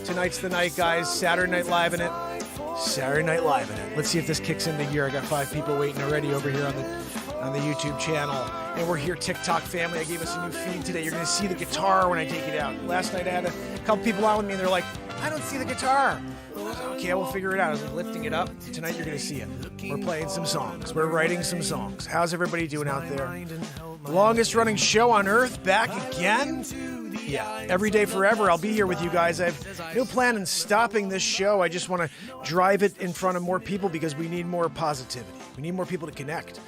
Tonight's the night, guys. Saturday Night Live in it. Saturday Night Live in it. Let's see if this kicks into gear. I got 5 people waiting already over here on the YouTube channel. And we're here, TikTok family. I gave us a new feed today. You're going to see the guitar when I take it out. Last night I had a couple people on with me and they're like, I don't see the guitar. Okay, we'll figure it out. I was lifting it up. Tonight you're going to see it. We're playing some songs. We're writing some songs. How's everybody doing out there? Longest running show on earth, back again? Yeah, every day forever. I'll be here with you guys. I have no plan on stopping this show. I just want to drive it in front of more people because we need more positivity. We need more people to connect.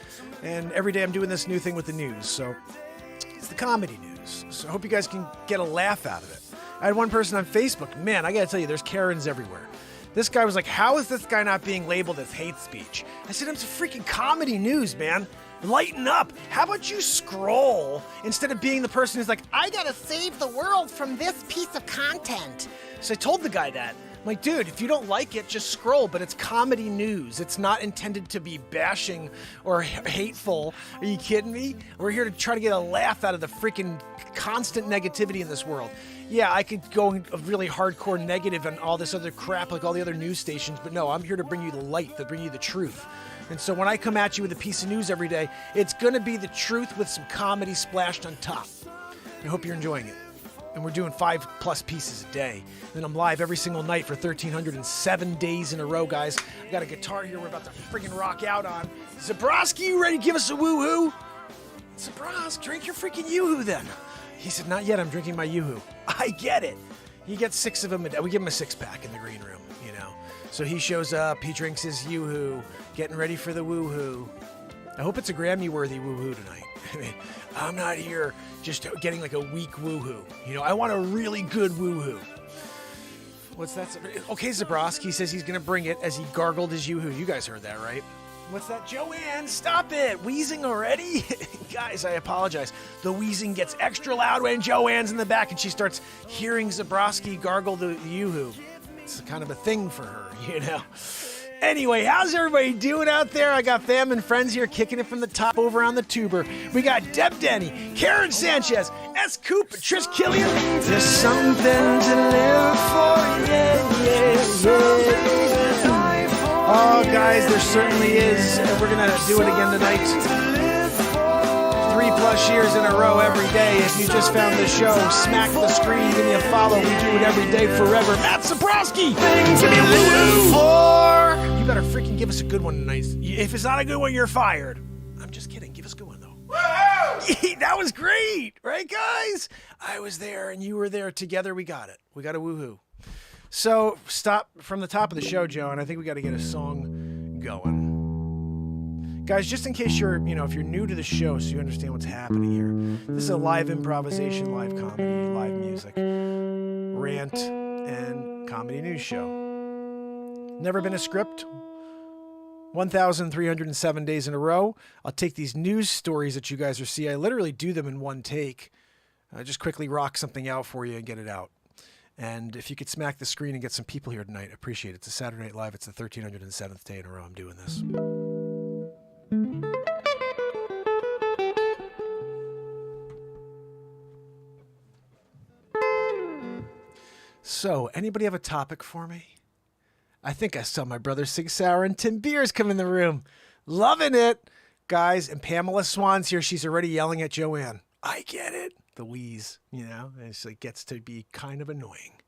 And every day I'm doing this new thing with the news. So it's the comedy news. So I hope you guys can get a laugh out of it. I had one person on Facebook. Man, I got to tell you, there's Karens everywhere. This guy was like, how is this guy not being labeled as hate speech? I said, it's freaking comedy news, man. Lighten up. How about you scroll instead of being the person who's like, I gotta save the world from this piece of content. So I told the guy that. I'm like, dude, if you don't like it, just scroll, but it's comedy news. It's not intended to be bashing or hateful. Are you kidding me? We're here to try to get a laugh out of the freaking constant negativity in this world. Yeah, I could go really hardcore negative and all this other crap like all the other news stations, but no, I'm here to bring you the light, to bring you the truth. And so when I come at you with a piece of news every day, it's going to be the truth with some comedy splashed on top. I hope you're enjoying it. And we're doing 5+ pieces a day. Then I'm live every single night for 1,307 days in a row, guys. I got a guitar here we're about to freaking rock out on. Zabrowski, you ready to give us a woohoo? Zabrowski, drink your freaking yoo-hoo then. He said, not yet, I'm drinking my yoo-hoo. I get it. He gets 6 of them a day. We give him a 6-pack in the green room, you know. So he shows up, he drinks his yoo-hoo, getting ready for the woohoo. I hope it's a Grammy-worthy woohoo tonight. I mean, I'm not here just getting like a weak woohoo. You know, I want a really good woohoo. What's that? Okay, Zabrowski says he's going to bring it as he gargled his yoo-hoo. You guys heard that, right? What's that? Joanne, stop it. Wheezing already? Guys, I apologize. The wheezing gets extra loud when Joanne's in the back and she starts hearing Zabrowski gargle the yoo-hoo. It's kind of a thing for her, you know. Anyway, how's everybody doing out there? I got fam and friends here kicking it from the top over on the tuber. We got Deb Denny, Karen Sanchez, S. Coop, Trish Killian. There's something to live for, yeah, yeah, yeah. Oh, guys, there certainly is. And we're going to do it again tonight. 3+ years in a row every day. If you just found the show, smack the screen, give me a follow. We do it every day forever. Matt Zabrowski, give me a woo-hoo. You better freaking give us a good one tonight. If it's not a good one, you're fired. I'm just kidding. Give us a good one, though. That was great. Right, guys? I was there and you were there. Together, we got it. We got a woohoo. So, stop from the top of the show, Joe, and I think we got to get a song going. Guys, just in case you're, if you're new to the show so you understand what's happening here, this is a live improvisation, live comedy, live music, rant, and comedy news show. Never been a script. 1,307 days in a row. I'll take these news stories that you guys are seeing. I literally do them in one take. Just quickly rock something out for you and get it out. And if you could smack the screen and get some people here tonight, I appreciate it. It's a Saturday Night Live. It's the 1,307th day in a row I'm doing this. So, anybody have a topic for me? I think I saw my brother Sig Sauer and Tim Beers come in the room. Loving it. Guys, and Pamela Swan's here. She's already yelling at Joanne. I get it. The wheeze, and it gets to be kind of annoying.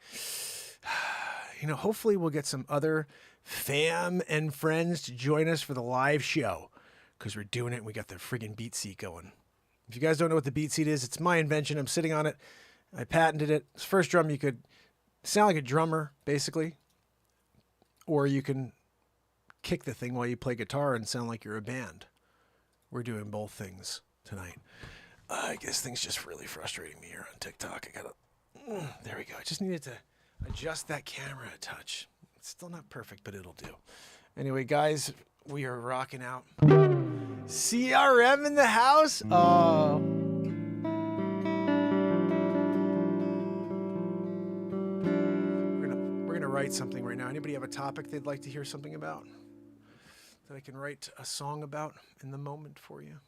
Hopefully we'll get some other fam and friends to join us for the live show because we're doing it and we got the friggin' beat seat going. If you guys don't know what the beat seat is, it's my invention. I'm sitting on it. I patented it. It's the first drum you could sound like a drummer, basically, or you can kick the thing while you play guitar and sound like you're a band. We're doing both things tonight. I guess things just really frustrating me here on TikTok. There we go. I just needed to adjust that camera a touch. It's still not perfect, but it'll do. Anyway, guys, we are rocking out. CRM in the house. Oh. We're gonna write something right now. Anybody have a topic they'd like to hear something about that I can write a song about in the moment for you?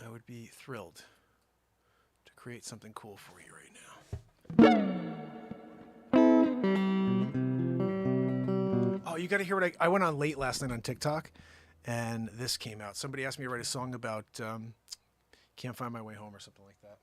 I would be thrilled to create something cool for you right now. Oh, you got to hear what I went on late last night on TikTok, and this came out. Somebody asked me to write a song about Can't Find My Way Home or something like that.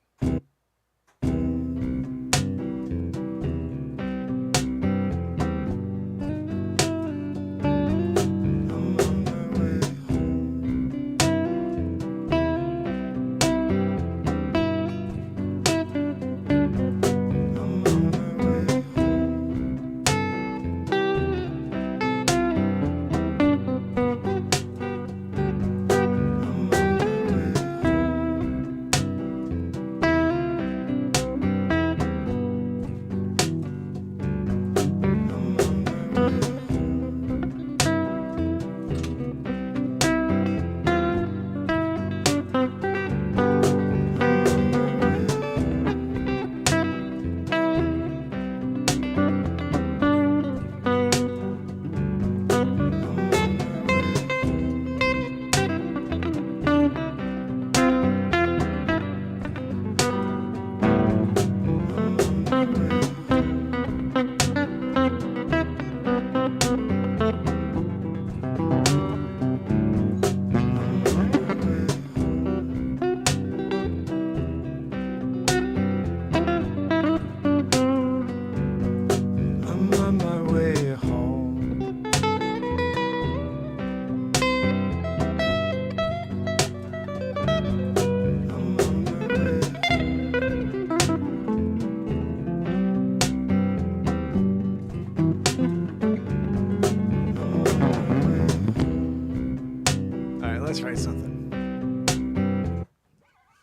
Let's write something.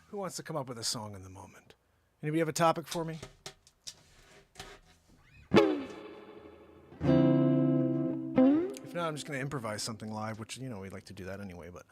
Who wants to come up with a song in the moment? Anybody have a topic for me? If not, I'm just going to improvise something live, which, you know, we like to do that anyway, but...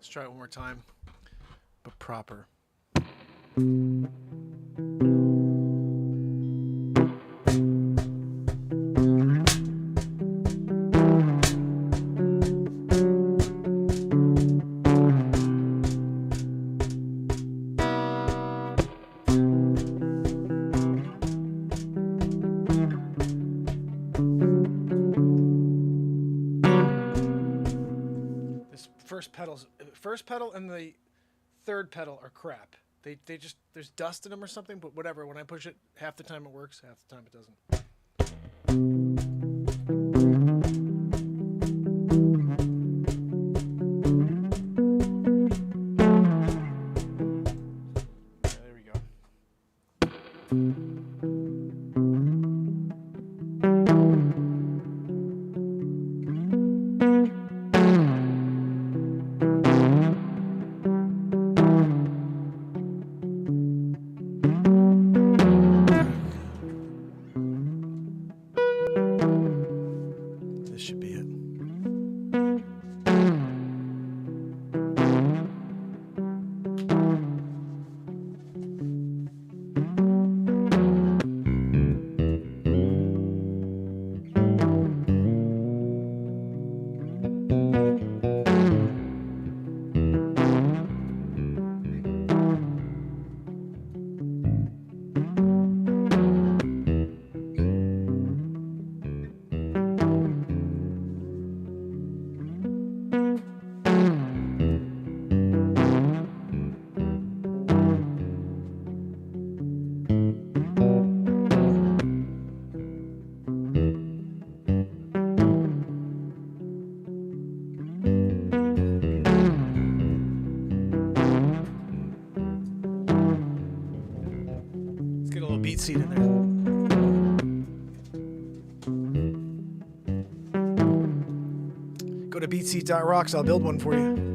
Let's try it one more time, but proper. First pedal and the third pedal are crap. They just, there's dust in them or something, but whatever. When I push it, half the time it works, half the time it doesn't. seat in there. Go to beatseat.rocks. I'll build one for you.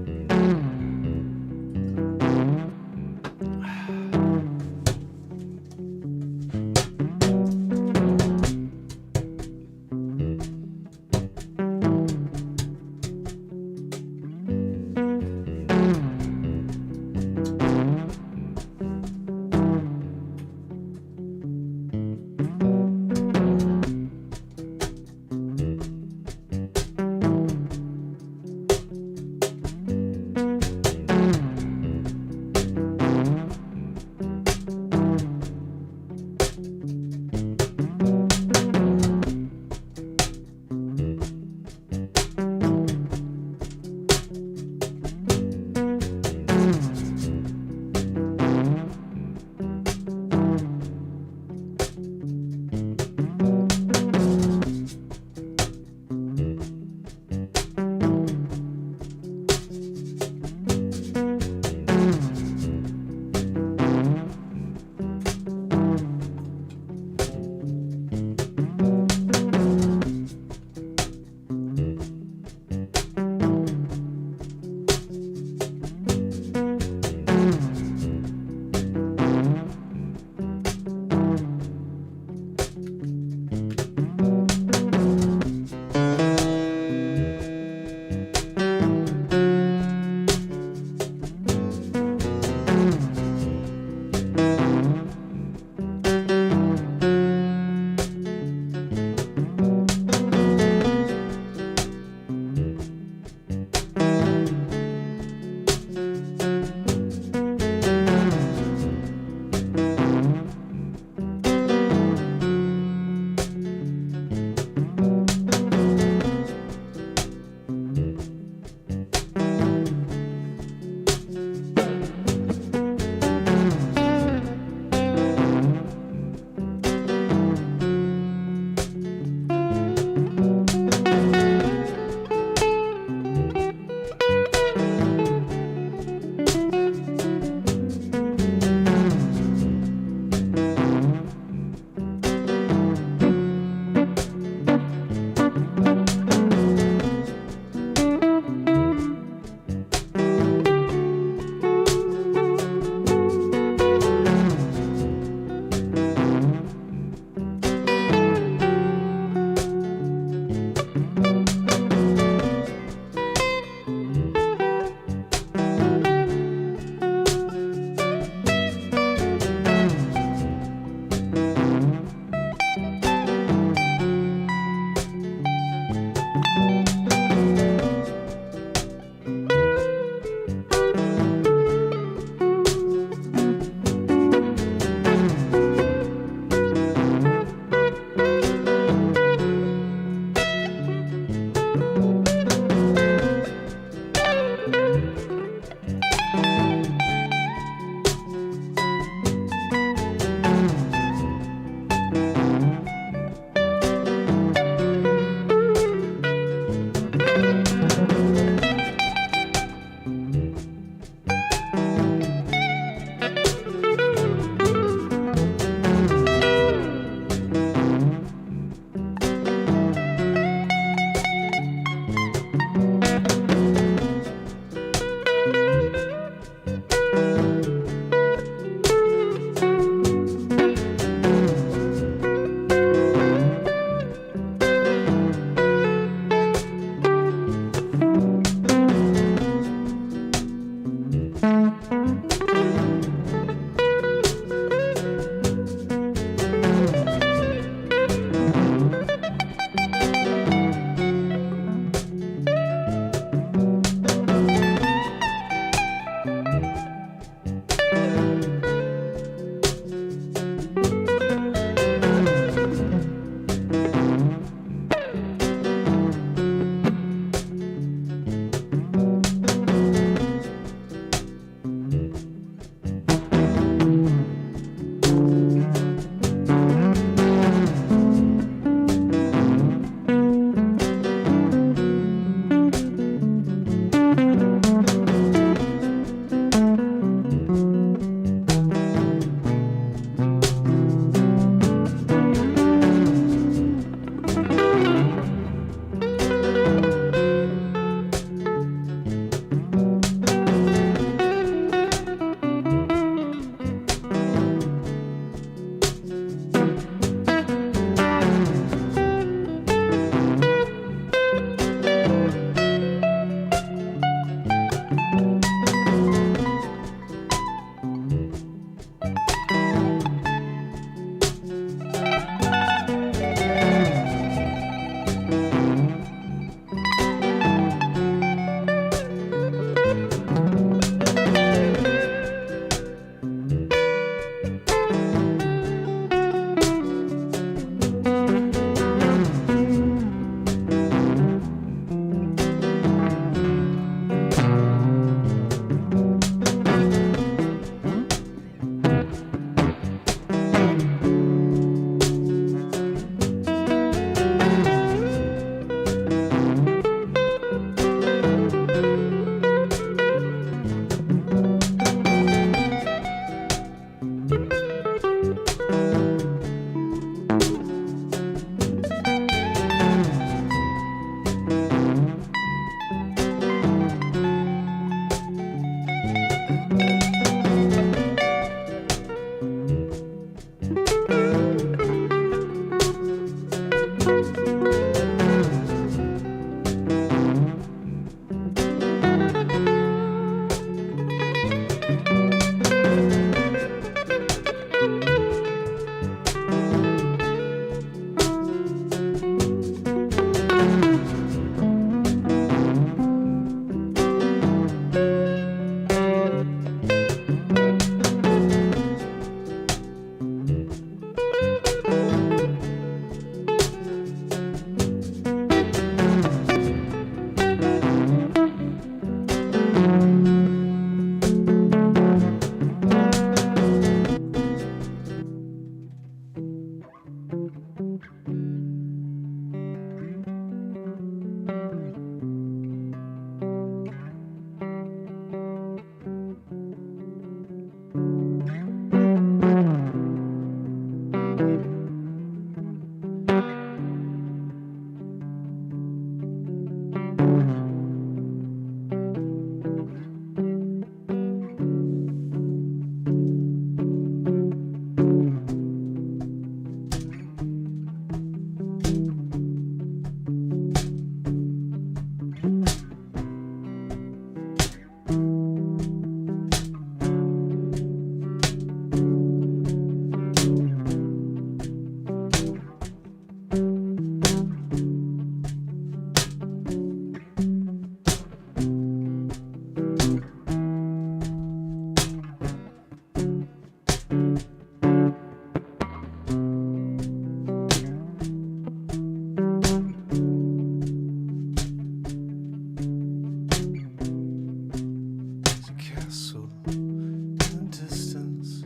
castle in the distance.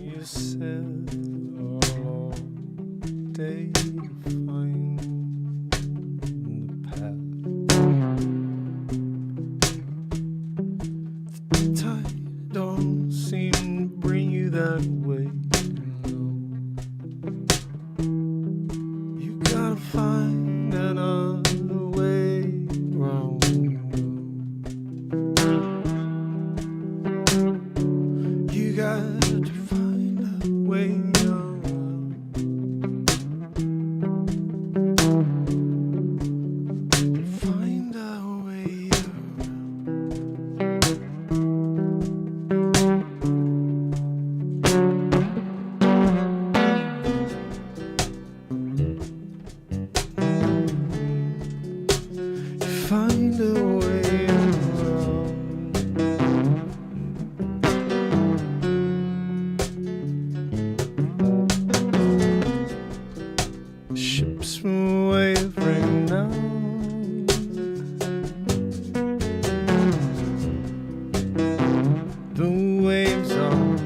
You said all day find the path. The tide don't seem to bring you that way. You gotta find another way round. You got to find a way around. Find a way around. Find a way around. Ships away right now. The waves are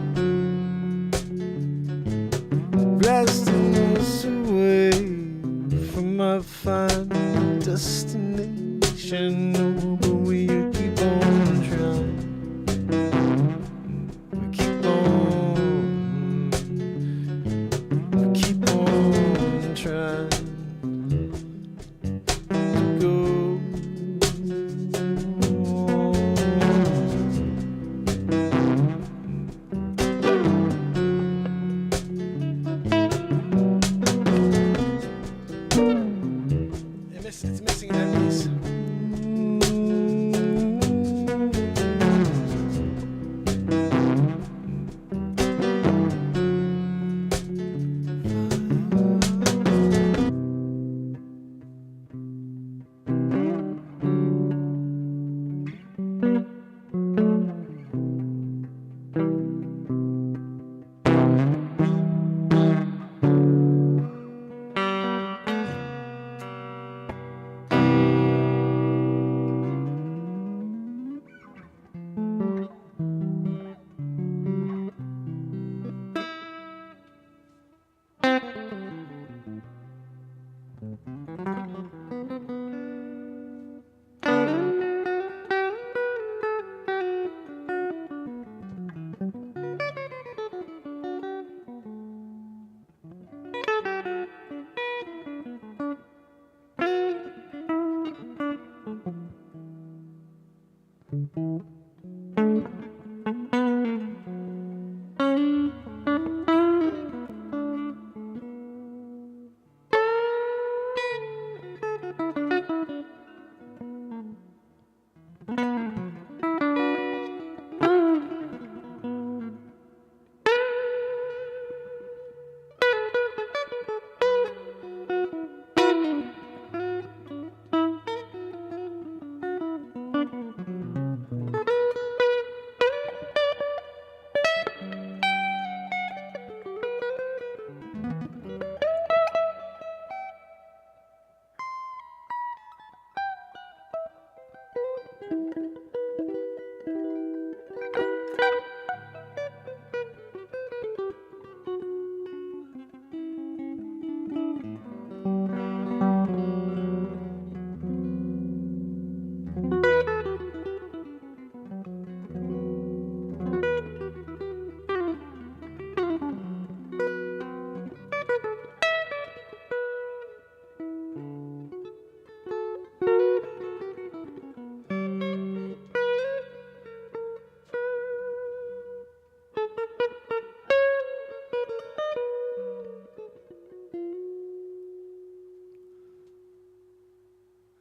blasting us away from our final destination. Oh, but we keep on trying. We keep on trying to go. It's missing that piece.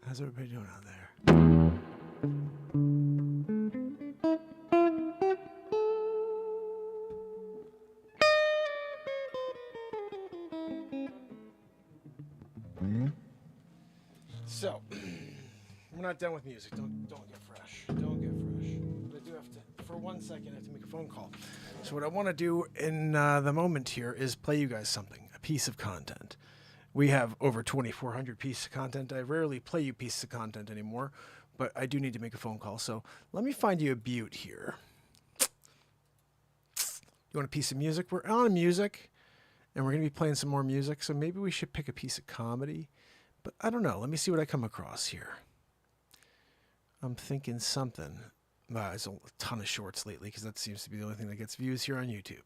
How's everybody doing out there? So, we're not done with music. Don't get fresh. Don't get fresh. But I do have to, for 1 second, I have to make a phone call. So what I want to do in the moment here is play you guys something, a piece of content. We have over 2,400 pieces of content. I rarely play you pieces of content anymore, but I do need to make a phone call. So let me find you a butte here. You want a piece of music? We're on music, and we're going to be playing some more music. So maybe we should pick a piece of comedy. But I don't know. Let me see what I come across here. I'm thinking something. There's a ton of shorts lately because that seems to be the only thing that gets views here on YouTube.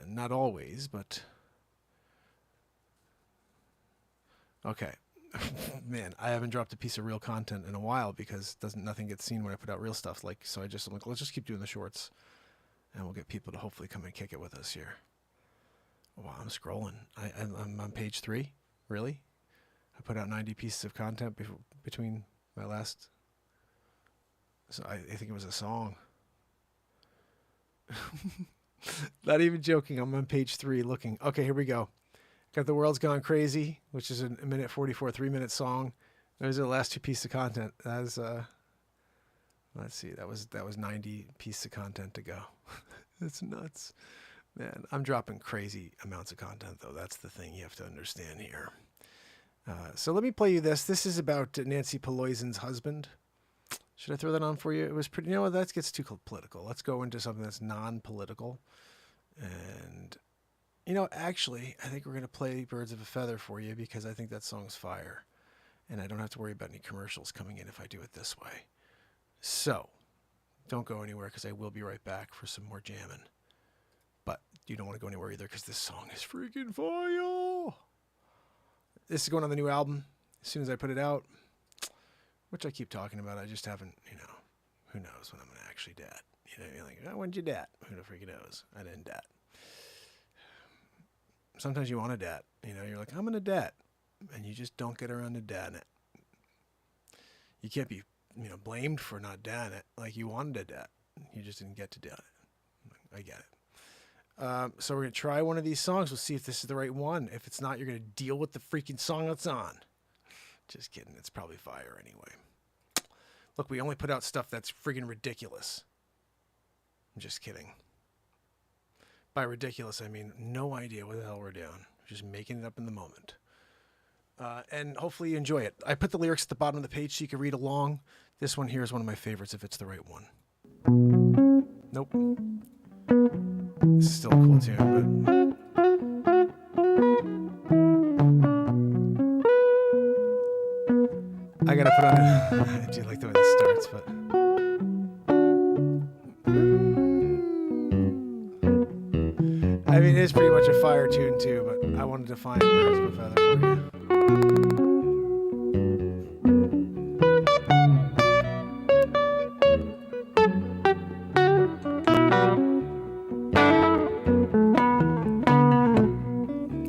Not always, but... Okay. Man, I haven't dropped a piece of real content in a while because nothing gets seen when I put out real stuff. So I'm like, let's just keep doing the shorts, and we'll get people to hopefully come and kick it with us here. Wow, I'm scrolling. I'm on page 3. Really? I put out 90 pieces of content between my last... So I think it was a song. Not even joking. I'm on page 3 looking. Okay, here we go. Got The World's Gone Crazy, which is a minute 44, 3-minute song. Those are the last 2 pieces of content. That was, let's see, that was 90 pieces of content to go. It's nuts. Man, I'm dropping crazy amounts of content, though. That's the thing you have to understand here. So let me play you this. This is about Nancy Pelosi's husband. Should I throw that on for you? It was pretty, that gets too political. Let's go into something that's non-political. And, actually, I think we're going to play Birds of a Feather for you because I think that song's fire. And I don't have to worry about any commercials coming in if I do it this way. So, don't go anywhere because I will be right back for some more jamming. But you don't want to go anywhere either because this song is freaking fire. This is going on the new album as soon as I put it out. Which I keep talking about. I just haven't, who knows when I'm going to actually dat. You're like, oh, when'd you dat? Who the freak knows? I didn't dat. Sometimes you want to dat. You're like, I'm going to dat. And you just don't get around to datting it. You can't be, blamed for not datting it. Like you wanted to dat. You just didn't get to dat it. I get it. So we're going to try one of these songs. We'll see if this is the right one. If it's not, you're going to deal with the freaking song that's on. Just kidding. It's probably fire anyway. Look, we only put out stuff that's friggin' ridiculous. I'm just kidding. By ridiculous, I mean no idea what the hell we're doing. We're just making it up in the moment. And hopefully you enjoy it. I put the lyrics at the bottom of the page so you can read along. This one here is one of my favorites if it's the right one. Nope. This is still a cool tune, but... I gotta put on I do like the way this starts, but I mean it's pretty much a fire tune too, but I wanted to find Birds of a Feather for you.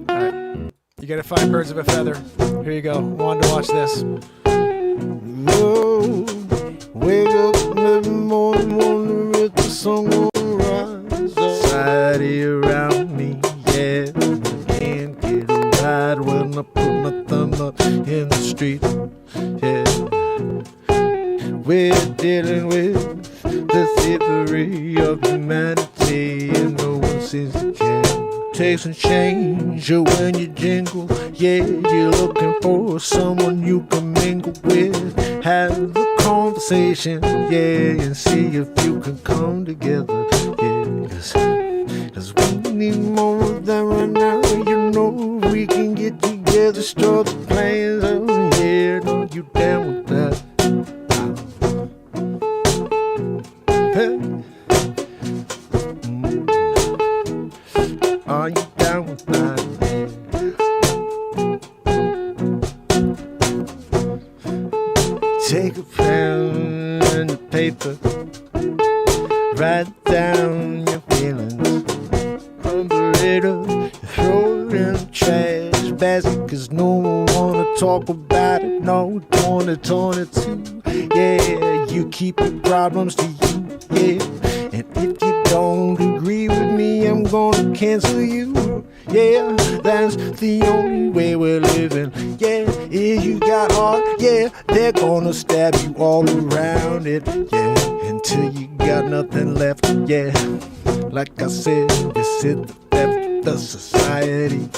Alright. You gotta find Birds of a Feather. Here you go. Wanted to watch this. Whoa, wake up every morning, wonder if the sun will rise. Society around me, yeah. Can't get a ride when I put my thumb up in the street, yeah. We're dealing with the thievery of humanity, and no one seems to care. Take some change when you jingle, yeah. You're looking for someone you can mingle with. Have a conversation, yeah, and see if you can come together, yeah. Cause we need more of that right now, we can get together, start the plans, oh yeah, no, you down with that? Hey. Are you down with that? Take a pen and a paper, write down your feelings, crumble it up, throw it in the trash basket, cause no one wanna talk about it, no, don't turn it to, yeah, you keep your problems to you, yeah, and if you don't agree with me, I'm gonna cancel you, yeah, that's the only way we're living, yeah, if you got heart, yeah, they're gonna stab you all around it, yeah, until you got nothing left, yeah, like I said, this is the theft of the society,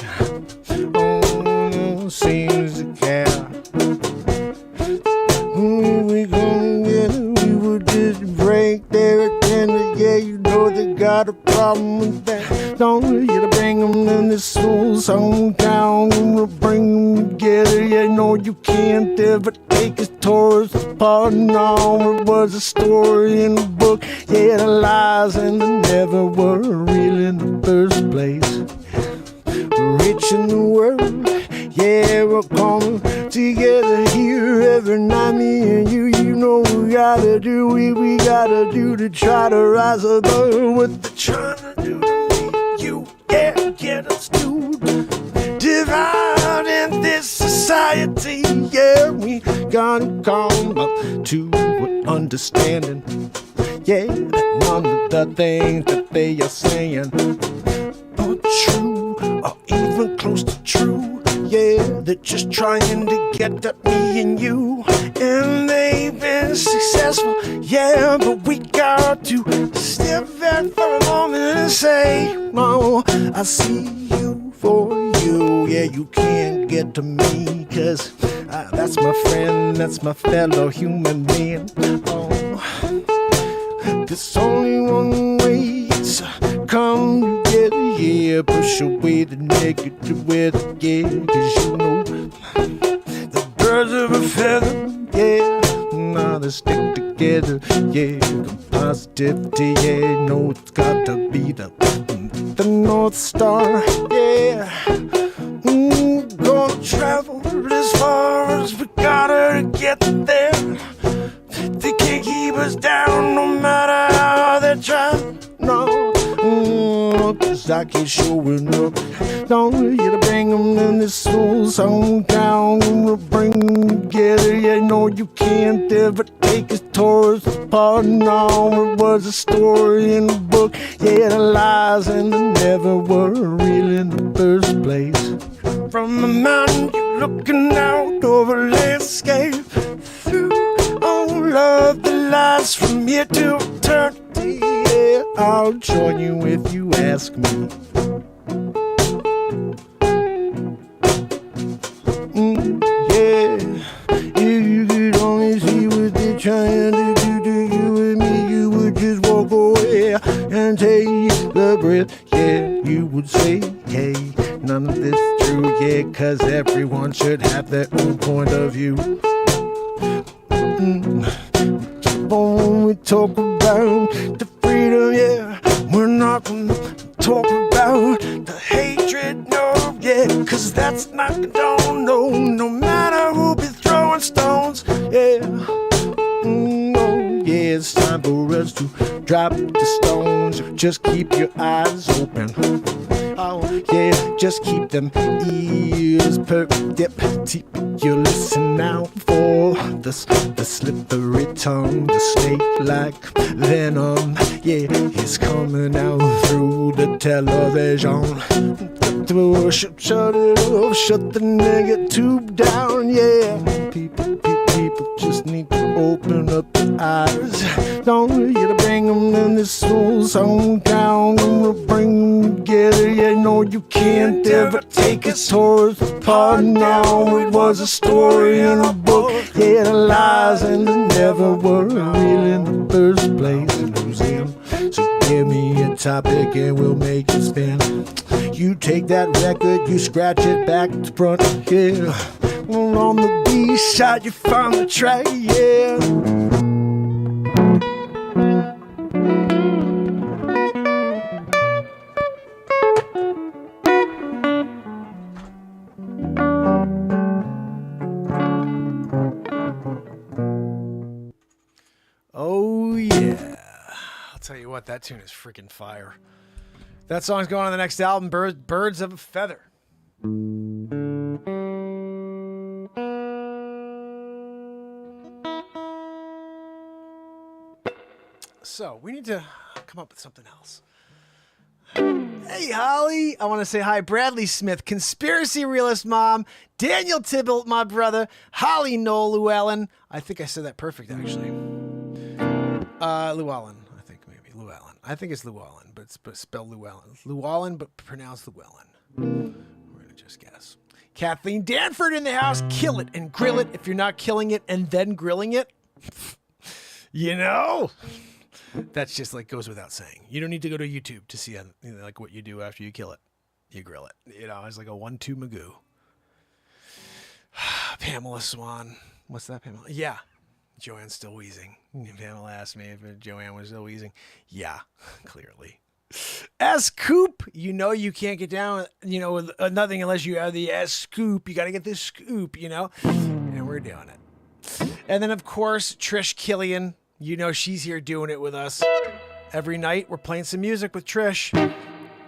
oh, seems to care, got a problem with that. Don't want you to bring them in this small song town. We'll bring them together. Yeah, no, you can't ever take us towards the part. No, it was a story in a book. Yeah, the lies and the never were real in the first place. Rich in the world, yeah, we're coming together here every night, me and you. You know we gotta do, we gotta do to try to rise above what they're trying to do to me. You, yeah, get us to divide in this society. Yeah, we gotta come up to an understanding. Yeah, that none of the things that they are saying are true or even close to true. Yeah, they're just trying to get at me and you, and they've been successful. Yeah, but we got to step back for a moment and say, no, I see you for you. Yeah, you can't get to me, cause that's my friend, that's my fellow human being. Oh, there's only one way to come together. Yeah, push away the negative with it. Yeah, cause you know the birds of a feather. Yeah, now they stick together. Yeah, positivity. Yeah, no, it's got to be the North Star. Yeah, gonna travel as far as we gotta get there. They can't keep us down no matter how they try. No, cause I keep showing up. Don't want you to bring them in this small song town. We'll bring them together. Yeah, no, you can't ever take us towards the part. No, it was a story in a book. Yeah, the lies and the never were real in the first place. From a mountain, you're looking out over a landscape. Through all of the lies from here to eternity. Yeah, I'll join you if you ask me. Yeah, if you could only see what they're trying to do to you and me, you would just walk away and take the breath. Yeah, you would say, hey, none of this is true. Yeah, cause everyone should have their own point of view. When we talk about the freedom, yeah, we're not gonna talk about the hatred, no, yeah, cause that's not condoned, no matter who be throwing stones, yeah, no, yeah, it's time for us to drop the stones, just keep your eyes open. Oh, yeah, just keep them ears perked up. You listen out for the slippery tongue, the snake-like venom. Yeah, it's coming out through the television. Shut it off, shut the negative down. Yeah, people just need to open up their eyes. Don't want you to bring them in this small song town. We'll bring them together. Yeah, no, you can't ever take us towards the part. No, it was a story in a book. Yeah, the lies and the never were real in the first place. Museum. So give me a topic and we'll make it spin. You take that record, you scratch it back to front. Yeah, on the B side you find the track. Yeah. Oh yeah, I'll tell you what, that tune is freaking fire. That song's going on the next album, Birds of a Feather. So we need to come up with something else. Hey, Holly. I want to say hi, Bradley Smith, Conspiracy Realist Mom, Daniel Tybalt, my brother, Holly Noel Llewellyn. I think I said that perfect, actually. Llewellyn, I think maybe. Llewellyn. I think it's Llewellyn, but spelled Llewellyn. Llewellyn, but pronounced Llewellyn. We're going to just guess. Kathleen Danford in the house. Kill it and grill it if you're not killing it and then grilling it. You know? That's just like goes without saying. You don't need to go to YouTube to see like what you do after you kill it. You grill it. It's like a 1-2 Magoo. Pamela Swan. What's that, Pamela? Yeah. Joanne's still wheezing. Pamela asked me if Joanne was still wheezing. Yeah, clearly. S Coop, you can't get down, with nothing unless you have the S Scoop. You got to get this scoop, and we're doing it. And then, of course, Trish Killian, she's here doing it with us every night. We're playing some music with Trish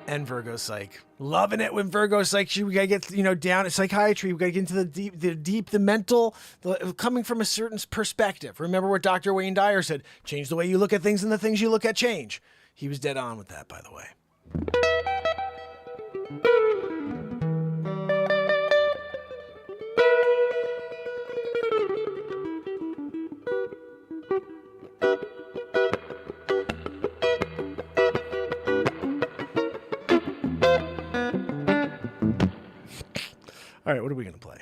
and Virgo Psych. Loving it when Virgo Psych. We got to get, down. It's psychiatry. We got to get into the mental, coming from a certain perspective. Remember what Dr. Wayne Dyer said, change the way you look at things and the things you look at change. He was dead on with that, by the way. All right, what are we going to play?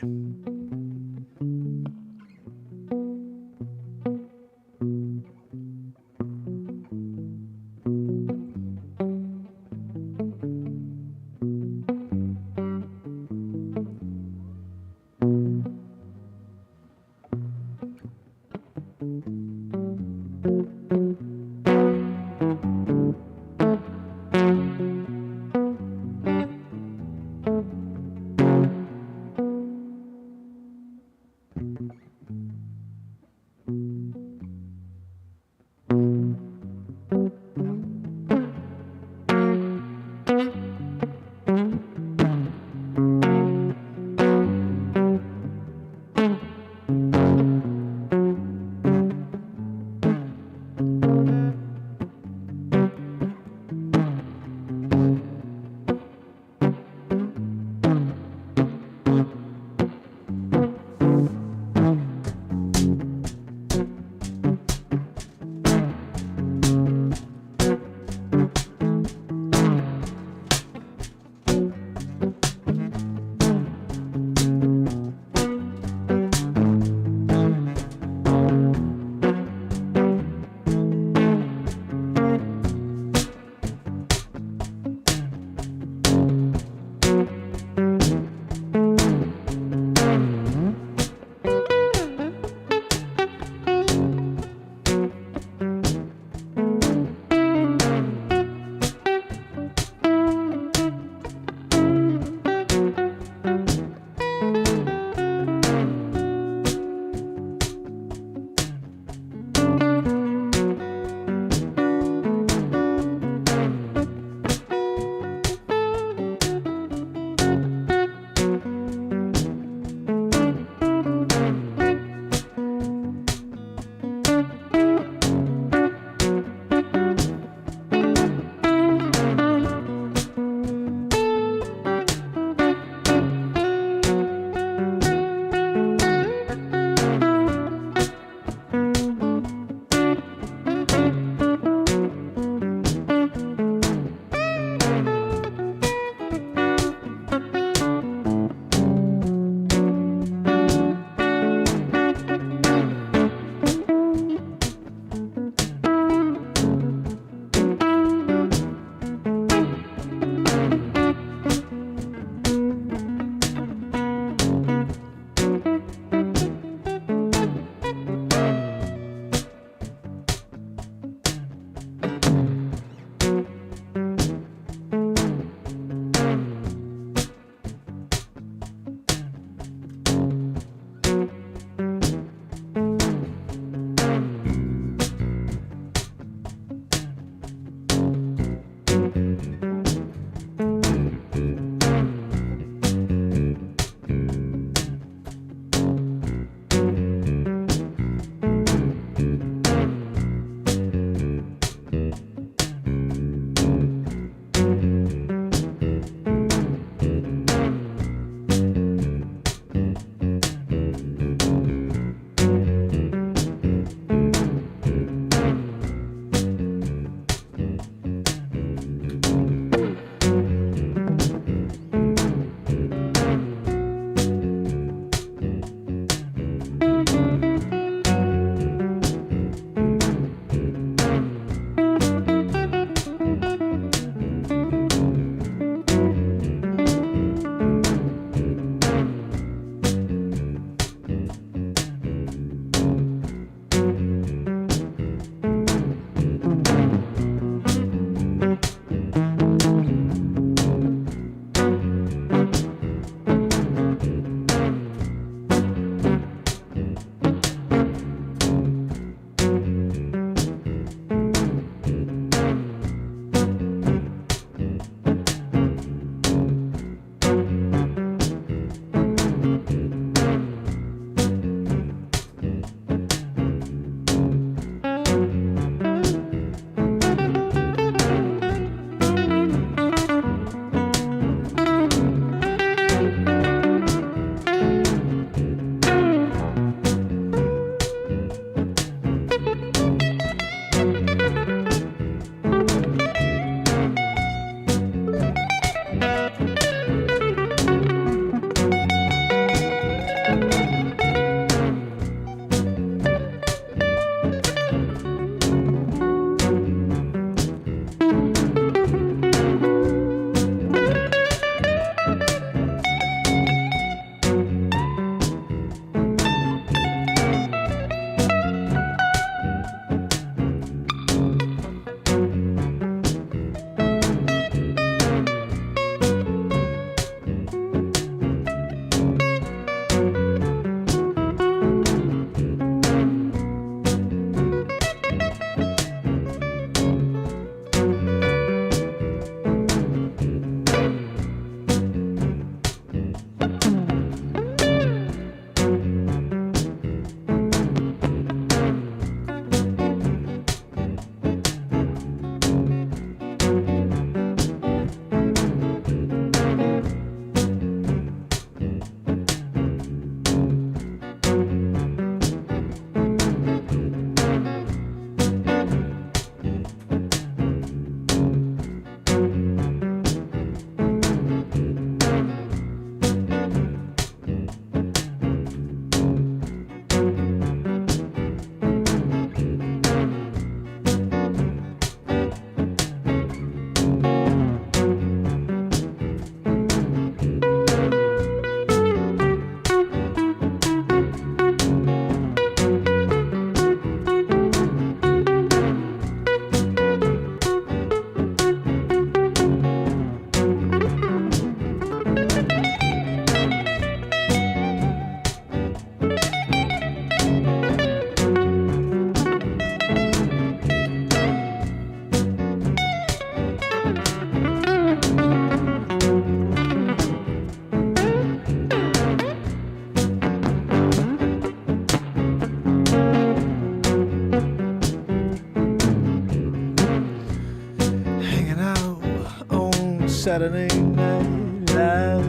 Saturday Night Live,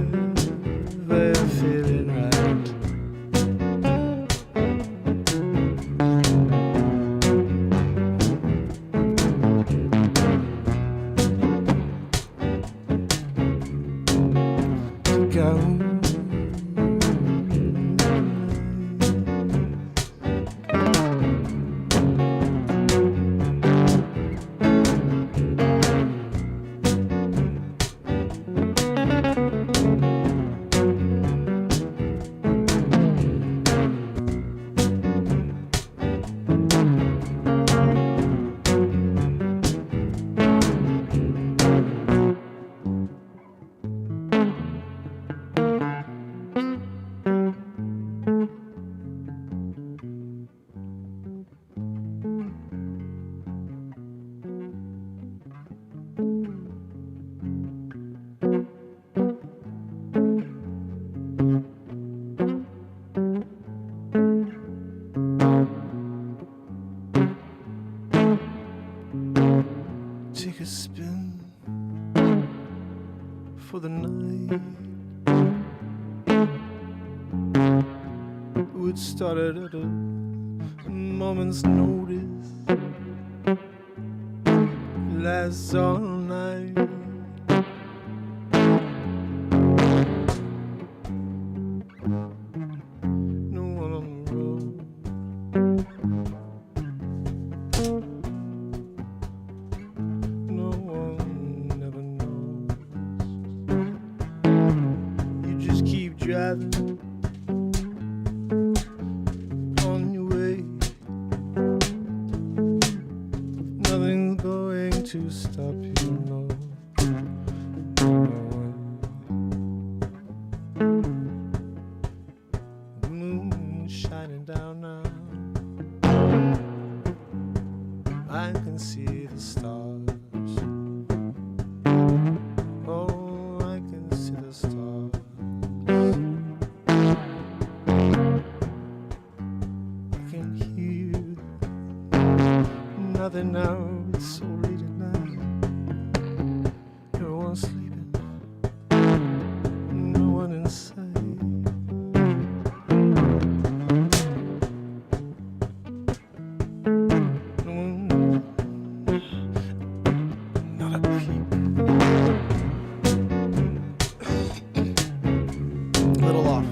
we're feeling right. To go. Take a spin for the night. It started at a moment's notice, lasts all night. No one on the road. No one never knows. You just keep driving on your way. Nothing's going to stop you, no. The moon shining down now. I can see the stars. Oh, I can see the stars. I can hear nothing now. It's so late at night. Everyone's sleeping. No one in sight. No one, not a peep. Little off.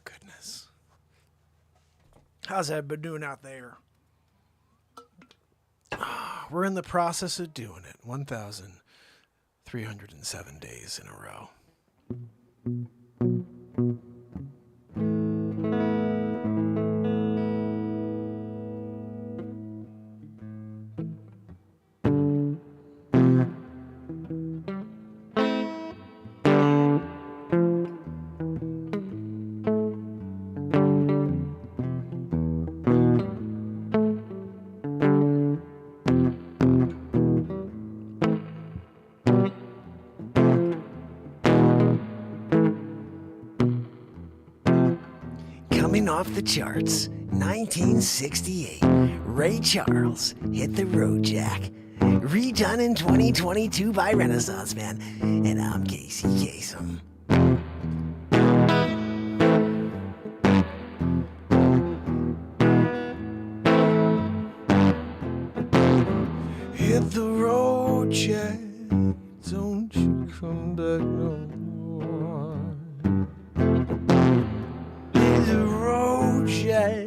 Goodness. How's everybody doing out there? We're in the process of doing it. 1,307 days in a row. Coming off the charts, 1968, Ray Charles hit the road, Jack. Redone in 2022 by Renaissance Man, and I'm Casey Kasem. Hit the road, Jack. Don't you come back no more. Hit the road, Jack.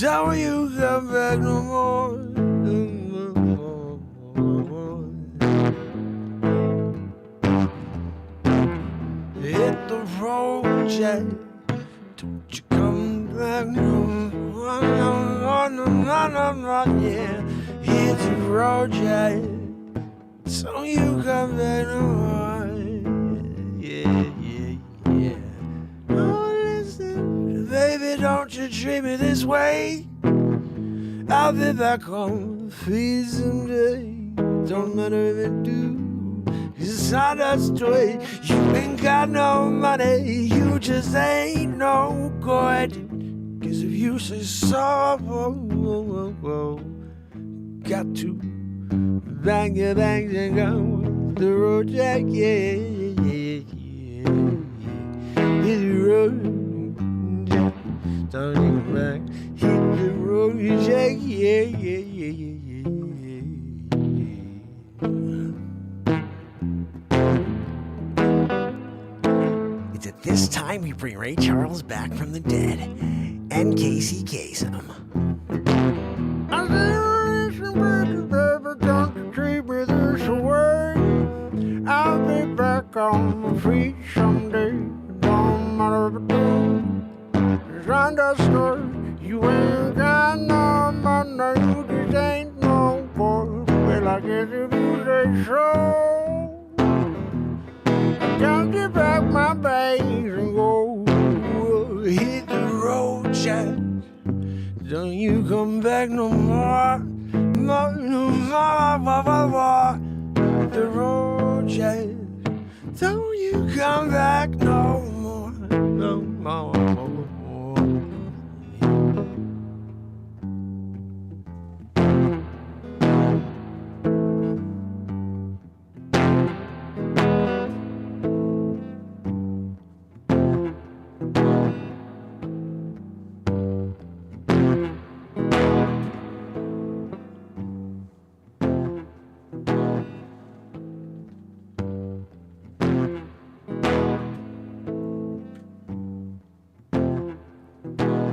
Don't you come back no more. Hit the road, Jack. Don't you come back no more. Yeah. Hit the road, Jack. So you come back no more. Yeah. Oh, listen, baby, don't you treat me this way. I'll be back home feed someday. Don't matter if it do, 'cause it's not that straight. You ain't got no money, you just ain't no good. 'Cause if you say so, got to bang your bangs and go the road, Jack, yeah. Hit the road, Jack. Don't you come back. Hit the road, Jack, yeah. It's at this time we bring Ray Charles back from the dead, and Casey Kasem. I'll be back on my feet someday. Don't matter what I do. Just understood. You ain't got no money. You just ain't no good. Well, I guess if you say so, I'll get back my bags and go. Hit the road, Jack. Don't you come back no more. No more. The road, Jack. Don't you come back no more. No more.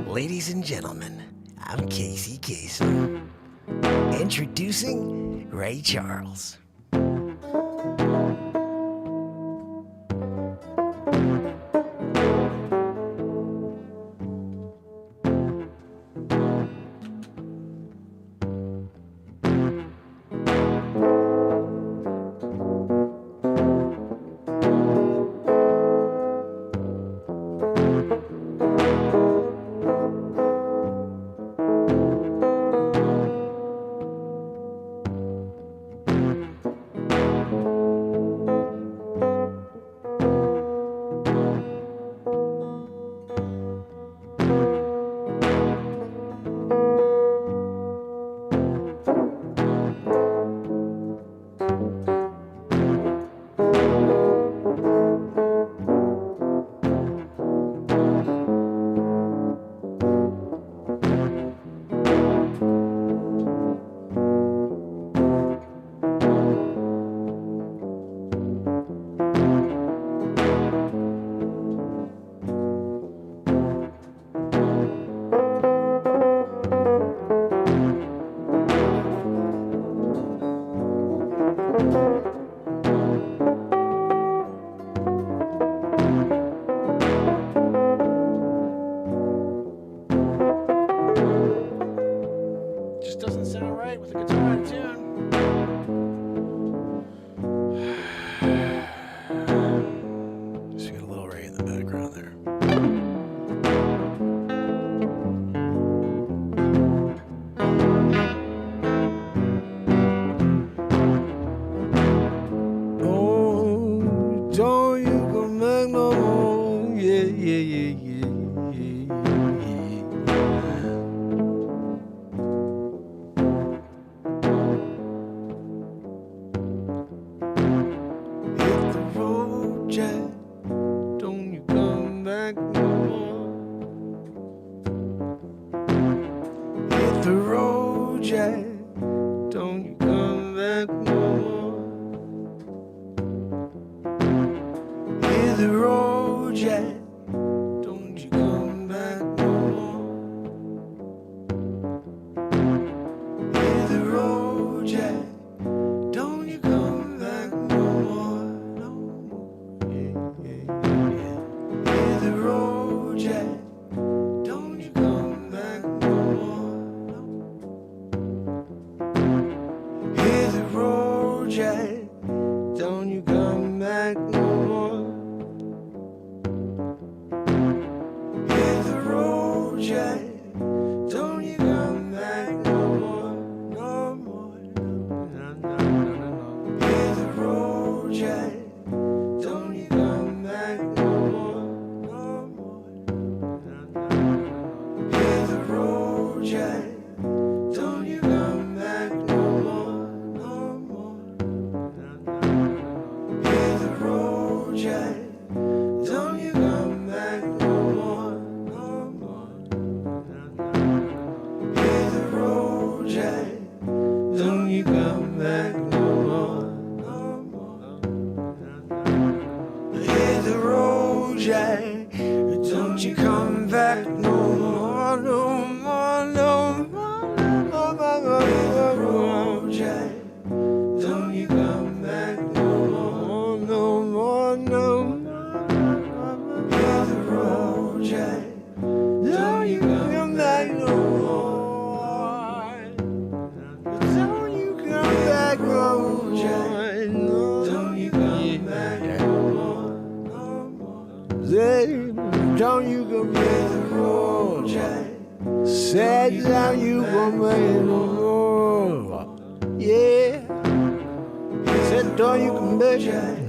Ladies and gentlemen, I'm Casey Kasem. Introducing Ray Charles. the road, Jack. Don't you come back no more. Hit the road, Jack. Don't you come back no more. Hit the road, Jack. Don't you come back no more. No more. Yeah, yeah, yeah. Hit the road, Jack. Don't you come back no more. No. Hit the road, Jack. Don't you come back no more. Hit the road, Jack. Don't you come back no more. No more. No, no, no, no, no. Hit the road, Jack. Don't you come back no more. No more. No, no, no, no. Hit the road, Jack. Don't you come back no more. No more. No, no, no, no. Hit the road, Jack. Don't you come back no more. No more. No, no, no, no. Hit the road, Jack. Don't you come back no more. No more. No, no, no, no. Hit the road, Jack. Don't you come back no more. No more. No more. No more. No more. Jack. Don't you come back no more. No more. No more. Hit the road, Jack. Don't you come back no more. Don't you come back no more. Don't you come back no more. No more. Don't you come back no more. Said don't you come back no more. Yeah. Said don't you come back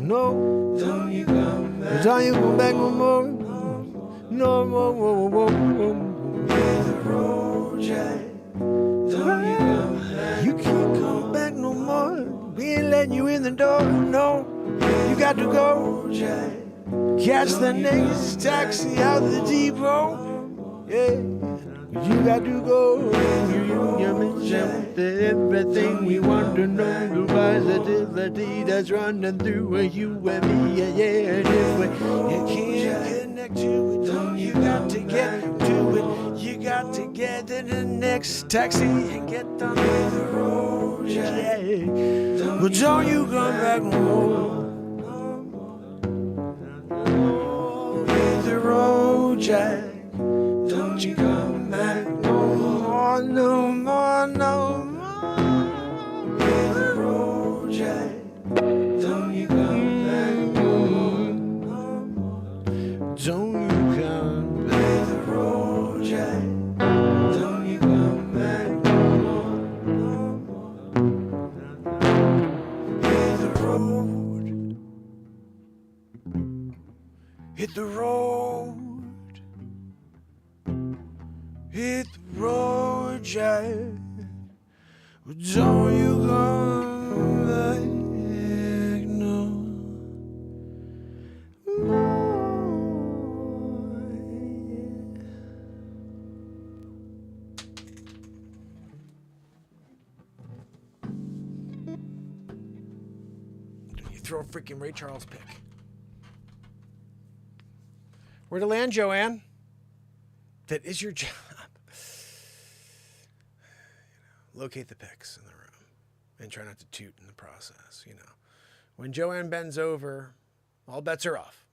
no. Don't you come back. Don't you come back no more. No more. Hit the road, Jack. Don't you come back. You can't come back no more. We ain't letting you in the door. No. You got to go, Jack. Catch the next taxi out the depot. Yeah. You got to go. You mentioned everything we want to know. The positivity that's running through you and me. Yeah, yeah. And if you can't connect to it, you got to get to it. You got to get in the next taxi and get down the road. Yeah. But don't you come back no more. Hit the road, Jack. Don't you come back no more, no more, no more. Hit the road, Jack. Don't you come back no more, no more. Don't you come back. Hit the road, Jack. Don't you come back no more, no more. Hit the road. Hit the road. Hit the road, Jack. Don't you come back no more. You throw a freaking Ray Charles pick. Where to land, Joanne? That is your job. Locate the picks in the room and try not to toot in the process, When Joanne bends over, all bets are off,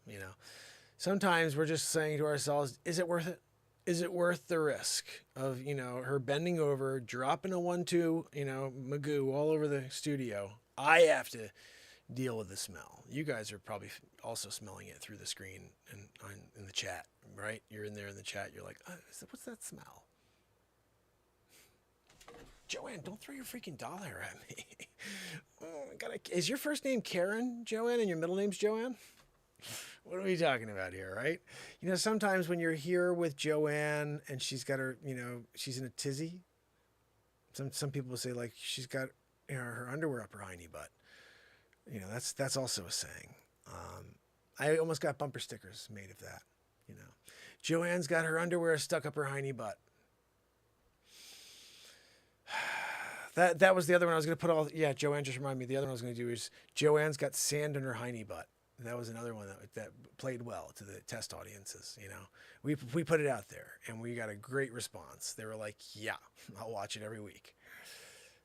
Sometimes we're just saying to ourselves, is it worth it? Is it worth the risk of, her bending over, dropping a 1-2, magoo all over the studio? I have to deal with the smell. You guys are probably also smelling it through the screen and in the chat, right? You're in there in the chat. You're like, what's that smell? Joanne, don't throw your freaking dollar at me. Is your first name Karen, Joanne, and your middle name's Joanne? What are we talking about here, right? Sometimes when you're here with Joanne and she's got her, she's in a tizzy. Some people will say like she's got her underwear up her hiney butt. That's also a saying. I almost got bumper stickers made of that. Joanne's got her underwear stuck up her hiney butt. that was the other one I was going to put all. Yeah, Joanne just reminded me. The other one I was going to do is Joanne's got sand in her hiney butt. And that was another one that played well to the test audiences. You know, we put it out there and we got a great response. They were like, "Yeah, I'll watch it every week."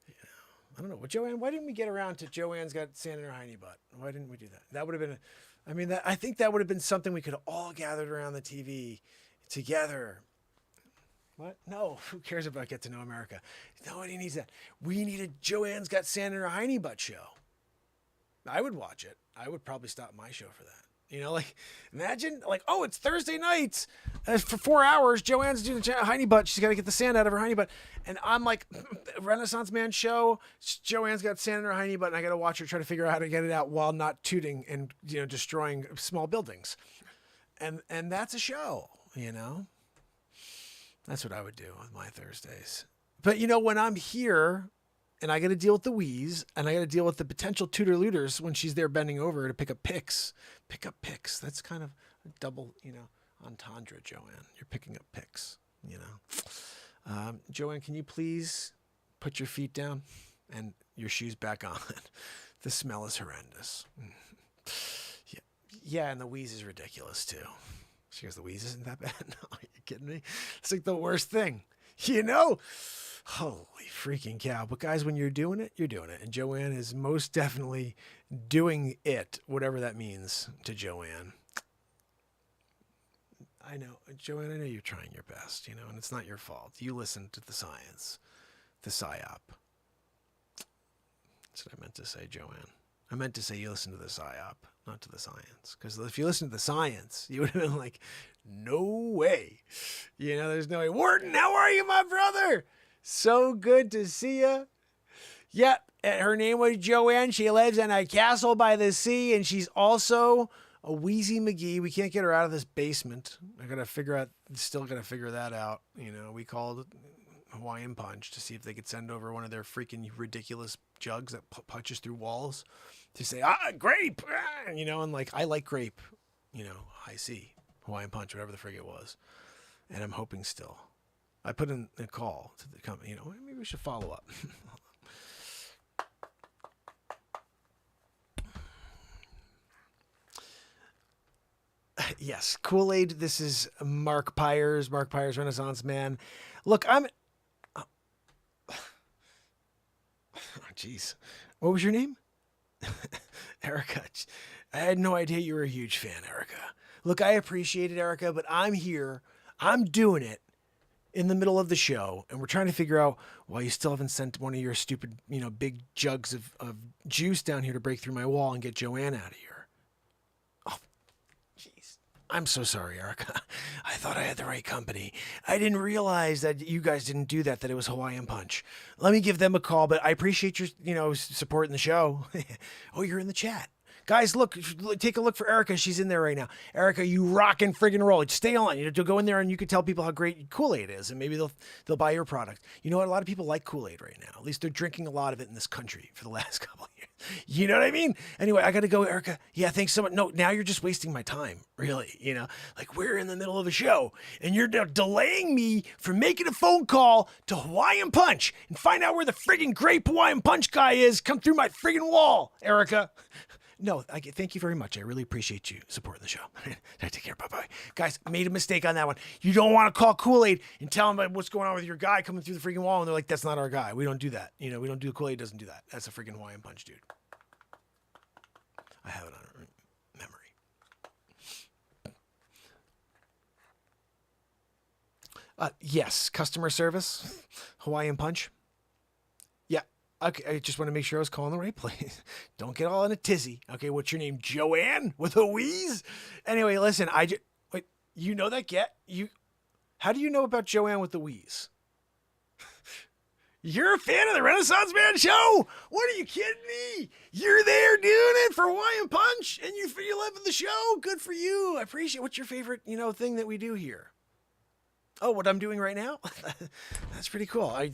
You know, I don't know. Well, Joanne, why didn't we get around to Joanne's got sand in her hiney butt? Why didn't we do that? That would have been. I think that would have been something we could have all gathered around the TV together. What? No, who cares about Get to Know America? Nobody needs that. We need a Joanne's Got Sand in Her Hiney Butt show. I would watch it. I would probably stop my show for that. You know, like, imagine, like, oh, it's Thursday nights. For 4 hours, Joanne's doing the hiney butt. She's got to get the sand out of her hiney butt. And I'm like, Renaissance Man show. Joanne's got sand in her hiney butt, and I got to watch her try to figure out how to get it out while not tooting and, you know, destroying small buildings. And that's a show, you know. That's what I would do with my Thursdays. But, you know, when I'm here and I got to deal with the wheeze and I got to deal with the potential tutor-looters when she's there bending over to pick up picks. That's kind of a double, you know, entendre, Joanne. You're picking up picks, you know. Joanne, can you please put your feet down and your shoes back on? The smell is horrendous. Yeah, and the wheeze is ridiculous, too. She goes, the wheeze isn't that bad? No, are you kidding me? It's like the worst thing, you know? Holy freaking cow. But guys, when you're doing it, you're doing it. And Joanne is most definitely doing it, whatever that means to Joanne. I know, Joanne, I know you're trying your best, you know, and it's not your fault. You listen to the science, the PSYOP. That's what I meant to say, Joanne. I meant to say you listen to the PSYOP, not to the science. Because if you listen to the science, you would have been like, no way. You know, there's no way. Wharton, how are you, my brother? So good to see you. Yeah, her name was Joanne. She lives in a castle by the sea, and she's also a Wheezy McGee. We can't get her out of this basement. Still got to figure that out. You know, we called Hawaiian Punch to see if they could send over one of their freaking ridiculous jugs that punches through walls to say, grape, you know, and like, I like grape, you know, I see Hawaiian Punch, whatever the frig it was. And I'm hoping still. I put in a call to the company, you know, maybe we should follow up. Yes, Kool-Aid. This is Mark Pires Renaissance Man. Look, oh, jeez. What was your name? Erica. I had no idea you were a huge fan, Erica. Look, I appreciate it, Erica, but I'm here. I'm doing it in the middle of the show, and we're trying to figure out why you still haven't sent one of your stupid, you know, big jugs of juice down here to break through my wall and get Joanne out of here. Oh, jeez. I'm so sorry, Erica. I thought I had the right company. I didn't realize that you guys didn't do that it was Hawaiian Punch. Let me give them a call, but I appreciate your, you know, supporting the show. Oh, you're in the chat. Guys, look, take a look for Erica. She's in there right now. Erica, you rock and friggin' roll. Stay on. You know, go in there and you can tell people how great Kool-Aid is, and maybe they'll buy your product. You know what? A lot of people like Kool-Aid right now. At least they're drinking a lot of it in this country for the last couple of years. You know what I mean? Anyway, I got to go, Erica. Yeah, thanks so much. No, now you're just wasting my time, really. You know, like we're in the middle of a show, and you're delaying me from making a phone call to Hawaiian Punch and find out where the friggin' grape Hawaiian Punch guy is. Come through my friggin' wall, Erica. No, thank you very much. I really appreciate you supporting the show. Take care. Bye-bye. Guys, I made a mistake on that one. You don't want to call Kool-Aid and tell them what's going on with your guy coming through the freaking wall, and they're like, that's not our guy. We don't do that. You know, we don't do Kool-Aid doesn't do that. That's a freaking Hawaiian Punch, dude. I have it on memory. Yes, customer service, Hawaiian Punch. Yeah. Okay, I just want to make sure I was calling the right place. Don't get all in a tizzy. Okay, what's your name? Joanne with a wheeze? Anyway, listen, wait, you know that how do you know about Joanne with the wheeze? You're a fan of the Renaissance Man show? What, are you kidding me? You're there doing it for Hawaiian Punch, and you love the show. Good for you. I appreciate. What's your favorite, thing that we do here? Oh, what I'm doing right now? That's pretty cool. I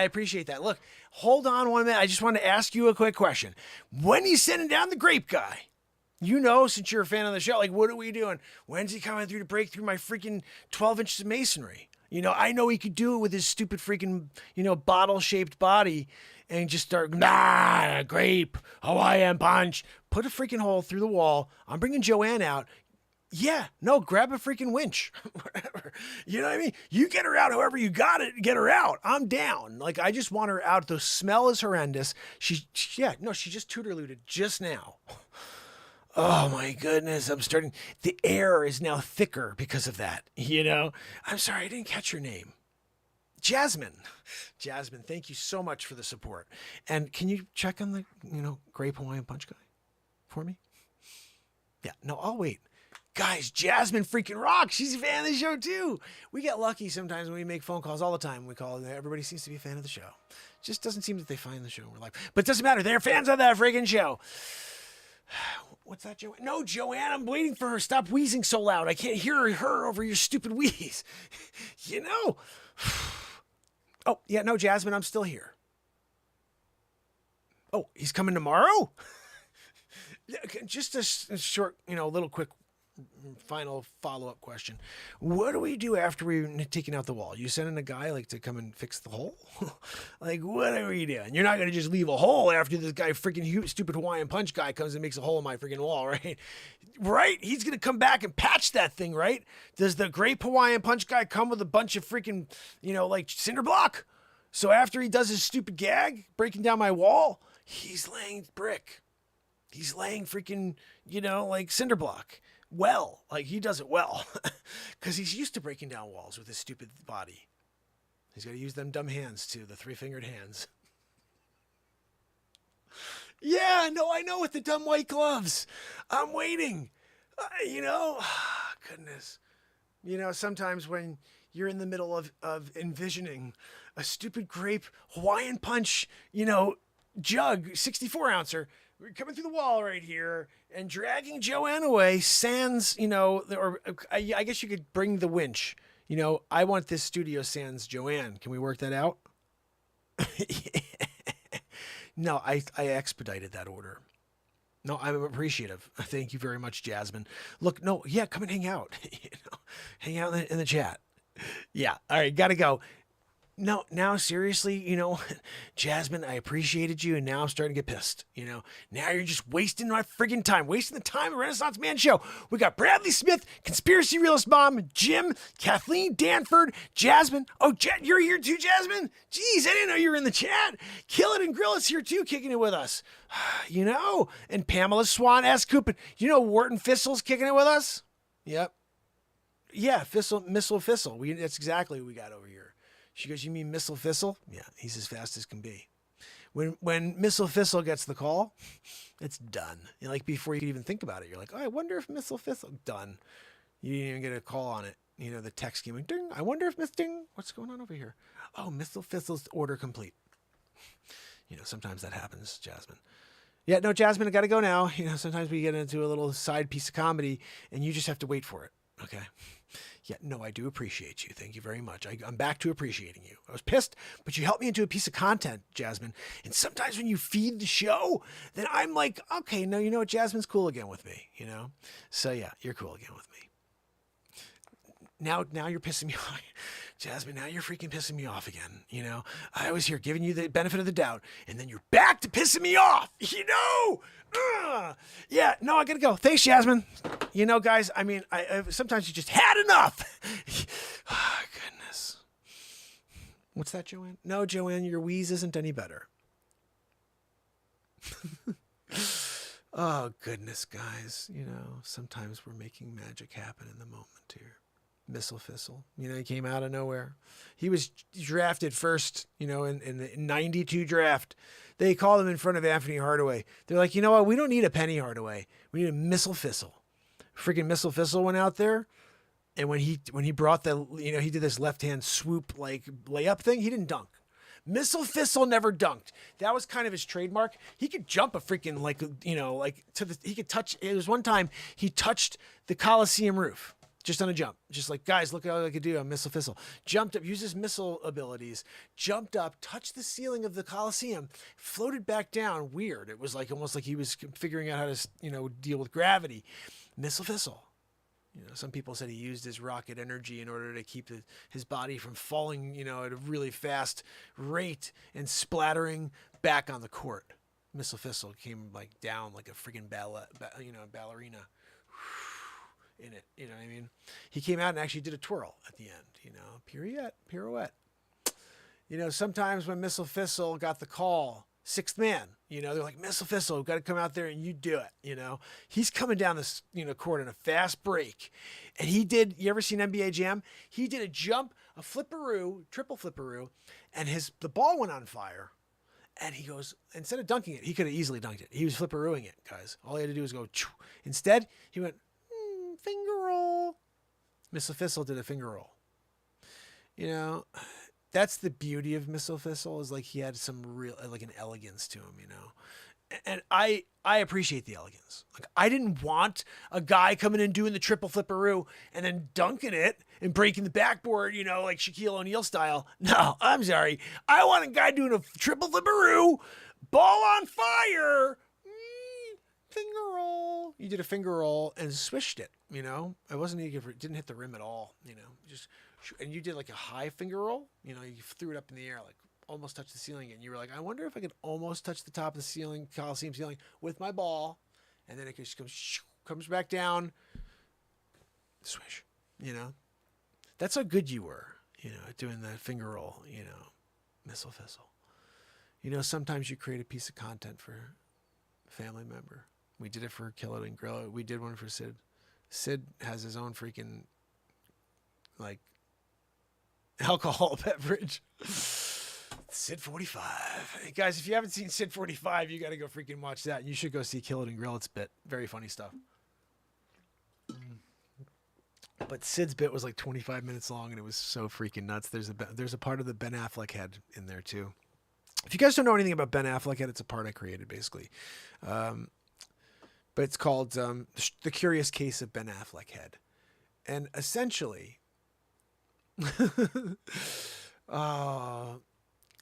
appreciate that. Look, hold on 1 minute. I just want to ask you a quick question. When he's sending down the grape guy, since you're a fan of the show, like, what are we doing? When's he coming through to break through my freaking 12 inches of masonry? You know, I know he could do it with his stupid freaking, bottle-shaped body and just start, grape, Hawaiian punch. Put a freaking hole through the wall. I'm bringing Joanne out. Yeah, no, grab a freaking winch. Whatever. You know what I mean? You get her out however you got it, get her out. I'm down. Like, I just want her out. The smell is horrendous. She just tutor-looted just now. Oh my goodness, the air is now thicker because of that, I'm sorry, I didn't catch your name. Jasmine, thank you so much for the support. And can you check on the, Grape Hawaiian Punch guy for me? Yeah, no, I'll wait. Guys, Jasmine freaking rocks. She's a fan of the show too. We get lucky sometimes when we make phone calls all the time. We call, everybody seems to be a fan of the show. Just doesn't seem that they find the show. We're like, but it doesn't matter. They're fans of that freaking show. What's that, Joanne? No, Joanne, I'm waiting for her. Stop wheezing so loud. I can't hear her over your stupid wheeze. Oh, yeah, no, Jasmine, I'm still here. Oh, he's coming tomorrow? Just a short, little quick final follow-up question. What do we do after we've taken out the wall? You sending a guy to come and fix the hole? Like, what are we doing? You're not going to just leave a hole after this guy freaking stupid Hawaiian Punch guy comes and makes a hole in my freaking wall, right? Right? He's going to come back and patch that thing, right? Does the great Hawaiian Punch guy come with a bunch of freaking, cinder block? So after he does his stupid gag, breaking down my wall, he's laying brick. He's laying freaking, cinder block. Well, he does it well because he's used to breaking down walls with his stupid body. He's got to use them dumb hands too, the 3-fingered hands. Yeah, no, I know, with the dumb white gloves. I'm waiting. Goodness. Sometimes when you're in the middle of envisioning a stupid grape Hawaiian Punch, jug, 64-ouncer, coming through the wall right here and dragging Joanne away, sans, or I guess you could bring the winch. I want this studio sans Joanne. Can we work that out? No, I expedited that order. No, I'm appreciative. Thank you very much, Jasmine. Look, no, yeah, come and hang out. Hang out in the chat. Yeah, all right, gotta go. No, now seriously, Jasmine, I appreciated you, and now I'm starting to get pissed. Now you're just wasting my friggin' time, wasting the time of the Renaissance Man show. We got Bradley Smith, Conspiracy Realist Mom, Jim, Kathleen Danford, Jasmine. Oh, you're here too, Jasmine? Jeez, I didn't know you were in the chat. Kill It and Grill It's here too, kicking it with us. And Pamela Swan S. Coopin. Wharton Fistle's kicking it with us? Yep. Yeah, Missile Fistle. That's exactly what we got over here. She goes, you mean Missile Fistle? Yeah, he's as fast as can be. When Missile Fistle gets the call, it's done. Before you even think about it, you're like, oh, I wonder if Missile Fistle, done. You didn't even get a call on it. The text came in, ding, I wonder if Ding, what's going on over here? Oh, Missile Fistle's order complete. Sometimes that happens, Jasmine. Yeah, no, Jasmine, I got to go now. Sometimes we get into a little side piece of comedy and you just have to wait for it. Okay. Yeah, no, I do appreciate you. Thank you very much. I'm back to appreciating you. I was pissed, but you helped me into a piece of content, Jasmine. And sometimes when you feed the show, then I'm like, okay, no, you know what? Jasmine's cool again with me, So yeah, you're cool again with me. Now you're pissing me off. Jasmine, now you're freaking pissing me off again. I was here giving you the benefit of the doubt, and then you're back to pissing me off, Yeah, no, I gotta go. Thanks, Jasmine. Guys, I sometimes you just had enough. Oh, goodness. What's that, Joanne? No, Joanne, your wheeze isn't any better. Oh, goodness, guys. Sometimes we're making magic happen in the moment here. Missile Fistle, he came out of nowhere. He was drafted first, in the 92 draft. They called him in front of Anthony Hardaway. They're like, you know what? We don't need a Penny Hardaway. We need a Missile Fistle. Freaking Missile Fistle went out there. And when he brought he did this left-hand swoop, layup thing, he didn't dunk. Missile Fistle never dunked. That was kind of his trademark. He could jump a freaking, he could touch, it was one time he touched the Coliseum roof. Just on a jump. Just like, guys, look at all I could do on Missile Fistle. Jumped up, used his missile abilities, jumped up, touched the ceiling of the Coliseum, floated back down. Weird. It was almost like he was figuring out how to, deal with gravity. Missile Fistle. You know, some people said he used his rocket energy in order to keep his body from falling, you know, at a really fast rate and splattering back on the court. Missile Thistle came like down like a friggin' ballerina in it. You know what I mean? He came out and actually did a twirl at the end. You know, pirouette. You know, sometimes when Missile Thistle got the call, sixth man, you know, they're like, Missile Thistle, got to come out there and you do it. You know, he's coming down this, you know, court in a fast break. And he did, you ever seen NBA Jam? He did a jump, a flipperoo, triple flipperoo, and the ball went on fire. And he goes, instead of dunking it, he could have easily dunked it. He was flipperooing it, guys. All he had to do was go, choo. Instead, he went, finger roll. Missile Thistle did a finger roll. You know, that's the beauty of Missile Thistle, is like he had some real, like an elegance to him, you know. And I appreciate the elegance. Like, I didn't want a guy coming in doing the triple flipperoo and then dunking it and breaking the backboard, you know, like Shaquille O'Neal style. No, I'm sorry. I want a guy doing a triple flipperoo, ball on fire, finger roll. You did a finger roll and swished it, you know. It didn't hit the rim at all, you know. And you did like a high finger roll, you know. You threw it up in the air, like almost touched the ceiling, and you were like, I wonder if I could almost touch the top of the ceiling, Coliseum ceiling, with my ball, and then it just comes back down, swish, you know. That's how good you were, you know, at doing the finger roll, you know, Missile Thistle. You know, sometimes you create a piece of content for a family member. We did it for Kill It and Grill It. We did one for Sid. Sid has his own freaking, like, alcohol beverage. Sid 45. Hey guys, if you haven't seen Sid 45, you got to go freaking watch that. You should go see Kill It and Grill It's bit. Very funny stuff. But Sid's bit was like 25 minutes long, and it was so freaking nuts. There's a part of the Ben Affleck head in there too. If you guys don't know anything about Ben Affleck head, it's a part I created basically. But it's called The Curious Case of Ben Affleck Head. And essentially,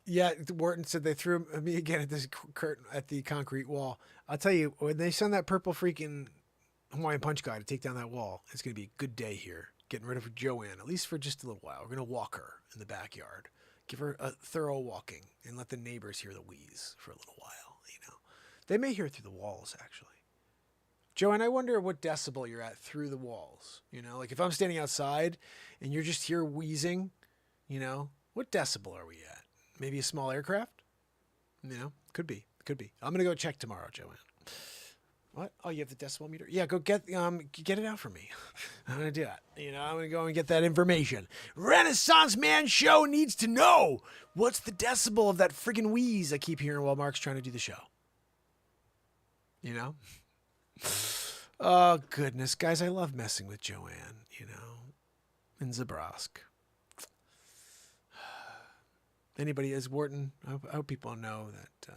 yeah, Wharton said they threw me again at this curtain at the concrete wall. I'll tell you, when they send that purple freaking Hawaiian Punch guy to take down that wall, it's going to be a good day here. Getting rid of Joanne, at least for just a little while. We're going to walk her in the backyard. Give her a thorough walking and let the neighbors hear the wheeze for a little while, you know. They may hear it through the walls, actually. Joanne, I wonder what decibel you're at through the walls. You know, like if I'm standing outside and you're just here wheezing, you know, what decibel are we at? Maybe a small aircraft? You know, could be. I'm going to go check tomorrow, Joanne. What? Oh, you have the decibel meter? Yeah, go get it out for me. I'm going to do that. You know, I'm going to go and get that information. Renaissance Man Show needs to know what's the decibel of that friggin' wheeze I keep hearing while Mark's trying to do the show. You know? Oh, goodness. Guys, I love messing with Joanne, you know, in Zabrowsk. Anybody is Wharton? I hope people know that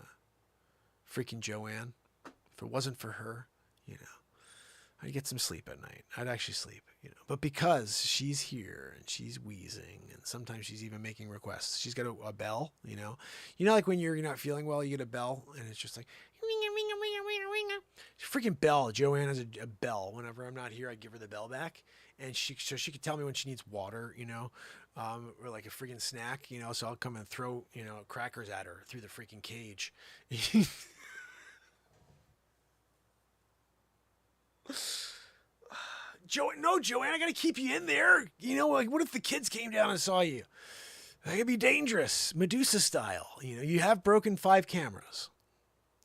freaking Joanne, if it wasn't for her, you know, I'd get some sleep at night. I'd actually sleep, you know. But because she's here and she's wheezing and sometimes she's even making requests. She's got a bell, you know. You know, like when you're not feeling well, you get a bell and it's just like, freaking bell. Joanne has a bell. Whenever I'm not here, I give her the bell back. And so she could tell me when she needs water, you know, or like a freaking snack, you know. So I'll come and throw, you know, crackers at her through the freaking cage. Joanne, I gotta keep you in there. You know, like what if the kids came down and saw you? That could be dangerous, Medusa style. You know, you have broken 5 cameras.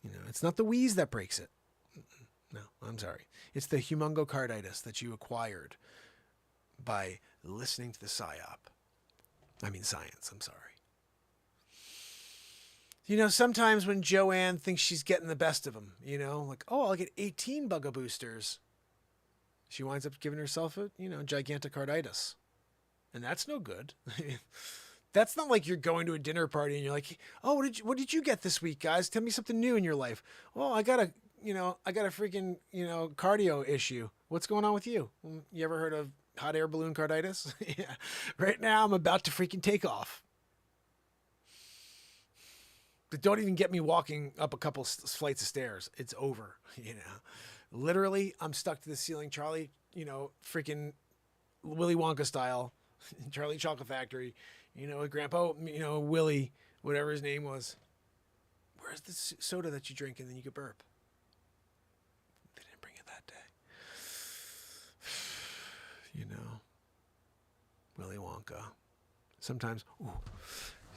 You know, it's not the wheeze that breaks it. No, I'm sorry. It's the humongocarditis that you acquired by listening to the psyop. I mean science, I'm sorry. You know, sometimes when Joanne thinks she's getting the best of him, you know, like, oh, I'll get 18 bugga boosters. She winds up giving herself a, you know, gigantocarditis. And that's no good. That's not like you're going to a dinner party and you're like, oh, what did you get this week, guys? Tell me something new in your life. Well, I got a freaking, you know, cardio issue. What's going on with you? You ever heard of hot air balloon carditis? Yeah. Right now I'm about to freaking take off. But don't even get me walking up a couple flights of stairs. It's over, you know. Literally, I'm stuck to the ceiling. Charlie freaking Willy Wonka style, Charlie Chocolate Factory, Grandpa, Willie, whatever his name was. Where's the soda that you drink and then you could burp? They didn't bring it that day. Willy Wonka. Sometimes,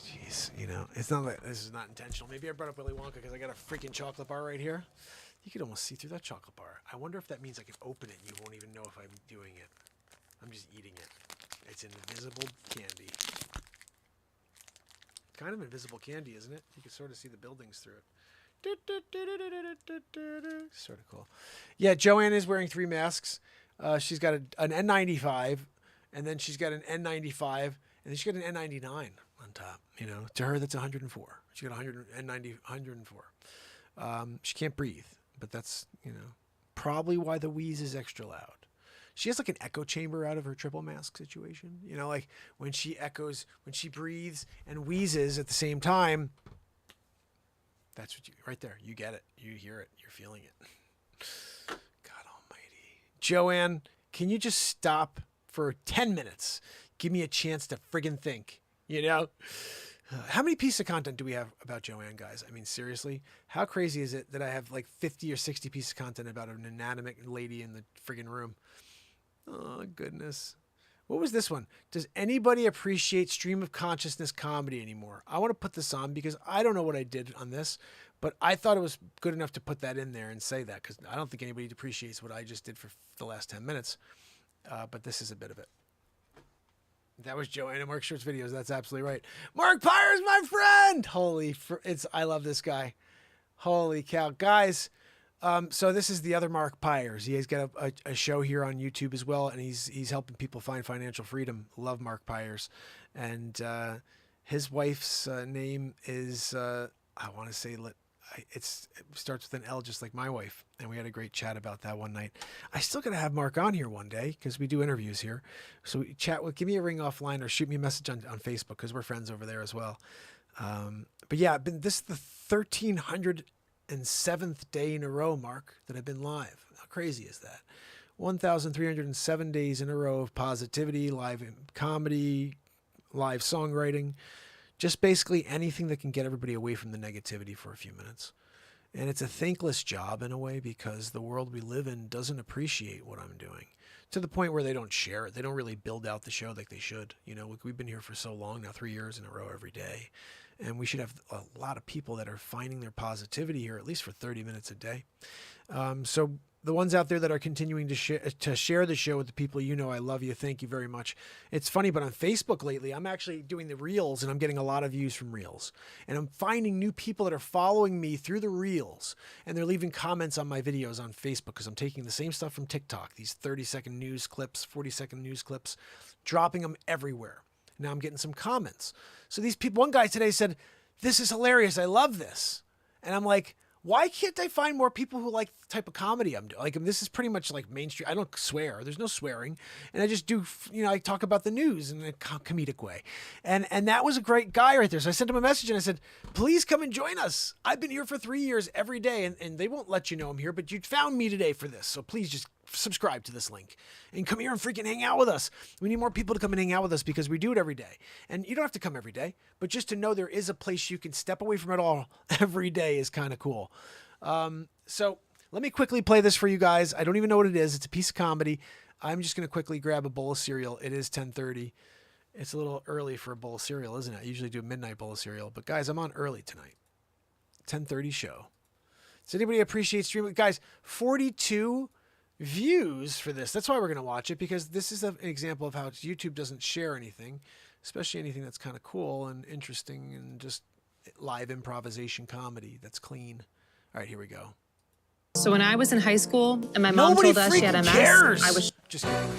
jeez, it's not like this is not intentional. Maybe I brought up Willy Wonka because I got a freaking chocolate bar right here. You could almost see through that chocolate bar. I wonder if that means I can open it and you won't even know if I'm doing it. I'm just eating it. It's invisible candy. Kind of invisible candy, isn't it? You can sort of see the buildings through it. Sort of cool. Yeah, Joanne is wearing 3 masks. She's got an N95, and then she's got an N95, and then she's got an N99 on top. To her, that's 104. She got 104. She can't breathe, but that's, probably why the wheeze is extra loud. She has like an echo chamber out of her triple mask situation. Like when she echoes, when she breathes and wheezes at the same time, that's what right there. You get it. You hear it. You're feeling it. God almighty. Joanne, can you just stop for 10 minutes? Give me a chance to friggin' think, How many pieces of content do we have about Joanne, guys? I mean, seriously, how crazy is it that I have like 50 or 60 pieces of content about an inanimate lady in the friggin' room? Oh, goodness. What was this one? Does anybody appreciate stream of consciousness comedy anymore? I want to put this on because I don't know what I did on this, but I thought it was good enough to put that in there and say that because I don't think anybody appreciates what I just did for the last 10 minutes. But this is a bit of it. That was Joanne and Mark Short's videos. That's absolutely right. Mark Pires, my friend. I love this guy. Holy cow. Guys, so this is the other Mark Pires. He's got a show here on YouTube as well, and he's helping people find financial freedom. Love Mark Pires. And his wife's name is, I want to say, it starts with an L, just like my wife. And we had a great chat about that one night. I still got to have Mark on here one day because we do interviews here. So we chat with, give me a ring offline or shoot me a message on Facebook because we're friends over there as well. But yeah, this is the 1307th day in a row, Mark, that I've been live. How crazy is that? 1,307 days in a row of positivity, live comedy, live songwriting, just basically anything that can get everybody away from the negativity for a few minutes. And it's a thankless job in a way because the world we live in doesn't appreciate what I'm doing to the point where they don't share it. They don't really build out the show like they should. We've been here for so long now, 3 years in a row every day. And we should have a lot of people that are finding their positivity here, at least for 30 minutes a day. So the ones out there that are continuing to share the show with the people, I love you. Thank you very much. It's funny, but on Facebook lately, I'm actually doing the Reels and I'm getting a lot of views from Reels. And I'm finding new people that are following me through the Reels and they're leaving comments on my videos on Facebook because I'm taking the same stuff from TikTok, these 30-second news clips, 40-second news clips, dropping them everywhere. Now I'm getting some comments. So these people, one guy today said, "This is hilarious. I love this." And I'm like, why can't I find more people who like the type of comedy I'm doing? Like, this is pretty much like mainstream. I don't swear. There's no swearing. And I just do, I talk about the news in a comedic way. And that was a great guy right there. So I sent him a message and I said, please come and join us. I've been here for 3 years every day and they won't let you know I'm here, but you found me today for this. So please just subscribe to this link and come here and freaking hang out with us. We need more people to come and hang out with us because we do it every day. And you don't have to come every day, but just to know there is a place you can step away from it all every day is kind of cool. So let me quickly play this for you guys. I don't even know what it is. It's a piece of comedy. I'm just going to quickly grab a bowl of cereal. It is 10:30. It's a little early for a bowl of cereal, isn't it? I usually do a midnight bowl of cereal, but guys, I'm on early tonight. 10:30 show. Does anybody appreciate streaming? Guys, 42 views for this. That's why we're going to watch it, because this is an example of how YouTube doesn't share anything, especially anything that's kind of cool and interesting and just live improvisation comedy that's clean. All right, here we go. So when I was in high school and my mom Nobody told us she had MS, cares. I was just kidding.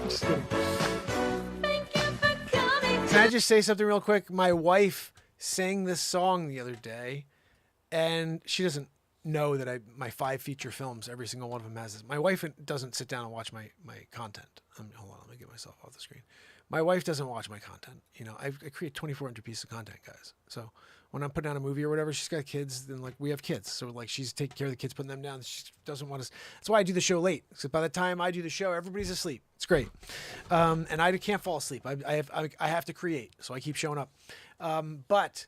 Just kidding. Can I just say something real quick? My wife sang this song the other day, and she doesn't know that my 5 feature films, every single one of them has this. My wife doesn't sit down and watch my content. Hold on, let me get myself off the screen. My wife doesn't watch my content. You know, I create 2,400 pieces of content, guys. So when I'm putting out a movie or whatever, she's got kids. Then like we have kids, so like she's taking care of the kids, putting them down. She doesn't want us. That's why I do the show late. So by the time I do the show, everybody's asleep. It's great, and I can't fall asleep. I have to create, so I keep showing up. But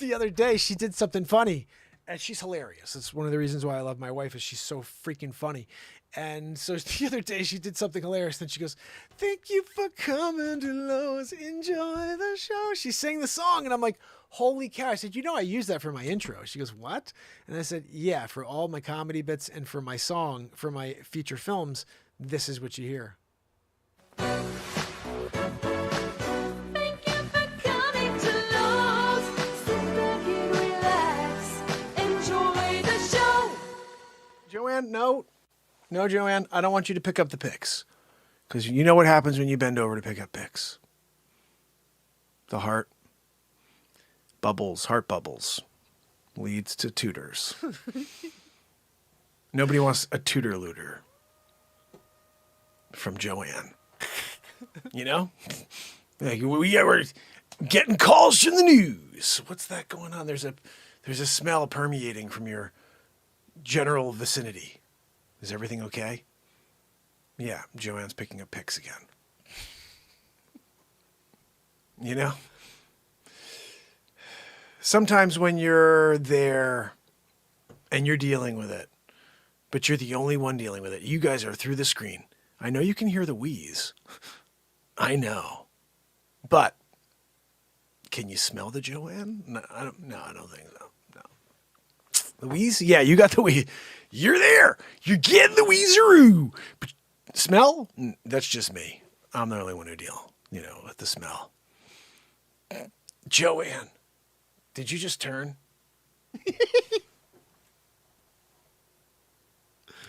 the other day she did something funny. And she's hilarious. It's one of the reasons why I love my wife is she's so freaking funny. And so the other day she did something hilarious. Then she goes, "Thank you for coming to Lowe's. Enjoy the show." She sang the song. And I'm like, holy cow. I said, I use that for my intro. She goes, "What?" And I said, "Yeah, for all my comedy bits and for my song, for my feature films, this is what you hear." Joanne, no, Joanne, I don't want you to pick up the picks. Because you know what happens when you bend over to pick up picks. The heart bubbles, leads to tutors. Nobody wants a tutor looter from Joanne. You know? Like, we're getting calls from the news. What's that going on? There's a smell permeating from your general vicinity. Is everything okay? Yeah, Joanne's picking up picks again. You know? Sometimes when you're there and you're dealing with it, but you're the only one dealing with it, you guys are through the screen. I know you can hear the wheeze. I know. But can you smell the Joanne? No, I don't think so. The wheeze? Yeah, you got the wheeze. You're there. You're getting the wheezeroo. But smell? That's just me. I'm the only one who deal, with the smell. Joanne, did you just turn? It's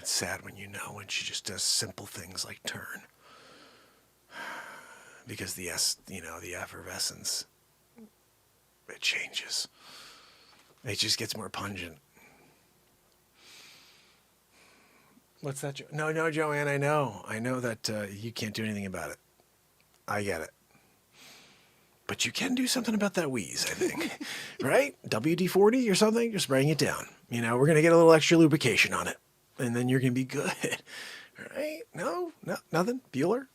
sad when she just does simple things like turn. Because the effervescence, it changes. It just gets more pungent. What's that? No, Joanne, I know that you can't do anything about it. I get it. But you can do something about that wheeze, I think. Right? WD-40 or something? You're spraying it down. We're going to get a little extra lubrication on it. And then you're going to be good. Right? No, nothing? Bueller?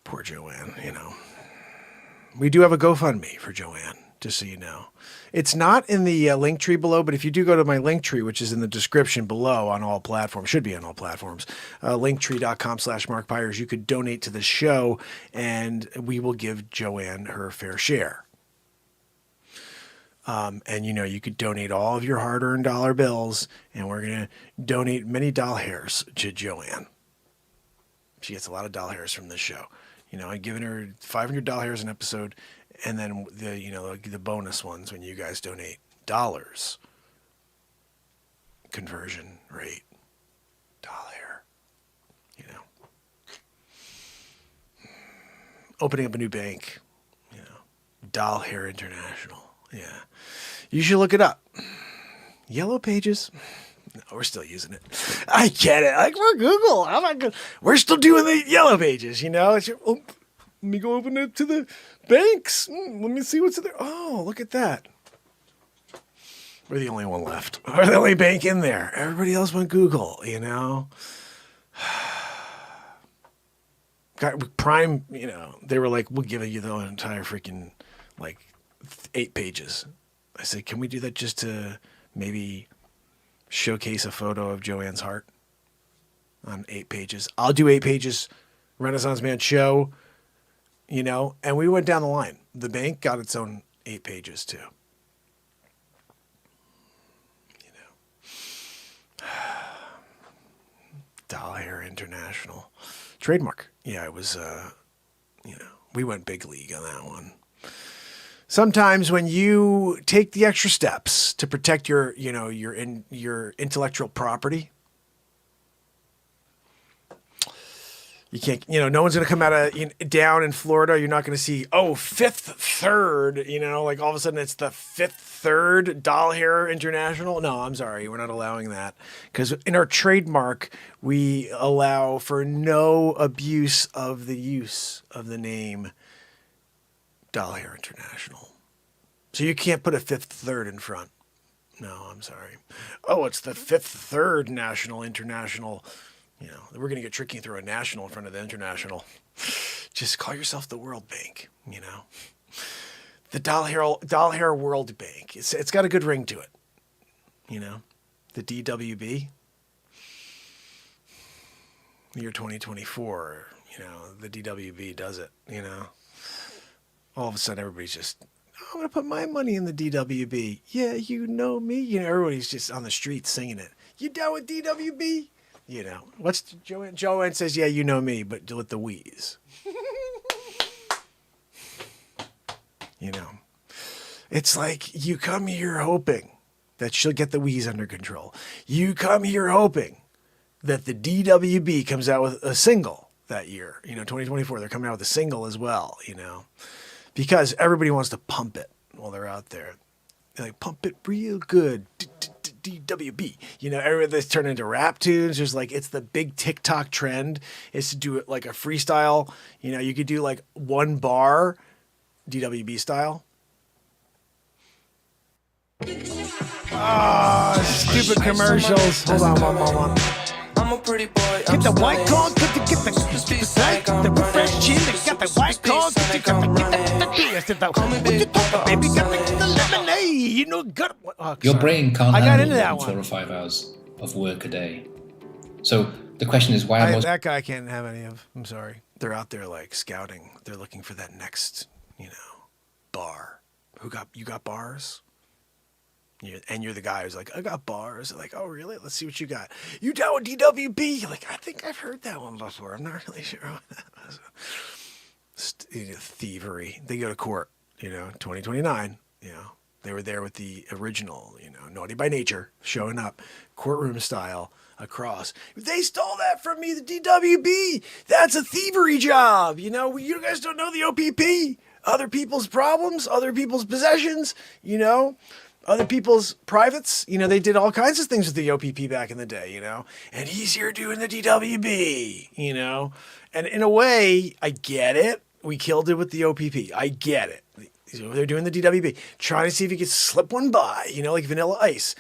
Poor Joanne, We do have a GoFundMe for Joanne, just so you know. It's not in the link tree below, but if you do go to my link tree, which is in the description below on all platforms, should be on all platforms, linktree.com/Mark Pires, you could donate to the show and we will give Joanne her fair share. And you could donate all of your hard-earned dollar bills and we're going to donate many doll hairs to Joanne. She gets a lot of doll hairs from this show. I've given her $500 hairs an episode. And then the bonus ones when you guys donate dollars. Conversion rate. Dollar. Opening up a new bank. Doll Hair International. Yeah. You should look it up. Yellow Pages. No, we're still using it. I get it. Like we're Google. I'm not good. We're still doing the Yellow Pages, It's let me go open it to the banks. Let me see what's in there. Oh, look at that. We're the only one left. We're the only bank in there. Everybody else went Google, Got Prime, they were like, we'll give you the entire freaking, 8 pages. I said, can we do that just to maybe showcase a photo of Joanne's heart on 8 pages? I'll do 8 pages, Renaissance Man show. And we went down the line. The bank got its own 8 pages too. Doll Hair International. Trademark. Yeah, it was, we went big league on that one. Sometimes when you take the extra steps to protect your intellectual property, You can't, no one's going to come out of down in Florida. You're not going to see, Fifth Third, like all of a sudden it's the Fifth Third Doll Hair International. No, I'm sorry. We're not allowing that because in our trademark, we allow for no abuse of the use of the name Doll Hair International. So you can't put a Fifth Third in front. No, I'm sorry. Oh, it's the Fifth Third National International. We're going to get tricky and throw a national in front of the international. Just call yourself the World Bank, The Doll Hair World Bank. It's got a good ring to it, The DWB. The year 2024, the DWB does it, All of a sudden everybody's just, I'm going to put my money in the DWB. Yeah, you know me. Everybody's just on the street singing it. You down with DWB? What's Joanne? Joanne says, yeah, you know me, but with the wheeze. It's like you come here hoping that she'll get the wheeze under control. You come here hoping that the DWB comes out with a single that year. 2024, they're coming out with a single as well, because everybody wants to pump it while they're out there. They're like, pump it real good. DWB, everything's turned into rap tunes. There's it's the big TikTok trend is to do it like a freestyle. You could do like one bar, DWB style. Stupid commercials. Hold on. I'm a pretty boy. Get the white corn, get the fresh chin, got the white corn, get the baby, got the lemonade, Your brain can't I got handle into that more than 4 one. or 5 hours of work a day. So the question is, why are most That guy can't have any of. I'm sorry. They're out there like scouting. They're looking for that next, bar. You got bars? You're the guy who's like, I got bars. They're like, oh, really? Let's see what you got. You down with DWB? You're like, I think I've heard that one before. I'm not really sure what that was. Thievery. They go to court, 2029, They were there with the original, Naughty by Nature, showing up, courtroom style, across. They stole that from me, the DWB. That's a thievery job. You guys don't know the OPP. Other people's problems, other people's possessions, other people's privates. They did all kinds of things with the OPP back in the day, and he's here doing the DWB, and in a way, I get it. We killed it with the OPP. I get it. They're doing the DWB, trying to see if he could slip one by, like Vanilla Ice.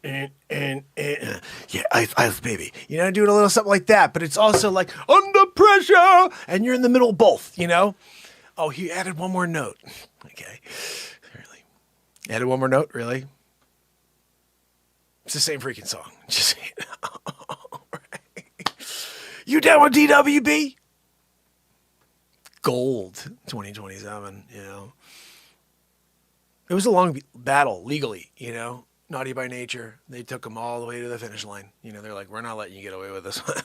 Yeah, ice baby. Doing a little something like that. But it's also like under pressure, and you're in the middle of both. Oh, he added one more note. Okay, really? Added one more note, really? It's the same freaking song. Just right. You down with DWB? Gold 2027, It was a long battle legally, Naughty by Nature. They took them all the way to the finish line. They're like, we're not letting you get away with this one.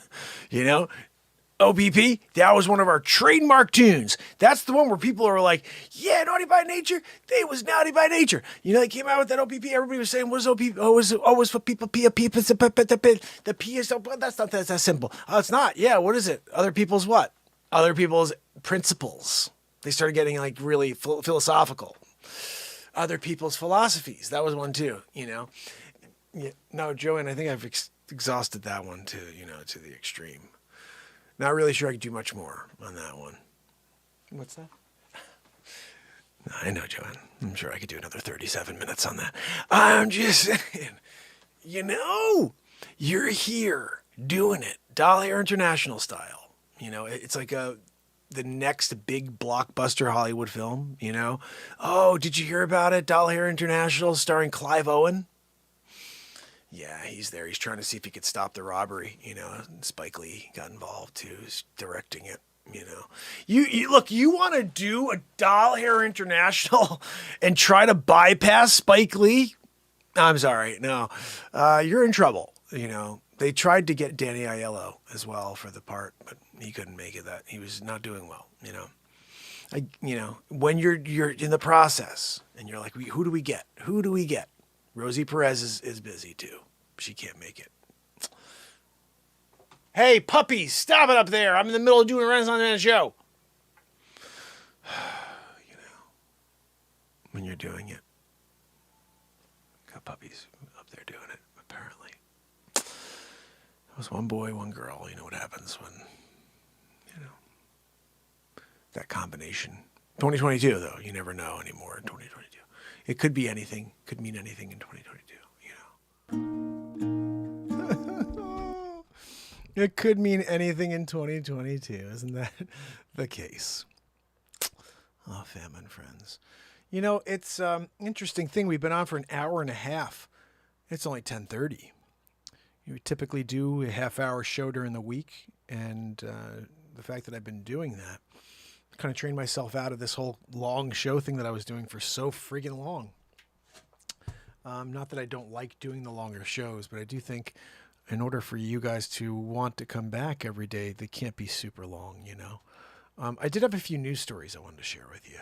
OPP, that was one of our trademark tunes. That's the one where people are like, yeah, Naughty by Nature, they was Naughty by Nature. They came out with that OPP. Everybody was saying, what is OPP? Oh, it's for people, the P is, that's not that simple. Oh, it's not. Yeah, what is it? Other people's what? Other people's principles. They started getting really philosophical. Other people's philosophies. That was one too, Yeah, no, Joanne, I think I've exhausted that one too, to the extreme. Not really sure I could do much more on that one. What's that? I know, Joanne. I'm sure I could do another 37 minutes on that. I'm just saying, you're here doing it. Doll Hair International style. It's like the next big blockbuster Hollywood film, Oh, did you hear about it? Doll Hair International starring Clive Owen. Yeah, he's there. He's trying to see if he could stop the robbery. Spike Lee got involved too. He's directing it. You look. You want to do a Doll Hair International and try to bypass Spike Lee? I'm sorry, no. You're in trouble. They tried to get Danny Aiello as well for the part, but he couldn't make it. That he was not doing well. When you're in the process and you're like, who do we get? Who do we get? Rosie Perez is busy too. She can't make it. Hey, puppies, stop it up there. I'm in the middle of doing a Renaissance Man show. You know, when you're doing it. Got puppies up there doing it, apparently. It was one boy, one girl. You know what happens when, that combination. 2022, though. You never know anymore in 2022. It could be anything. Could mean anything in 2022, It could mean anything in 2022. Isn't that the case? Oh, famine friends. It's interesting thing. We've been on for an hour and a half. It's only 10:30. We typically do a half-hour show during the week, and the fact that I've been doing that kind of trained myself out of this whole long show thing that I was doing for so friggin' long. Not that I don't like doing the longer shows, but I do think in order for you guys to want to come back every day, they can't be super long, I did have a few news stories I wanted to share with you.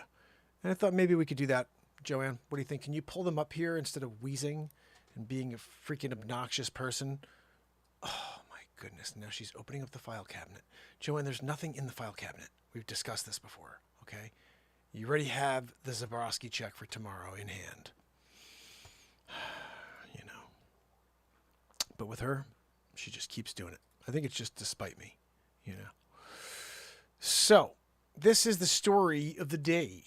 And I thought maybe we could do that. Joanne, what do you think? Can you pull them up here instead of wheezing and being a freaking obnoxious person? Oh, my goodness. Now she's opening up the file cabinet. Joanne, there's nothing in the file cabinet. We've discussed this before, okay? You already have the Zabrowski check for tomorrow in hand. But with her, she just keeps doing it. I think it's just to spite me, So, this is the story of the day.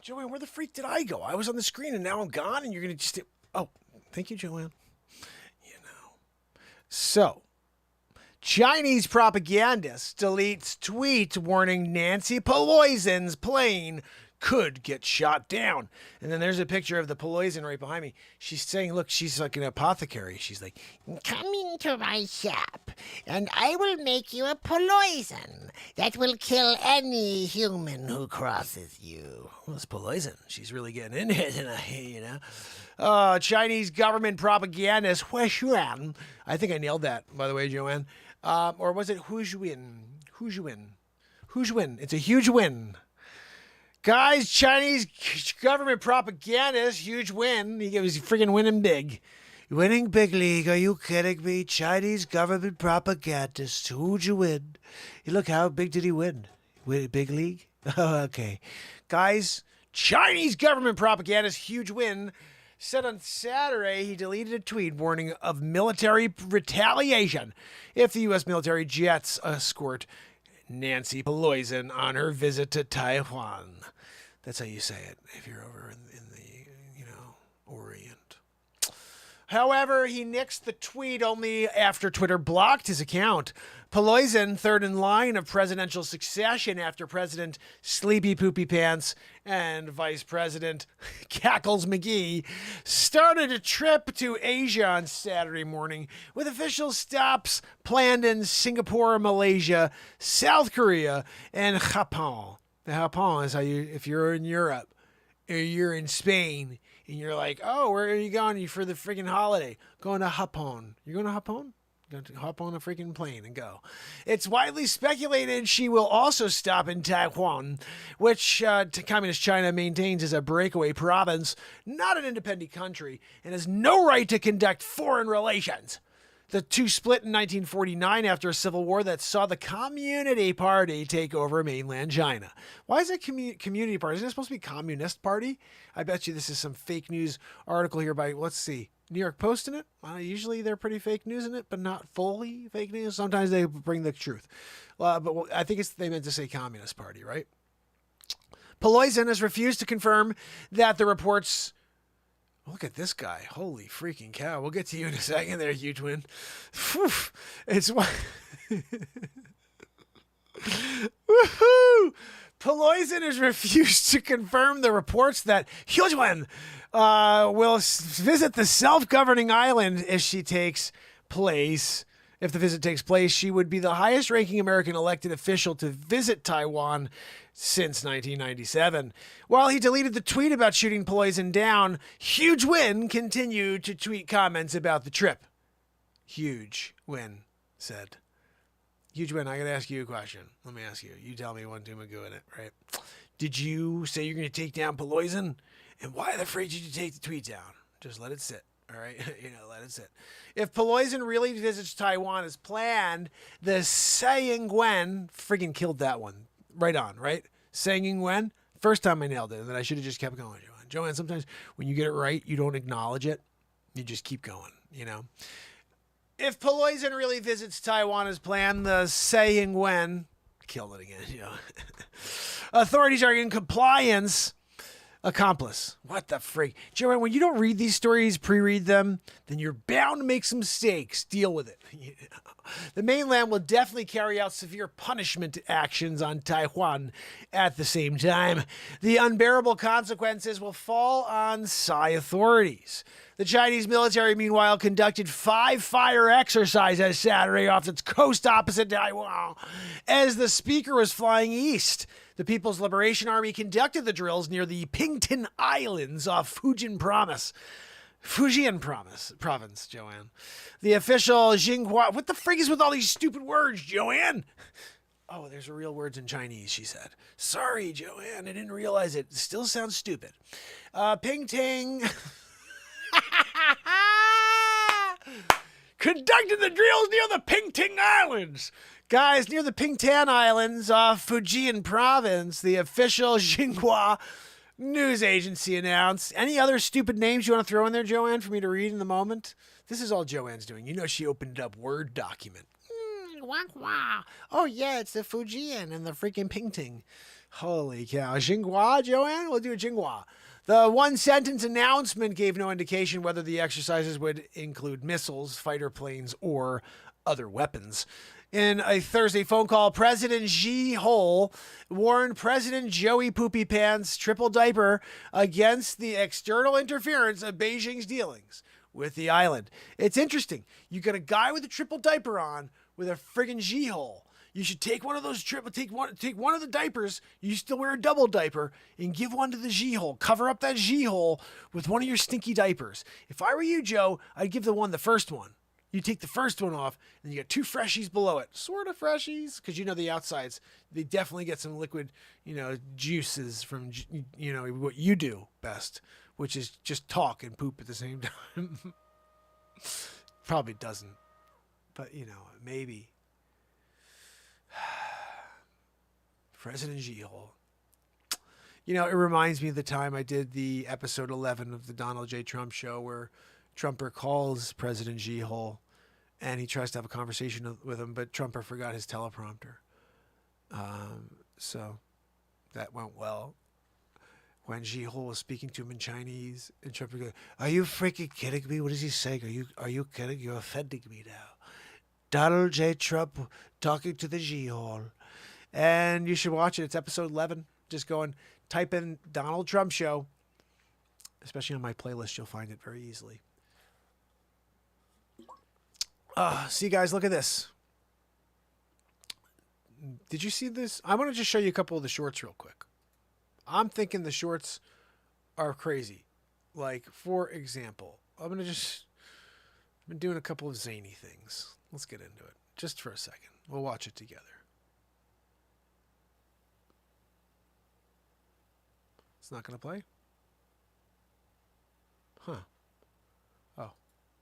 Joanne, where the freak did I go? I was on the screen and now I'm gone and you're going to just... Oh, thank you, Joanne. So, Chinese propagandist deletes tweet warning Nancy Pelosi's plane could get shot down. And then there's a picture of the Pelosi right behind me. She's saying, look, she's like an apothecary. She's like, come into my shop, and I will make you a poison that will kill any human who crosses you. well, it's Pelosi. She's really getting in here tonight, Chinese government propagandist Hu Xuan. I think I nailed that, by the way, Joanne. Or was it Hu Xuan? Hu Xuan. Hu Xuan. It's a huge win. Guys, Chinese government propagandist, huge win. He was freaking winning big. Winning big league, are you kidding me? Chinese government propagandist, who'd you win? Look, how big did he win? Big league? Oh, okay. Guys, Chinese government propagandist, huge win. Said on Saturday he deleted a tweet warning of military retaliation if the U.S. military jets escort Nancy Pelosi on her visit to Taiwan. That's how you say it if you're over in the, Orient. However, he nixed the tweet only after Twitter blocked his account. Pelosi, third in line of presidential succession after President Sleepy Poopy Pants and Vice President Cackles McGee, started a trip to Asia on Saturday morning with official stops planned in Singapore, Malaysia, South Korea, and Japan. The Japan is how if you're in Europe or you're in Spain and you're like, oh, where are you going for the freaking holiday? Going to Japan. You're going to Japan? Going to hop on a freaking plane and go. It's widely speculated she will also stop in Taiwan, which Communist China maintains as a breakaway province, not an independent country, and has no right to conduct foreign relations. The two split in 1949 after a civil war that saw the Communist Party take over mainland China. Why is it Communist Party? Isn't it supposed to be Communist Party? I bet you this is some fake news article here by, let's see, New York Post in it. Usually they're pretty fake news in it, but not fully fake news. Sometimes they bring the truth. But I think they meant to say Communist Party, right? Pelosi has refused to confirm that the reports... Look at this guy. Holy freaking cow. We'll get to you in a second there, huge win. It's what... Woohoo! Pelosi has refused to confirm the reports that huge win will visit the self-governing island if she takes place. If the visit takes place, she would be the highest-ranking American elected official to visit Taiwan since 1997. While he deleted the tweet about shooting Pelosi down, Huge Win continued to tweet comments about the trip. Huge Win said, Huge Win, I got to ask you a question. Let me ask you. You tell me one, two, Magoo in it, right? Did you say you're going to take down Pelosi? And why the freak did you take the tweet down? Just let it sit, All right, let it sit. If Pelosi really visits Taiwan as planned, the Tsai Ing-wen friggin' killed that one. Right on, right? Tsai Ing-wen, first time I nailed it, and then I should have just kept going, Joanne. Joanne, sometimes when you get it right, you don't acknowledge it. You just keep going, If Pelosi really visits Taiwan as planned, the Tsai Ing-wen, killed it again, Authorities are in compliance. Accomplice. What the freak? Joanne, when you don't read these stories, pre-read them, then you're bound to make some mistakes. Deal with it. The mainland will definitely carry out severe punishment actions on Taiwan at the same time. The unbearable consequences will fall on Tsai authorities. The Chinese military, meanwhile, conducted 5 fire exercises Saturday off its coast opposite Taiwan as the speaker was flying east. The People's Liberation Army conducted the drills near the Pington Islands off Fujian Province, Joanne. The official Xinhua... What the frig is with all these stupid words, Joanne? Oh, there's real words in Chinese, she said. Sorry, Joanne, I didn't realize it. Still sounds stupid. Pingting... conducted the drills near the Pingting Islands. Guys, near the Pingtan Islands off Fujian Province, the official Xinhua news agency announced. Any other stupid names you want to throw in there, Joanne, for me to read in the moment? This is all Joanne's doing. She opened up Word document. Oh, yeah, it's the Fujian and the freaking Pingting. Holy cow. Xinhua, Joanne? We'll do a Xinhua. The one-sentence announcement gave no indication whether the exercises would include missiles, fighter planes, or other weapons. In a Thursday phone call, President Xi Jinping warned President Joey Poopy Pants Triple Diaper against the external interference of Beijing's dealings with the island. It's interesting. You got a guy with a triple diaper on with a friggin' G-hole. You should take one of those take one of the diapers. You still wear a double diaper and give one to the G-hole. Cover up that G-hole with one of your stinky diapers. If I were you, Joe, I'd give the first one. You take the first one off, and you get 2 freshies below it. Sort of freshies, because the outsides, they definitely get some liquid, juices from, what you do best, which is just talk and poop at the same time. Probably doesn't, but, maybe. President G-hole. It reminds me of the time I did the episode 11 of the Donald J. Trump show where Trumper calls President G-hole and he tries to have a conversation with him, but Trumper forgot his teleprompter. So that went well. When G-hole was speaking to him in Chinese, and Trumper goes, "Are you freaking kidding me? What is he saying? Are you kidding? You're offending me now." Donald J. Trump talking to the G-hole. And you should watch it. It's episode 11. Just go and type in Donald Trump show. Especially on my playlist, you'll find it very easily. See, guys, look at this. Did you see this? I want to just show you a couple of the shorts real quick. I'm thinking the shorts are crazy. Like, for example, I've been doing a couple of zany things. Let's get into it. Just for a second. We'll watch it together. It's not going to play? Huh. Oh.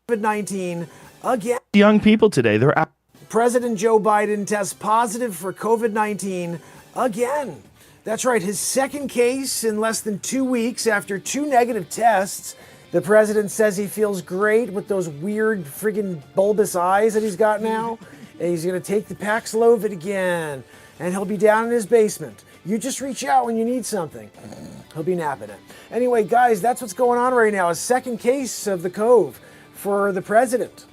COVID-19 again. Young people today, they're out. President Joe Biden tests positive for COVID-19 again. That's right, his second case in less than 2 weeks after 2 negative tests. The president says he feels great with those weird friggin' bulbous eyes that he's got now. And he's going to take the Paxlovid again. And he'll be down in his basement. You just reach out when you need something. He'll be napping it. Anyway, guys, that's what's going on right now. A second case of the Cove for the president.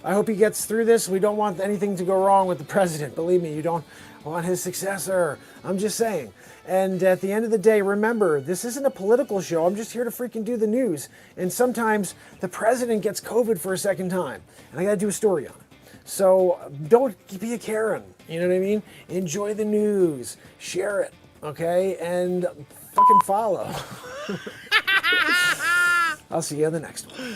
I hope he gets through this. We don't want anything to go wrong with the president. Believe me, you don't want his successor. I'm just saying. And at the end of the day, remember, this isn't a political show. I'm just here to freaking do the news. And sometimes the president gets COVID for a second time. And I got to do a story on it. So don't be a Karen. You know what I mean? Enjoy the news. Share it. Okay? And fucking follow. I'll see you on the next one.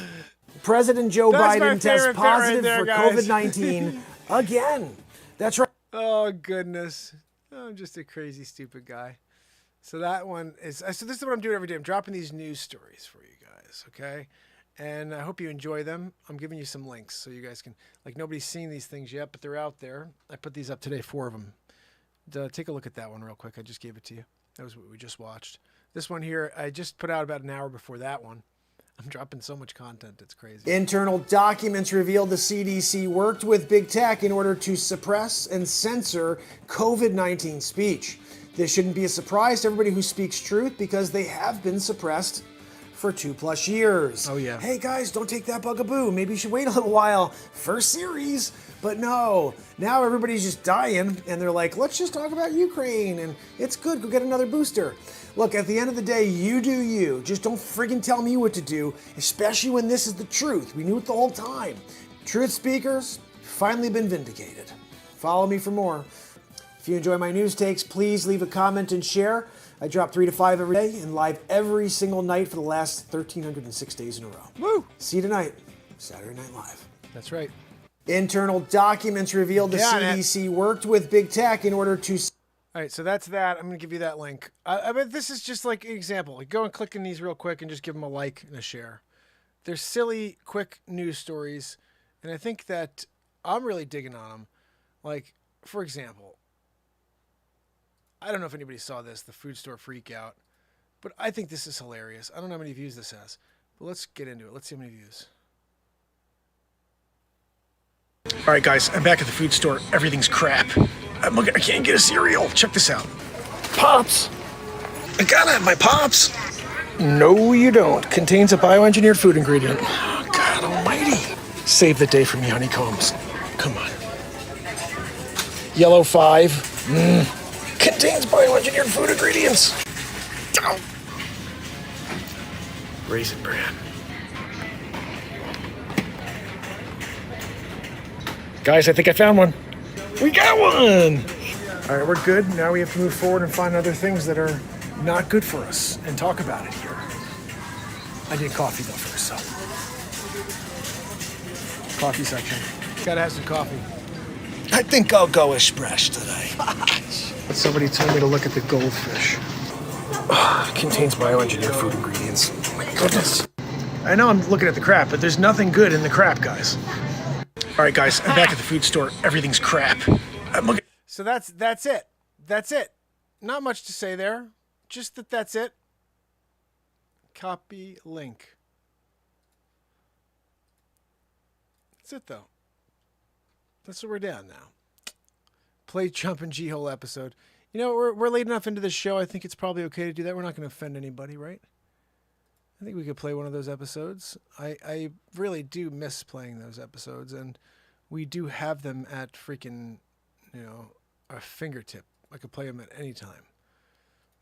President Joe Biden tests positive for COVID-19 again. That's right. Oh, goodness. I'm just a crazy, stupid guy. So that one is... So this is what I'm doing every day. I'm dropping these news stories for you guys, okay? and I hope you enjoy them. I'm giving you some links so you guys can, like, nobody's seen these things yet, but they're out there. I put these up today, 4 of them. Take a look at that one real quick. I just gave it to you. That was what we just watched. This one here, I just put out about an hour before that one. I'm dropping so much content, it's crazy. Internal documents revealed the CDC worked with big tech in order to suppress and censor COVID-19 speech. This shouldn't be a surprise to everybody who speaks truth because they have been suppressed for 2+ years. Oh yeah. Hey guys, don't take that bugaboo. Maybe you should wait a little while. First series. But no, now everybody's just dying and they're like, let's just talk about Ukraine and it's good, go get another booster. Look, at the end of the day, you do you. Just don't friggin' tell me what to do, especially when this is the truth. We knew it the whole time. Truth speakers, finally been vindicated. Follow me for more. If you enjoy my news takes, please leave a comment and share. I drop 3 to 5 every day and live every single night for the last 1,306 days in a row. Woo! See you tonight, Saturday Night Live. That's right. Internal documents revealed the CDC worked with big tech in order to... All right, so that's that. I'm going to give you that link. I mean, this is just like an example. Like, go and click in these real quick and just give them a like and a share. They're silly, quick news stories, and I think that I'm really digging on them. Like, for example, I don't know if anybody saw this, the food store freak out, but I think this is hilarious. I don't know how many views this has, but let's get into it. Let's see how many views. All right, guys, I'm back at the food store. Everything's crap. I can't get a cereal. Check this out. Pops. I gotta have my Pops. No, you don't. Contains a bioengineered food ingredient. Oh, God almighty. Save the day for me, honeycombs. Come on. Yellow 5. Contains bioengineered food ingredients. Ow. Raisin Bran. Guys, I think I found one. We got one! All right, we're good. Now we have to move forward and find other things that are not good for us and talk about it here. I need coffee though first, so. Coffee section. Gotta have some coffee. I think I'll go espresso today. Somebody told me to look at the goldfish. It contains bioengineered food ingredients. Oh my goodness. I know I'm looking at the crap, but there's nothing good in the crap, guys. All right, guys, I'm back at the food store. Everything's crap. I'm looking. So that's it. That's it. Not much to say there. Just that's it. Copy link. That's it, though. That's what we're down now. Play Jump and G-Hole episode. You know, we're late enough into the show. I think it's probably okay to do that. We're not going to offend anybody, right? I think we could play one of those episodes. I really do miss playing those episodes, and we do have them at freaking, our fingertip. I could play them at any time.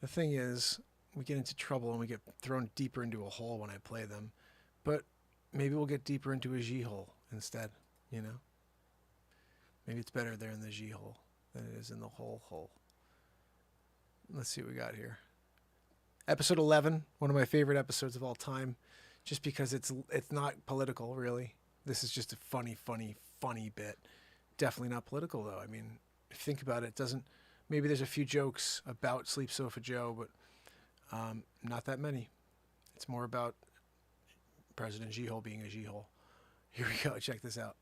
The thing is, we get into trouble and we get thrown deeper into a hole when I play them, but maybe we'll get deeper into a G-hole instead, Maybe it's better there in the G-hole than it is in the hole. Let's see what we got here. Episode 11, one of my favorite episodes of all time, just because it's not political, really. This is just a funny bit. Definitely not political, though. I mean, if you think about it, maybe there's a few jokes about Sleep Sofa Joe, but not that many. It's more about President G-hole being a G-hole. Here we go. Check this out.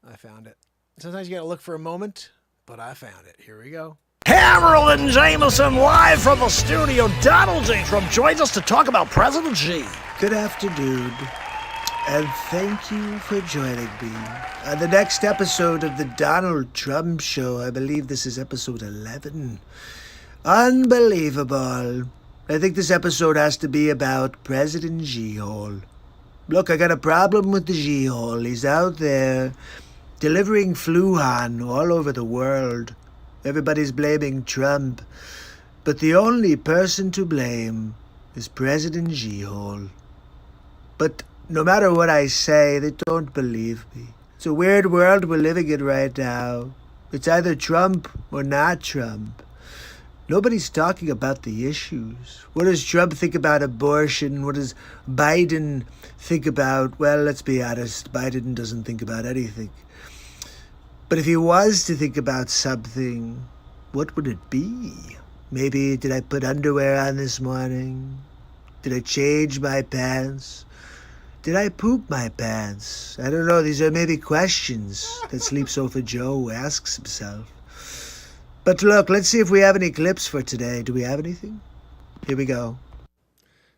I found it. Sometimes you got to look for a moment, but I found it. Here we go. Harold and Jameson live from the studio. Donald J. Trump joins us to talk about President G. Good afternoon, and thank you for joining me on the next episode of the Donald Trump Show. I believe this is episode 11. Unbelievable. I think this episode has to be about President G-hole. Look, I got a problem with the G-hole. He's out there delivering Fluhan all over the world. Everybody's blaming Trump, but the only person to blame is President G-hole. But no matter what I say, they don't believe me. It's a weird world we're living in right now. It's either Trump or not Trump. Nobody's talking about the issues. What does Trump think about abortion? What does Biden think about? Well, let's be honest, Biden doesn't think about anything. But if he was to think about something, what would it be? Maybe, did I put underwear on this morning? Did I change my pants? Did I poop my pants? I don't know. These are maybe questions that Sleep Sofa Joe asks himself. But look, let's see if we have any clips for today. Do we have anything? Here we go.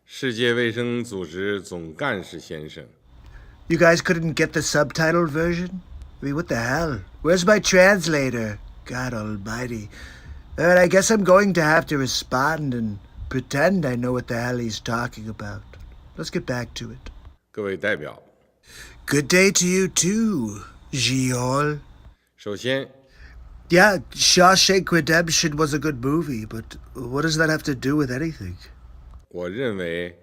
世界卫生组织总干事先生。 You guys couldn't get the subtitled version? I mean, what the hell? Where's my translator? God almighty. Alright, I guess I'm going to have to respond and pretend I know what the hell he's talking about. Let's get back to it. 各位代表， Good day to you too, Giol. 首先， Yeah, Shawshank Redemption was a good movie, but what does that have to do with anything? 我认为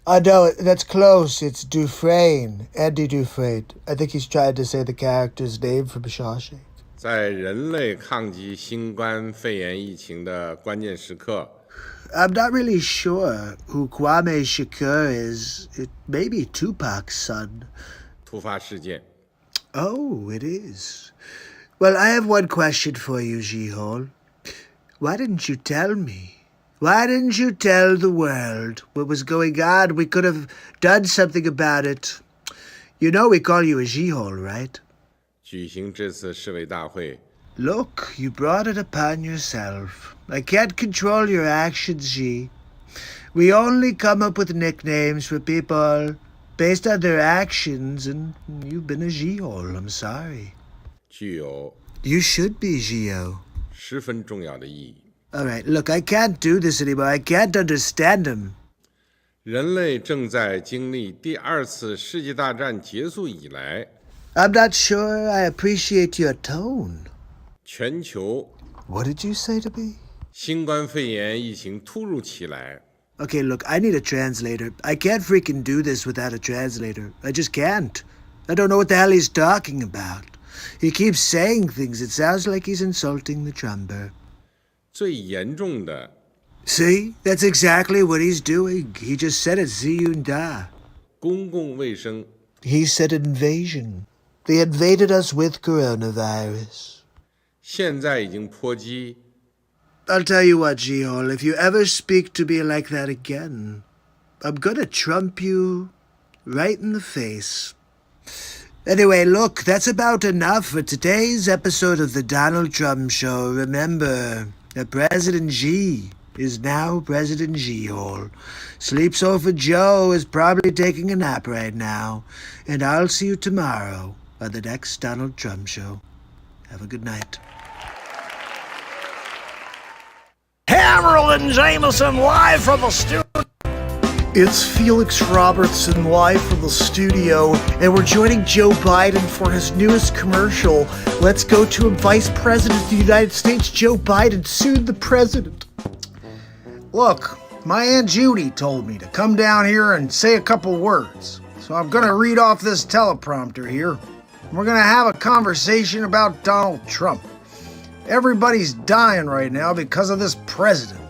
No, that's close. It's Dufresne. Andy Dufresne. I think he's trying to say the character's name from Shawshank. 在人类抗击新冠肺炎疫情的关键时刻， I'm not really sure who Kwame Shakur is. It may be Tupac's son. 突发事件， Oh, it is. Well, I have one question for you, Jihol. Why didn't you tell me? Why didn't you tell the world what was going on? We could have done something about it. You know we call you a Jihol, right? 举行这次世卫大会， Look, you brought it upon yourself. I can't control your actions, G. We only come up with nicknames for people based on their actions, and you've been a Jihol. I'm sorry. 具有 You should be, Gio. 十分重要的意义。 All right, look, I can't do this anymore. I can't understand him. 人类正在经历第二次世界大战结束以来， I'm not sure I appreciate your tone. 全球 What did you say to me? 新冠肺炎疫情突如其来， Okay, look, I need a translator. I can't freaking do this without a translator. I just can't. I don't know what the hell he's talking about. He keeps saying things. It sounds like he's insulting the drummer. 最严重的 See? That's exactly what he's doing. He just said it, Ziyunda. 公共卫生 He said invasion. They invaded us with coronavirus. 现在已经波及 I'll tell you what, Gihol, if you ever speak to me like that again, I'm gonna trump you right in the face. Anyway, look, that's about enough for today's episode of the Donald Trump Show. Remember that President G is now President G-Hole. Sleep Sofa Joe is probably taking a nap right now. And I'll see you tomorrow on the next Donald Trump Show. Have a good night. Hammerlin Jameson live from the studio. It's Felix Robertson live from the studio, and we're joining Joe Biden for his newest commercial. Let's go to him. Vice President of the United States, Joe Biden, sued the president. Look, my Aunt Judy told me to come down here and say a couple words. So I'm going to read off this teleprompter here. We're going to have a conversation about Donald Trump. Everybody's dying right now because of this president.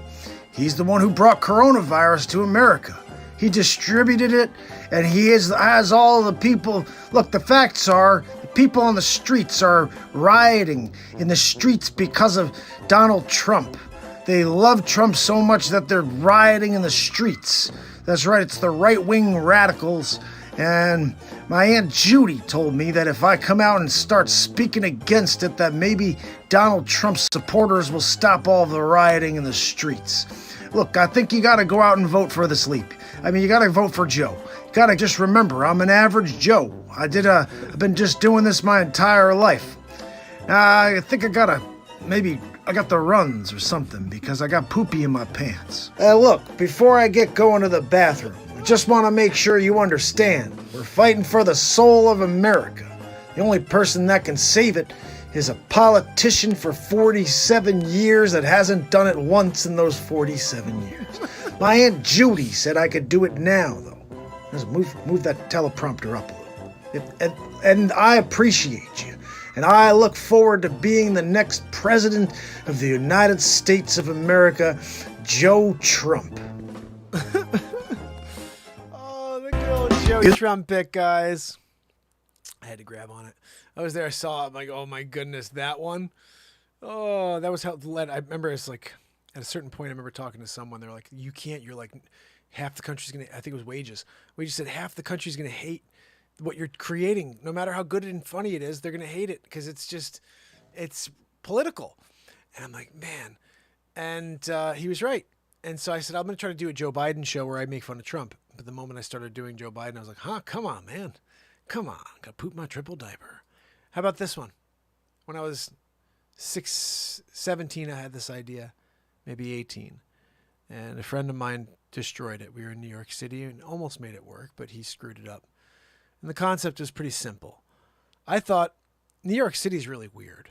He's the one who brought coronavirus to America. He distributed it, and he has all the people. Look, the facts are, the people on the streets are rioting in the streets because of Donald Trump. They love Trump so much that they're rioting in the streets. That's right, it's the right-wing radicals. And my Aunt Judy told me that if I come out and start speaking against it, that maybe Donald Trump's supporters will stop all the rioting in the streets. Look, I think you gotta go out and vote for the sleep. I mean, you gotta vote for Joe. You gotta just remember, I'm an average Joe. I've been just doing this my entire life. I think I got the runs or something because I got poopy in my pants. Look, before I get going to the bathroom, I just want to make sure you understand. We're fighting for the soul of America. The only person that can save it is a politician for 47 years that hasn't done it once in those 47 years. My Aunt Judy said I could do it now, though. Just move that teleprompter up a little. And I appreciate you. And I look forward to being the next president of the United States of America, Joe Trump. Oh, the good old Joe Trump pick, guys. I had to grab on it. I was there, I saw it, I'm like, oh my goodness, that one. Oh, that was how led. I remember it's like at a certain point, I remember talking to someone. They're like, "You can't. You're like, half the country's gonna." I think it was Wages. Wages said half the country's gonna hate what you're creating, no matter how good and funny it is. They're gonna hate it because it's political. And I'm like, man. And he was right. And so I said, I'm gonna try to do a Joe Biden show where I make fun of Trump. But the moment I started doing Joe Biden, I was like, huh? Come on, man. Come on. Gotta poop my triple diaper. How about this one? When I was 17, I had this idea, maybe 18. And a friend of mine destroyed it. We were in New York City and almost made it work, but he screwed it up. And the concept was pretty simple. I thought New York City is really weird.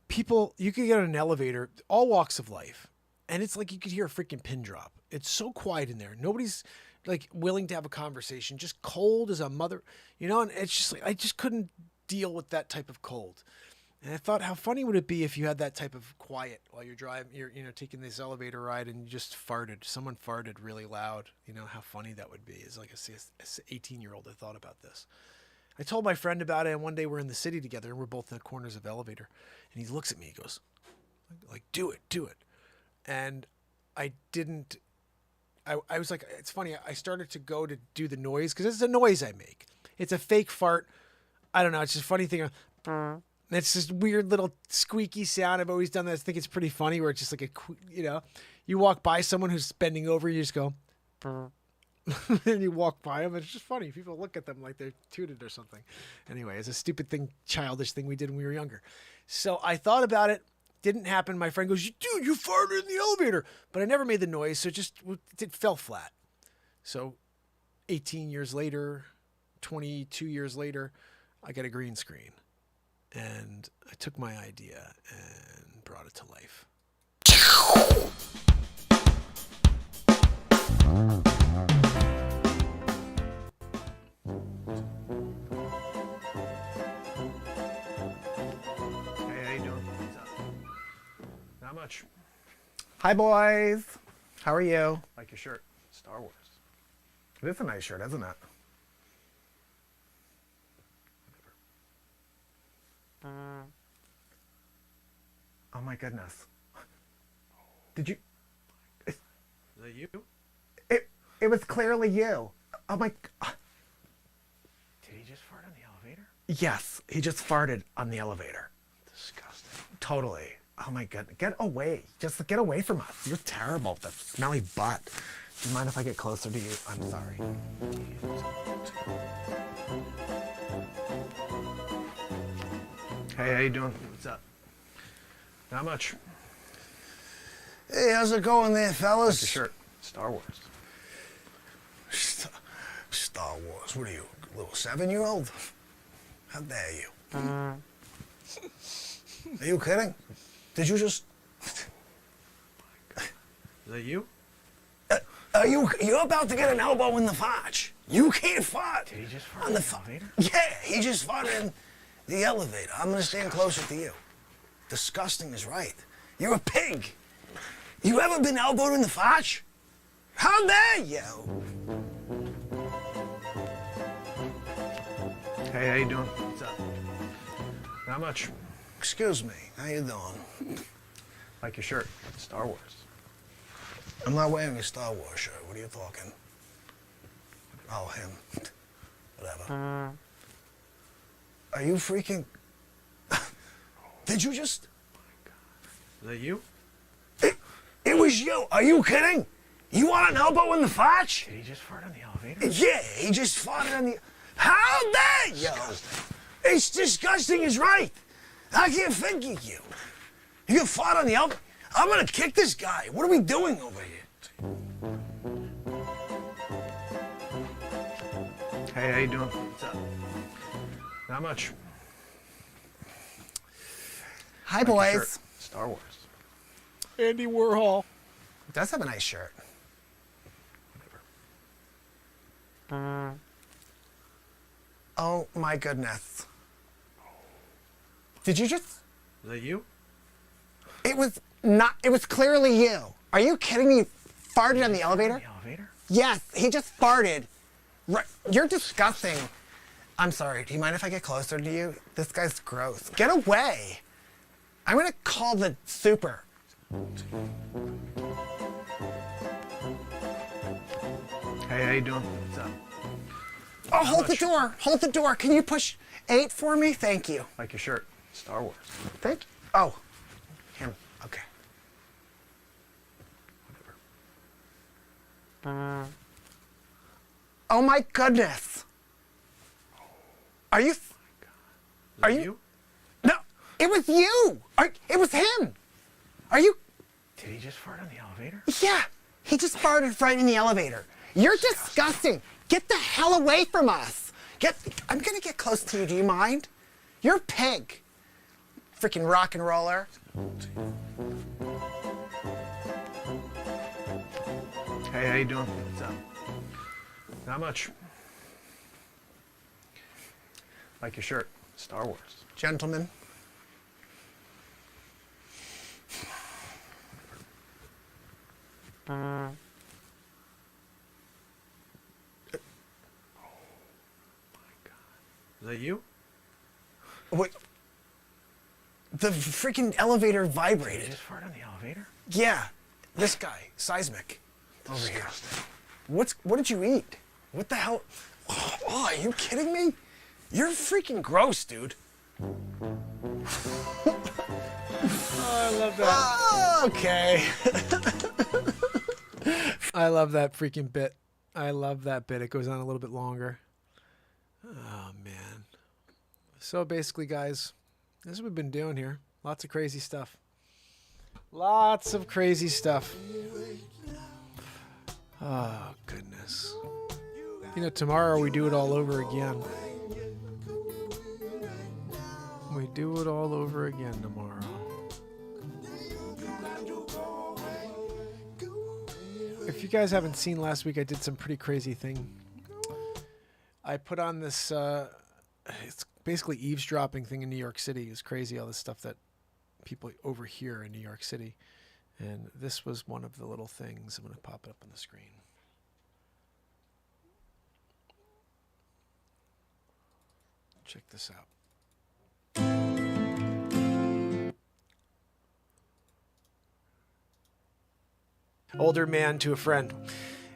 People, you could get on an elevator, all walks of life, and it's like you could hear a freaking pin drop. It's so quiet in there. Nobody's like willing to have a conversation, just cold as a mother, and it's just like, I just couldn't deal with that type of cold. And I thought, how funny would it be if you had that type of quiet while you're driving, you're taking this elevator ride and you just farted. Someone farted really loud. How funny that would be. As like a 18-year-old, I thought about this. I told my friend about it, and one day we're in the city together, and we're both in the corners of the elevator, and he looks at me, he goes, like, do it. And I didn't, I was like, it's funny, I started to go to do the noise, because it's a noise I make. It's a fake fart. I don't know, it's just a funny thing. And it's this weird little squeaky sound. I've always done that. I think it's pretty funny, where it's just like you walk by someone who's bending over, you just go, and you walk by them. It's just funny. People look at them like they're tooted or something. Anyway, it's a stupid thing, childish thing we did when we were younger. So I thought about it. Didn't happen. My friend goes, dude, you farted in the elevator. But I never made the noise, so it fell flat. So 18 years later, 22 years later, I got a green screen. And I took my idea and brought it to life. Hey, how you doing? What's up? Not much. Hi, boys. How are you? Like your shirt. Star Wars. It is a nice shirt, isn't it? Oh my goodness. Did you? Is that you? It was clearly you. Oh my. Did he just fart on the elevator? Yes, he just farted on the elevator. Disgusting. Totally. Oh my goodness. Get away. Just get away from us. You're terrible. That smelly butt. Do you mind if I get closer to you? I'm sorry. Hey, how you doing? What's up? Not much. Hey, how's it going there, fellas? Like your shirt. Star Wars. Star Wars. What are you, a little 7-year-old? How dare you? Are you kidding? Did you just... Is that you? You're about to get an elbow in the fotch. You can't fart. Did he just fart on the elevator? Yeah, he just farted in the elevator. I'm gonna stand closer to you. Disgusting is right. You're a pig. You ever been elbowed in the fotch? How dare you? Hey, how you doing? What's up? Not much. Excuse me, how you doing? Like your shirt. Star Wars. I'm not wearing a Star Wars shirt. What are you talking? Oh, him. Whatever. Are you freaking... Did you just... Is that you? It was you. Are you kidding? You want an elbow in the fotch? Did he just fart on the elevator? Yeah, he just farted on the... How dare you? It's disgusting is right. I can't figure you. You can fart on the elevator? I'm gonna kick this guy. What are we doing over here? Hey, how you doing? What's up? Not much. Hi, Like your boys. shirt. Star Wars. Andy Warhol. Does have a nice shirt. Oh my goodness. Did you just? Is that you? It was not. It was clearly you. Are you kidding me? Farted on the elevator? The elevator? Yes, he just farted. Right. You're disgusting. I'm sorry. Do you mind if I get closer to you? This guy's gross. Get away. I'm gonna call the super. Hey, how you doing? What's up? Oh, hold the door. Hold the door. Can you push 8 for me? Thank you. Like your shirt. Star Wars. Thank you. Oh. Him. Okay. Whatever. Oh my goodness. Are you? Are you? No, it was you. It was him. Are you? Did he just fart on the elevator? Yeah. He just farted right in the elevator. You're disgusting. Get the hell away from us. I'm gonna get close to you. Do you mind? You're a pig. Freaking rock and roller. Hey, how you doing? What's up? Not much. Like your shirt. Star Wars. Gentlemen. Is that you? What? The freaking elevator vibrated. Did he just fart on the elevator? Yeah. This guy, Seismic. Over here. What did you eat? What the hell? Oh, are you kidding me? You're freaking gross, dude. I love that. Okay. I love that freaking bit. I love that bit. It goes on a little bit longer. Oh, man. So basically, guys, this is what we've been doing here. Lots of crazy stuff. Lots of crazy stuff. Oh, goodness. You know, tomorrow we do it all over again. We do it all over again tomorrow. If you guys haven't seen last week, I did some pretty crazy thing. I put on this, it's basically eavesdropping thing in New York City. It's crazy, all this stuff that people overhear in New York City. And this was one of the little things. I'm going to pop it up on the screen. Check this out. Older man to a friend.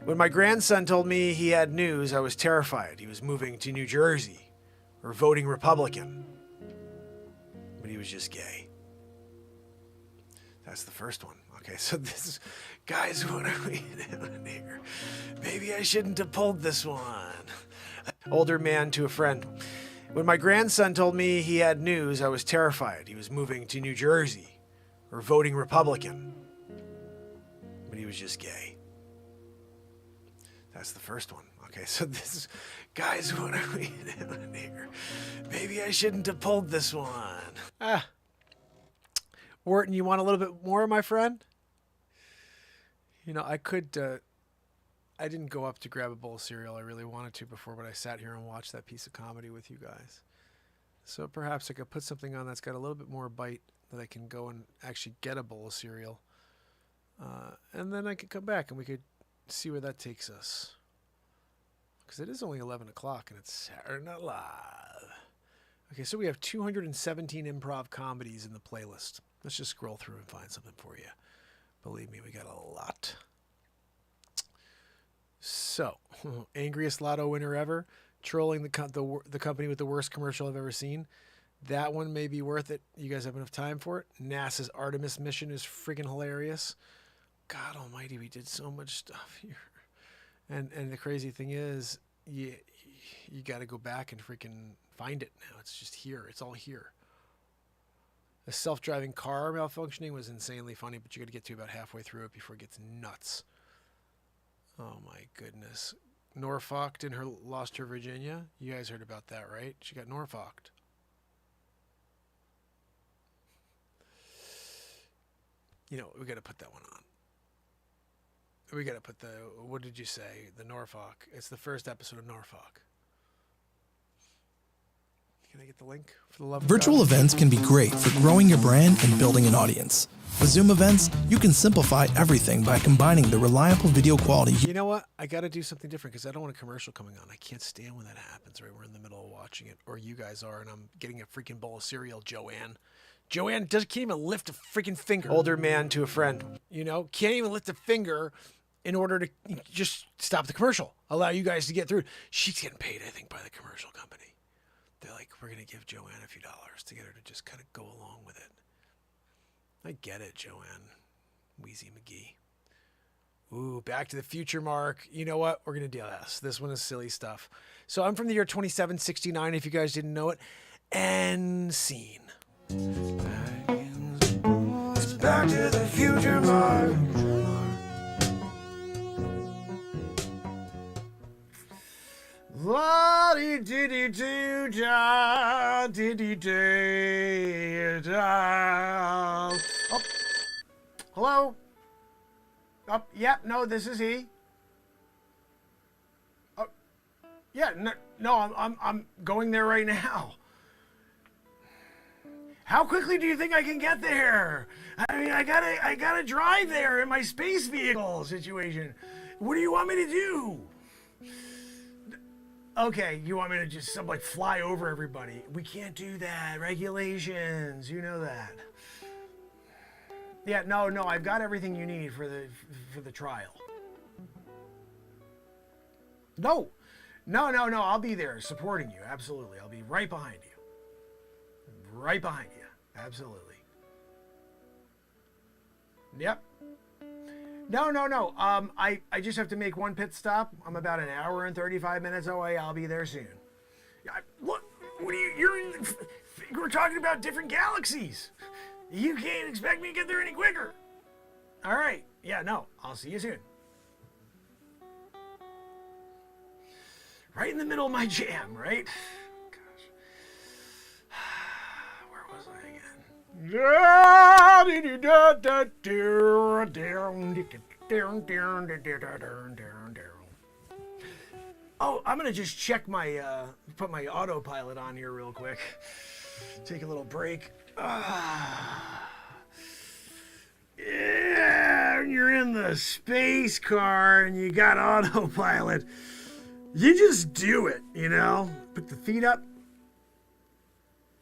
When my grandson told me he had news, I was terrified. He was moving to New Jersey or voting Republican. But he was just gay. That's the first one. Okay, so this is, guys, what are we doing here? Maybe I shouldn't have pulled this one. Older man to a friend. When my grandson told me he had news, I was terrified. He was moving to New Jersey or voting Republican. But he was just gay. That's the first one. Okay, so this is, guys, what are we doing here? Maybe I shouldn't have pulled this one. Wharton, you want a little bit more, my friend? You know, I could, I didn't go up to grab a bowl of cereal. I really wanted to before, but I sat here and watched that piece of comedy with you guys. So perhaps I could put something on that's got a little bit more bite that I can go and actually get a bowl of cereal. And then I could come back and we could see where that takes us. Because it is only 11 o'clock and it's Saturday Night Live. Okay, so we have 217 improv comedies in the playlist. Let's just scroll through and find something for you. Believe me, we got a lot. So, angriest lotto winner ever, trolling the company with the worst commercial I've ever seen. That one may be worth it. You guys have enough time for it. NASA's Artemis mission is freaking hilarious. God almighty, we did so much stuff here. And the crazy thing is, you got to go back and freaking find it now. It's just here. It's all here. A self-driving car malfunctioning was insanely funny, but you got to get to about halfway through it before it gets nuts. Oh my goodness. Norfolked in her lost her Virginia. You guys heard about that, right? She got Norfolked. You know, we got to put that one on. We got to put the, what did you say? The Norfolk. It's the first episode of Norfolk. Can I get the link for the love of Virtual God? events can be great for growing your brand and building an audience. With Zoom events, you can simplify everything by combining the reliable video quality. You know what? I got to do something different because I don't want a commercial coming on. I can't stand when that happens, right? We're in the middle of watching it, or you guys are, and I'm getting a freaking bowl of cereal, Joanne. Joanne can't even lift a freaking finger. Older man to a friend, you know, can't even lift a finger in order to just stop the commercial, allow you guys to get through. She's getting paid, I think, by the commercial company. They're like, we're going to give Joanne a few dollars to get her to just kind of go along with it. I get it, Joanne. Wheezy McGee. Ooh, Back to the Future, Mark. You know what? We're going to do this. This one is silly stuff. So I'm from the year 2769, if you guys didn't know it. And scene. It's Back to the Future, Mark. La-dee-dee-dee-doo-da, dee-dee-dee-da. Oh, hello? Oh, yeah, no, this is he. Oh, yeah, no, I'm going there right now. How quickly do you think I can get there? I mean, I gotta drive there in my space vehicle situation. What do you want me to do? Okay, you want me to just fly over everybody? We can't do that. Regulations, you know that. Yeah, no, I've got everything you need for the trial. No, I'll be there supporting you. Absolutely, I'll be right behind you. Right behind you. Absolutely. Yep. No. I just have to make one pit stop. I'm about an hour and 35 minutes away. I'll be there soon. Look, what are you? We're talking about different galaxies. You can't expect me to get there any quicker. All right. Yeah, no. I'll see you soon. Right in the middle of my jam, right? Oh, I'm gonna just check my put my autopilot on here real quick. Take a little break. Yeah, when you're in the space car and you got autopilot, you just do it, you know? Put the feet up.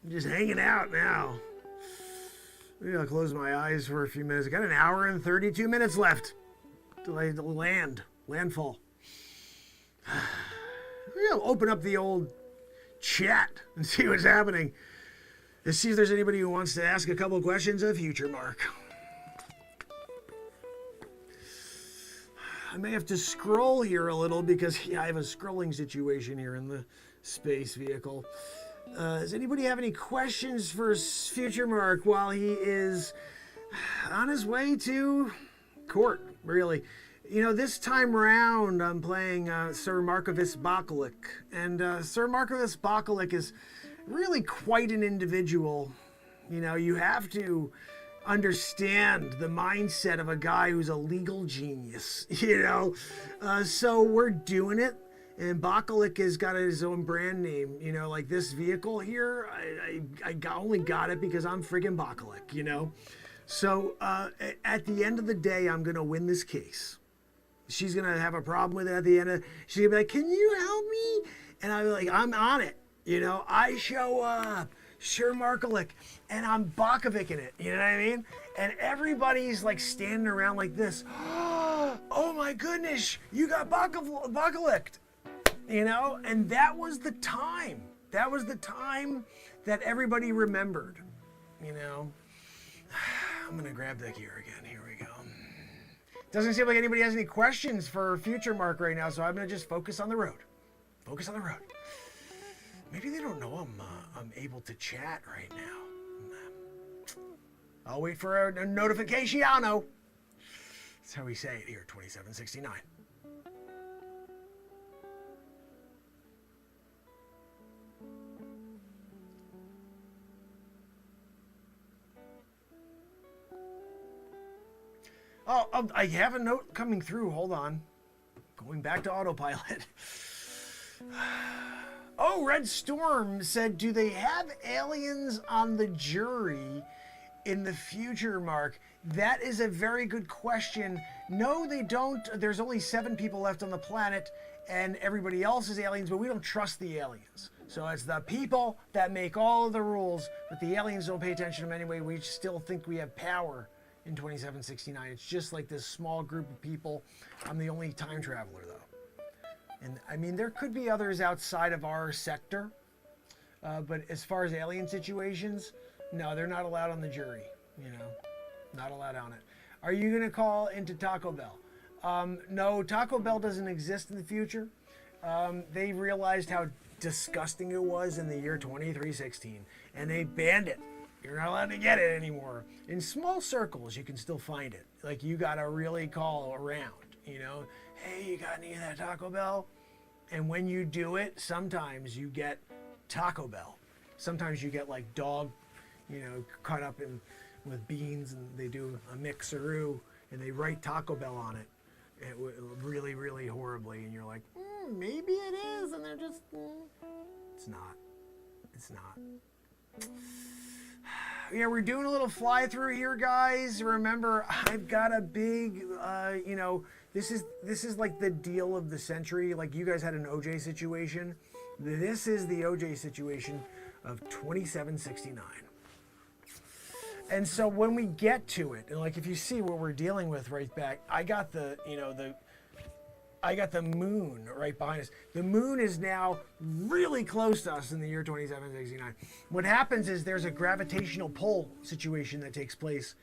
I'm just hanging out now. Maybe I'll close my eyes for a few minutes. I got an hour and 32 minutes left till I landfall. Maybe I'll open up the old chat and see what's happening. Let's see if there's anybody who wants to ask a couple of questions of Future Mark. I may have to scroll here a little because I have a scrolling situation here in the space vehicle. Does anybody have any questions for Future Mark while he is on his way to court, really? You know, this time round I'm playing Sir Markovis Bakalik. And Sir Markovis Bakalik is really quite an individual. You know, you have to understand the mindset of a guy who's a legal genius, you know? So we're doing it. And Bakalik has got his own brand name, you know, like this vehicle here. I only got it because I'm friggin' Bakalik, you know. So at the end of the day, I'm gonna win this case. She's gonna have a problem with it at the end. She's gonna be like, "Can you help me?" And I'll be like, "I'm on it." You know, I show up, Sir Markalik, and I'm Bakovicing it. You know what I mean? And everybody's like standing around like this. Oh my goodness, you got Bakalicked. You know, and that was the time. That was the time that everybody remembered. You know, I'm gonna grab the gear again. Here we go. Doesn't seem like anybody has any questions for Future Mark right now, so I'm gonna just focus on the road. Focus on the road. Maybe they don't know I'm able to chat right now. I'll wait for a notification. That's how we say it here, 2769. Oh, I have a note coming through. Hold on. Going back to autopilot. Oh, Red Storm said, do they have aliens on the jury in the future, Mark? That is a very good question. No, they don't. There's only 7 people left on the planet, and everybody else is aliens, but we don't trust the aliens. So it's the people that make all of the rules, but the aliens don't pay attention to them anyway. We still think we have power in 2769. It's just like this small group of people. I'm the only time traveler, though. And I mean, there could be others outside of our sector, but as far as alien situations, no, they're not allowed on the jury, you know, not allowed on it. Are you going to call into Taco Bell? No, Taco Bell doesn't exist in the future. They realized how disgusting it was in the year 2316, and they banned it. You're not allowed to get it anymore. In small circles, you can still find it. Like, you gotta really call around, you know? Hey, you got any of that Taco Bell? And when you do it, sometimes you get Taco Bell. Sometimes you get like dog, you know, cut up in with beans, and they do a mixeroo, and they write Taco Bell on it. Really, really horribly, and you're like, maybe it is, and they're just, it's not. It's not. Yeah, we're doing a little fly through here, guys. Remember, I've got a big, you know, this is like the deal of the century. Like, you guys had an OJ situation. This is the OJ situation of 2769. And so when we get to it, and like if you see what we're dealing with right back, I got the, you know, I got the moon right behind us. The moon is now really close to us in the year 2769. What happens is there's a gravitational pull situation that takes place,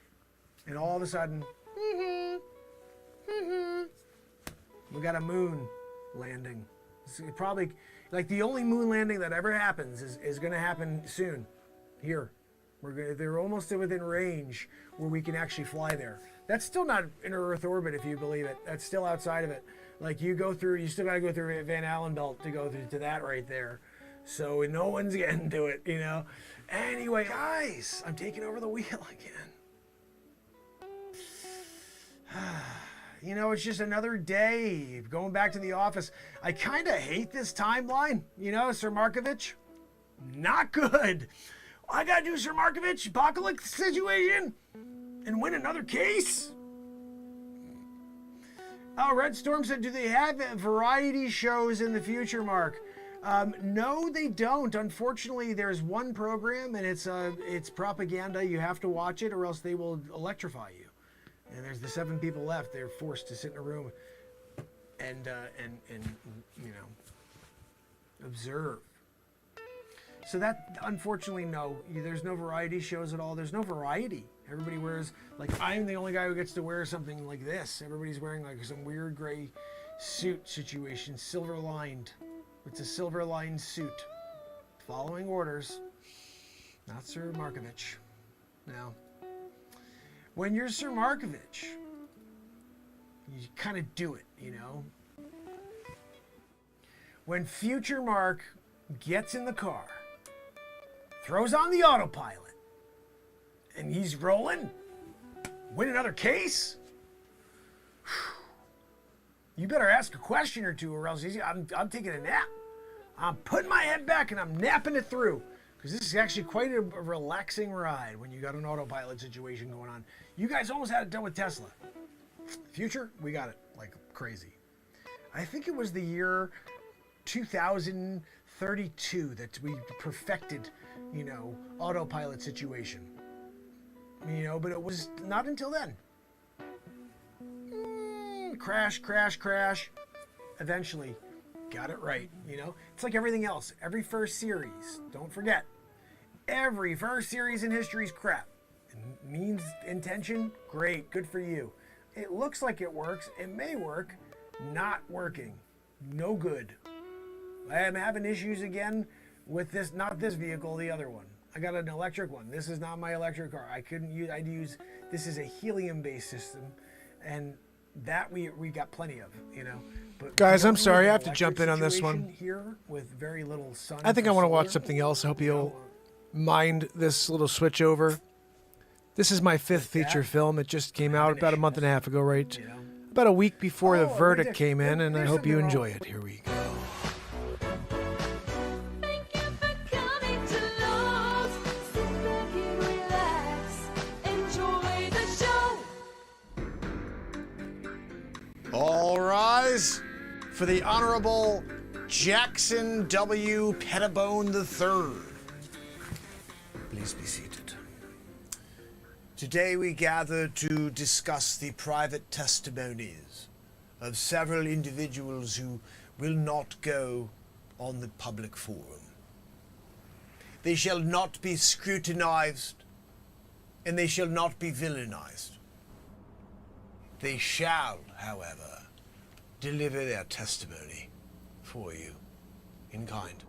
and all of a sudden, we got a moon landing. It's probably like the only moon landing that ever happens is going to happen soon here. They're almost within range where we can actually fly there. That's still not inner Earth orbit, if you believe it. That's still outside of it. Like, you still got to go through Van Allen belt to go through to that right there. So no one's getting to it, you know. Anyway, guys, I'm taking over the wheel again. You know, it's just another day going back to the office. I kind of hate this timeline, you know, Sir Markovich. Not good. I gotta do Sir Markovich apocalypse situation and win another case? Oh, Red Storm said, do they have variety shows in the future, Mark? No, they don't. Unfortunately, there's one program, and it's propaganda. You have to watch it, or else they will electrify you. And there's the 7 people left. They're forced to sit in a room and you know, observe. So that, unfortunately, no. There's no variety shows at all. There's no variety. Everybody wears, like, I'm the only guy who gets to wear something like this. Everybody's wearing, like, some weird gray suit situation, silver-lined. It's a silver-lined suit. Following orders. Not Sir Markovich. No. When you're Sir Markovich, you kind of do it, you know? When future Mark gets in the car, throws on the autopilot, and he's rolling, win another case? You better ask a question or two, or else I'm taking a nap. I'm putting my head back and I'm napping it through, because this is actually quite a relaxing ride when you got an autopilot situation going on. You guys almost had it done with Tesla. Future, we got it like crazy. I think it was the year 2032 that we perfected, you know, autopilot situation. You know, but it was not until then. Crash, crash, crash. Eventually, got it right, you know? It's like everything else. Every first series, don't forget, every first series in history is crap. It means intention, great, good for you. It looks like it works, it may work, not working, no good. I am having issues again with this, not this vehicle, the other one. I got an electric one. This is not my electric car. This is a helium-based system, and that we got plenty of, you know. But guys, I'm sorry, I have to jump in on this situation one. Here with very little sun. I think I for want to watch solar. something else. I hope you'll mind this little switch over. This is my 5th feature film. It just came out about a month and a half ago, right? You know? About a week before the Oh, verdict right there. came in, and I There's hope you something enjoy wrong. it. Here we go. Thank you for coming to Lowe's. Sit back and relax. Enjoy the show. All rise for the Honorable Jackson W. Pettibone III. Please be seated. Today we gather to discuss the private testimonies of several individuals who will not go on the public forum. They shall not be scrutinized, and they shall not be villainized. They shall, however, deliver their testimony for you in kind.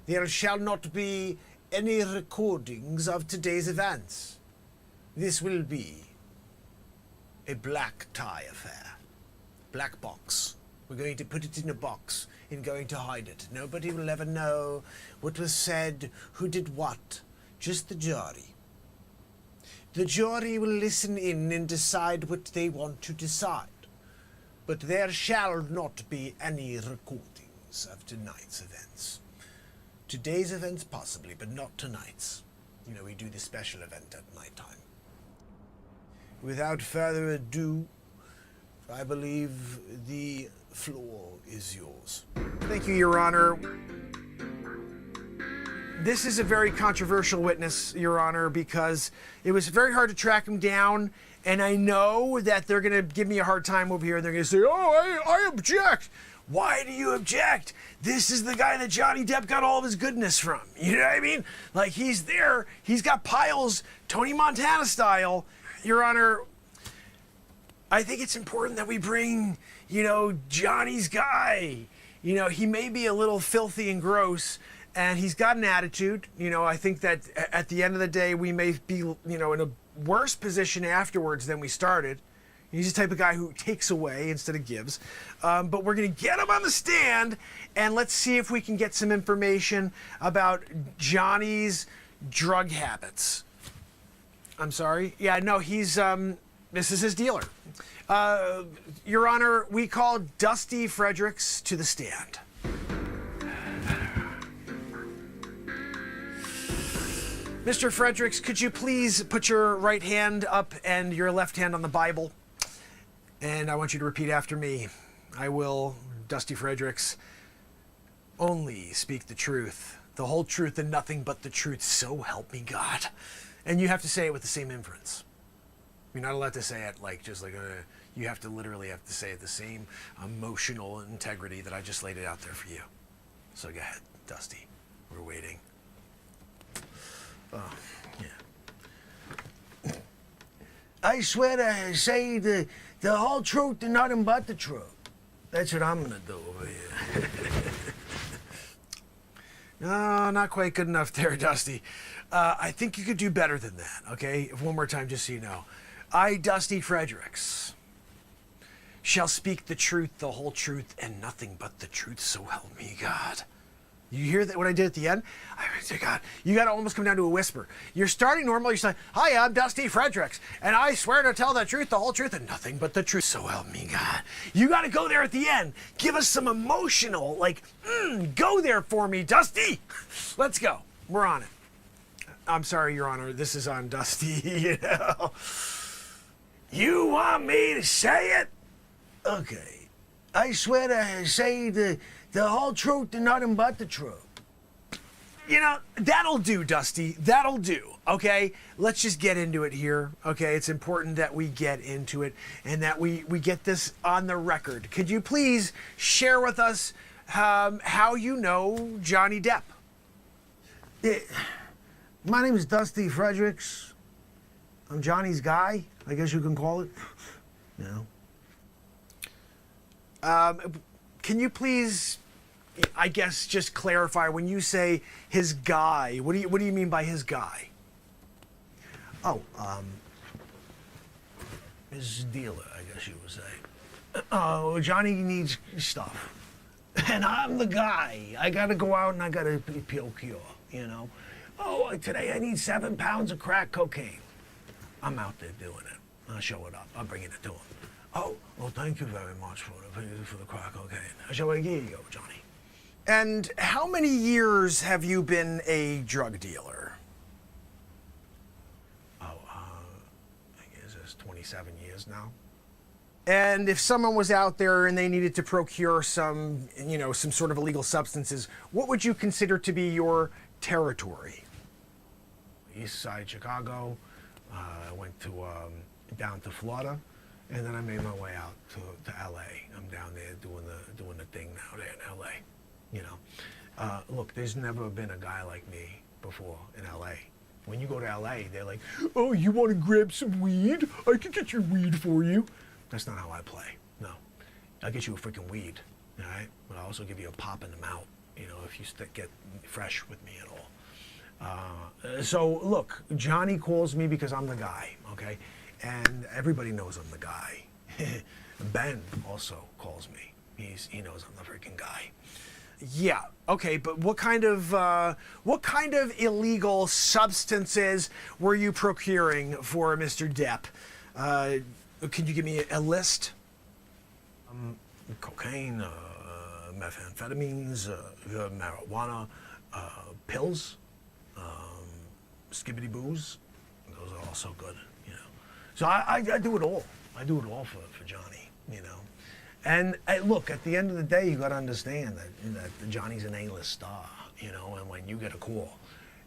There shall not be any recordings of today's events. This will be a black tie affair. Black box. We're going to put it in a box and going to hide it. Nobody will ever know what was said, who did what. Just the jury. The jury will listen in and decide what they want to decide. But there shall not be any recordings of tonight's events. Today's events possibly, but not tonight's. You know, we do the special event at nighttime. Without further ado, I believe the floor is yours. Thank you, Your Honor. This is a very controversial witness, Your Honor, because it was very hard to track him down. And I know that they're going to give me a hard time over here. They're going to say, oh, I object. Why do you object? This is the guy that Johnny Depp got all of his goodness from. You know what I mean? Like, he's there. He's got piles, Tony Montana style. Your Honor, I think it's important that we bring, you know, Johnny's guy. You know, he may be a little filthy and gross, and he's got an attitude. You know, I think that at the end of the day, we may be, you know, in a worse position afterwards than we started. He's the type of guy who takes away instead of gives. But we're going to get him on the stand, and let's see if we can get some information about Johnny's drug habits. I'm sorry? Yeah, no, he's, this is his dealer. Your Honor, we call Dusty Fredericks to the stand. Mr. Fredericks, could you please put your right hand up and your left hand on the Bible? And I want you to repeat after me. I will, Dusty Fredericks, only speak the truth, the whole truth and nothing but the truth, so help me God. And you have to say it with the same inference. You're not allowed to say it like, just like, you have to literally have to say it the same emotional integrity that I just laid it out there for you. So go ahead, Dusty. We're waiting. Oh, yeah. I swear to say the whole truth and nothing but the truth. That's what I'm gonna do over here. No, not quite good enough there, Dusty. I think you could do better than that, okay? One more time, just so you know. I, Dusty Fredericks, shall speak the truth, the whole truth, and nothing but the truth, so help me God. You hear that? What I did at the end? I mean, God, you got to almost come down to a whisper. You're starting normal. You're saying, "Hi, I'm Dusty Fredericks, and I swear to tell the truth, the whole truth, and nothing but the truth. So help me God." You got to go there at the end. Give us some emotional, like, go there for me, Dusty. Let's go. We're on it. I'm sorry, Your Honor. This is on Dusty. You know. You want me to say it? Okay. I swear to say the whole truth and nothing but the truth. You know, that'll do, Dusty. That'll do, okay? Let's just get into it here, okay? It's important that we get into it and that we get this on the record. Could you please share with us how you know Johnny Depp? My name is Dusty Fredericks. I'm Johnny's guy, I guess you can call it. No. Can you please, I guess, just clarify when you say his guy? What do you mean by his guy? Oh, his dealer, I guess you would say. Oh, Johnny needs stuff, and I'm the guy. I gotta go out and I gotta procure, you know. Oh, today I need 7 pounds of crack cocaine. I'm out there doing it. I'll show it up. I'm bringing it to him. Oh, well, thank you very much for the crack cocaine. So here you go, Johnny. And how many years have you been a drug dealer? Oh, I guess it's 27 years now. And if someone was out there and they needed to procure some sort of illegal substances, what would you consider to be your territory? East side Chicago. I went to down to Florida, and then I made my way out to LA. I'm down there doing the thing now there in LA. You know, look, there's never been a guy like me before in LA. When you go to LA, they're like, "Oh, you want to grab some weed? I can get your weed for you." That's not how I play. No, I'll get you a freaking weed, all right? But I'll also give you a pop in the mouth, you know, if you get fresh with me at all. So look, Johnny calls me because I'm the guy, okay? And everybody knows I'm the guy. Ben also calls me. He knows I'm the freaking guy. Yeah, okay, but what kind of illegal substances were you procuring for Mr. Depp? Can you give me a list? Cocaine, methamphetamines, marijuana, pills, skibbity booze. Those are also good, you know. So I do it all. I do it all for Johnny, you know. And look, at the end of the day, you got to understand that Johnny's an A-list star, you know. And when you get a call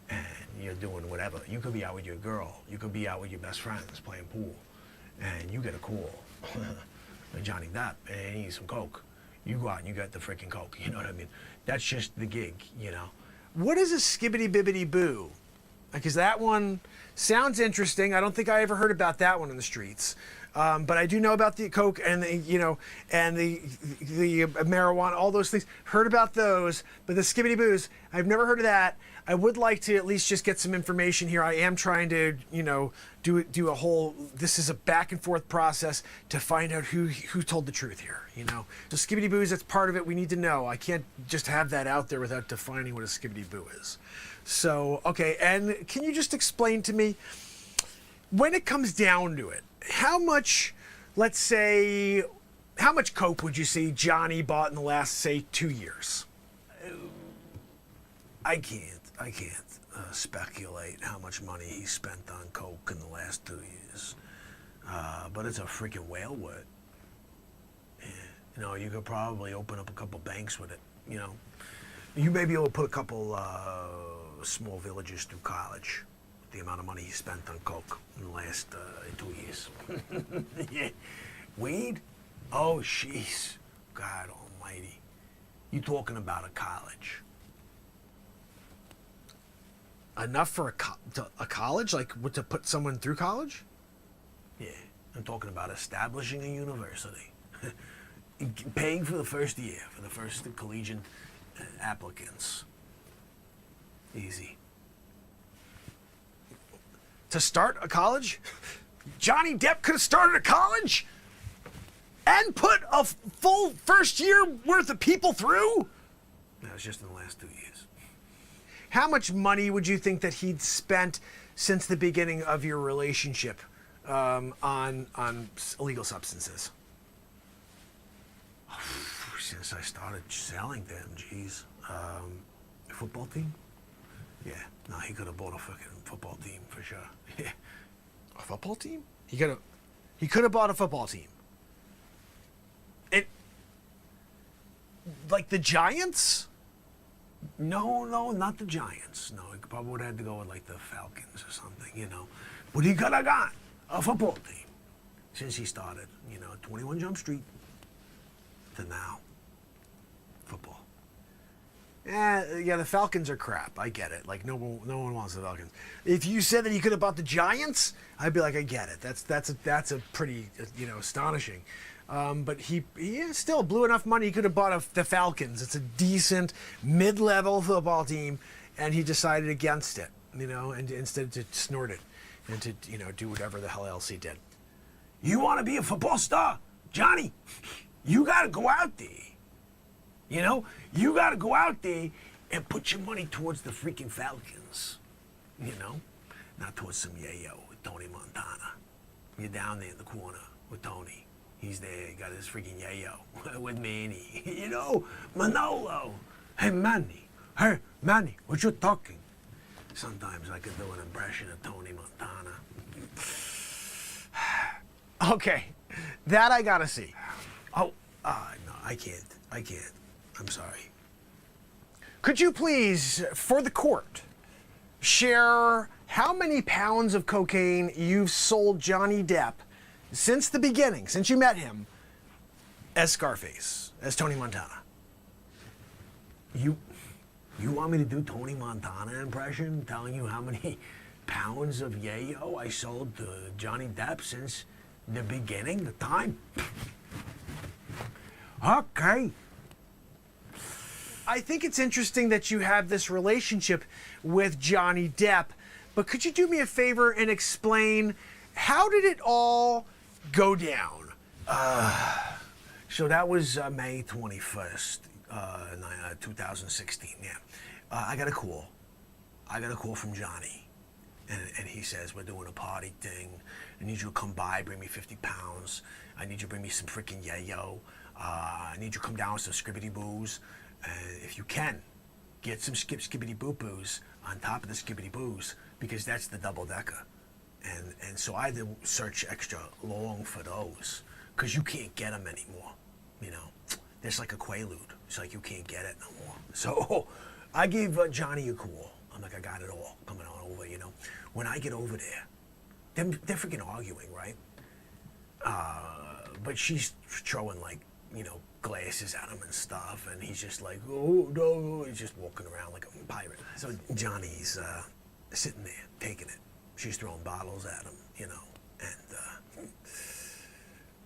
and you're doing whatever, you could be out with your girl, you could be out with your best friends playing pool, and you get a call, Johnny Depp, and he needs some coke. You go out and you get the freaking coke. You know what I mean? That's just the gig, you know. What is a skibbity bibbity boo? Because that one sounds interesting. I don't think I ever heard about that one in the streets. But I do know about the coke and the marijuana, all those things. Heard about those, but the skibbity boos, I've never heard of that. I would like to at least just get some information here. I am trying to, do a whole. This is a back and forth process to find out who told the truth here. So skibbity boos, that's part of it. We need to know. I can't just have that out there without defining what a skibbity boo is. So okay, and can you just explain to me, when it comes down to it, how much, let's say, how much coke would you say Johnny bought in the last, say, 2 years? I can't speculate how much money he spent on coke in the last 2 years. But it's a freaking whale word. Yeah. You could probably open up a couple banks with it. You may be able to put a couple small villages through college. The amount of money he spent on coke in the last 2 years. Yeah. Weed? Oh, jeez. God almighty. You talking about a college? Enough for a college? Like, to put someone through college? Yeah. I'm talking about establishing a university. Paying for the first year, for the first collegiate applicants. Easy. To start a college? Johnny Depp could have started a college and put a full first year worth of people through? That was just in the last 2 years. How much money would you think that he'd spent since the beginning of your relationship on illegal substances? Since I started selling them, geez. Football team? Yeah, no, he could have bought a fucking football team for sure. Yeah. A football team? He could have bought a football team. Like the Giants? No, not the Giants. No, he probably would have had to go with like the Falcons or something, But he could have got a football team since he started, 21 Jump Street to now. Football. Yeah, the Falcons are crap. I get it. Like no one wants the Falcons. If you said that he could have bought the Giants, I'd be like, I get it. That's a pretty astonishing. But he still blew enough money. He could have bought the Falcons. It's a decent mid-level football team, and he decided against it. And instead to snort it and to do whatever the hell else he did. You want to be a football star, Johnny? You got to go out there. You got to go out there and put your money towards the freaking Falcons, not towards some yayo with Tony Montana. You're down there in the corner with Tony. He's there, got his freaking yayo with Manny. Manolo. Hey, Manny, what you talking? Sometimes I could do an impression of Tony Montana. Okay, that I gotta see. Oh, no, I can't. I'm sorry. Could you please, for the court, share how many pounds of cocaine you've sold Johnny Depp since the beginning, since you met him, as Scarface, as Tony Montana? You want me to do Tony Montana impression, telling you how many pounds of yayo I sold to Johnny Depp since the beginning, the time? Okay. I think it's interesting that you have this relationship with Johnny Depp, but could you do me a favor and explain how did it all go down? So that was May 21st, 2016, yeah. I got a call. From Johnny. And he says, we're doing a party thing. I need you to come by, bring me 50 pounds. I need you to bring me some freaking yayo. I need you to come down with some skibbity boos. If you can, get some skibbity boo boos on top of the skibbity boos, because that's the double decker. And so I had to search extra long for those, because you can't get them anymore. You know, there's like a quaalude. It's like you can't get it no more. So I gave Johnny a call. I'm like, I got it all coming on over, you know. When I get over there, they're freaking arguing, right? But she's throwing, like, you know, glasses at him and stuff, and he's just like, oh no, he's just walking around like a pirate. So Johnny's sitting there taking it. She's throwing bottles at him, you know, and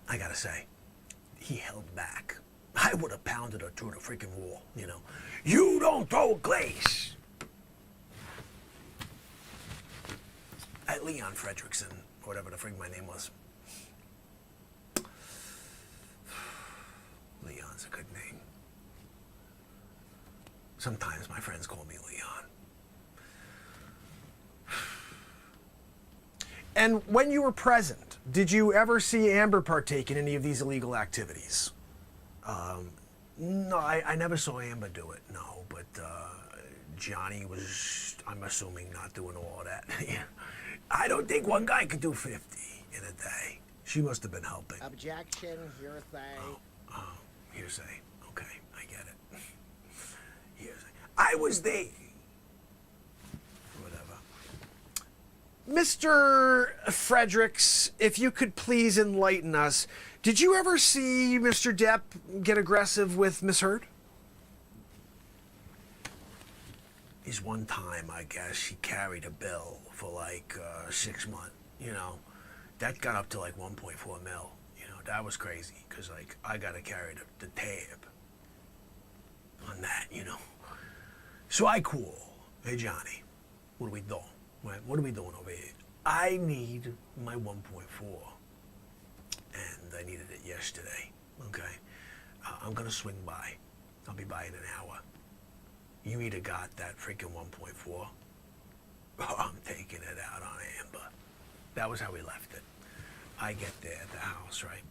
I gotta say, he held back. I would have pounded her through the freaking wall, you know. You don't throw glaze! At Leon Fredrickson, whatever the frig my name was. Leon's a good name. Sometimes my friends call me Leon. And when you were present, did you ever see Amber partake in any of these illegal activities? No, I never saw Amber do it, no, but Johnny was, I'm assuming, not doing all that. I don't think one guy could do 50 in a day. She must have been helping. Objection, hearsay. Oh, hearsay. Okay, I get it. Hearsay. I was there. Whatever. Mr. Fredericks, if you could please enlighten us, did you ever see Mr. Depp get aggressive with Miss Heard? Is one time, I guess, she carried a bill for like 6 months, you know. That got up to like 1.4 mil, you know. That was crazy, because like I gotta carry the tab on that, you know. So I call, hey Johnny, what are we doing? What are we doing over here? I need my 1.4, and I needed it yesterday, okay? I'm gonna swing by. I'll be by in an hour. You either got that freaking 1.4, or I'm taking it out on Amber. That was how we left it. I get there at the house, right?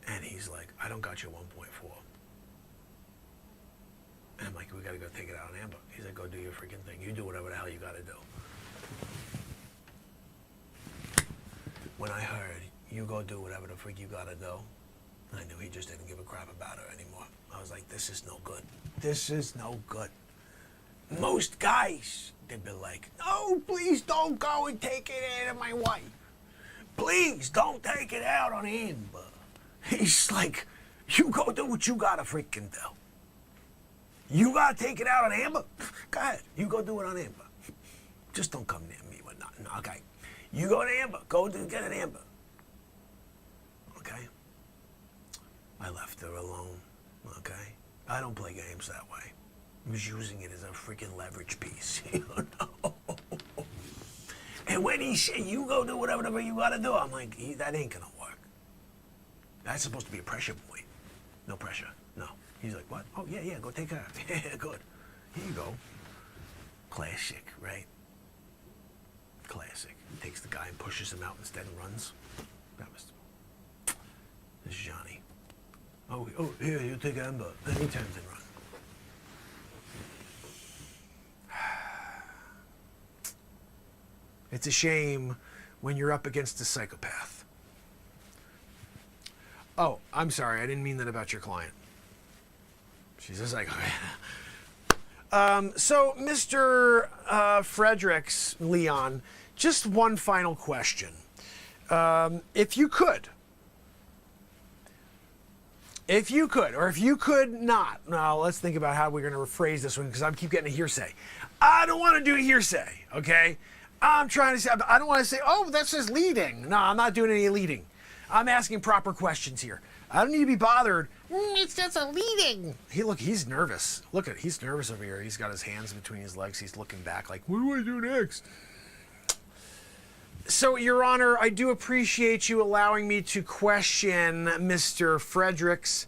And he's like, I don't got your 1.4. And I'm like, we gotta go take it out on Amber. He's like, go do your freaking thing. You do whatever the hell you gotta do. When I heard, you go do whatever the freak you gotta do, I knew he just didn't give a crap about her anymore. I was like, this is no good. This is no good. Most guys, they'd be like, no, please don't go and take it out of my wife. Please don't take it out on Amber. He's like, you go do what you gotta freaking do. You gotta take it out on Amber? Go ahead, you go do it on Amber. Just don't come near me with nothing, okay? You go to Amber, go get an Amber. Okay? I left her alone, okay? I don't play games that way. I was using it as a freaking leverage piece, you know? And when he said, you go do whatever you gotta do, I'm like, that ain't gonna work. That's supposed to be a pressure point. No pressure, no. He's like, what? Oh, yeah, go take her. Yeah, good. Here you go. Classic, right? Classic. Takes the guy and pushes him out instead and runs. That was... This is Johnny. Oh, here, you take Amber. Then he turns and runs. It's a shame when you're up against a psychopath. Oh, I'm sorry. I didn't mean that about your client. She's just like, okay. So, Mr. Fredericks, Leon, just one final question. If you could, or if you could not, now let's think about how we're going to rephrase this one because I keep getting a hearsay. I don't want to do a hearsay, okay? I'm trying to say, I don't want to say, oh, that's just leading. No, I'm not doing any leading. I'm asking proper questions here. I don't need to be bothered. It's just a leading. He's nervous. He's nervous over here. He's got his hands between his legs. He's looking back like, what do I do next? So, Your Honor, I do appreciate you allowing me to question Mr. Fredericks.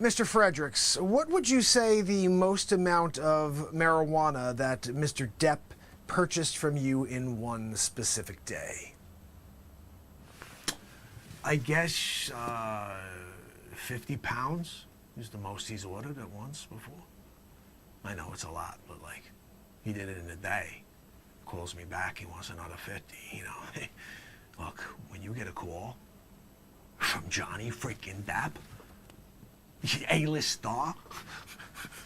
Mr. Fredericks, what would you say the most amount of marijuana that Mr. Depp purchased from you in one specific day? I guess 50 pounds is the most he's ordered at once before. I know it's a lot, but like, he did it in a day. Calls me back, he wants another 50, you know. Look, when you get a call from Johnny freaking Depp, A-list star,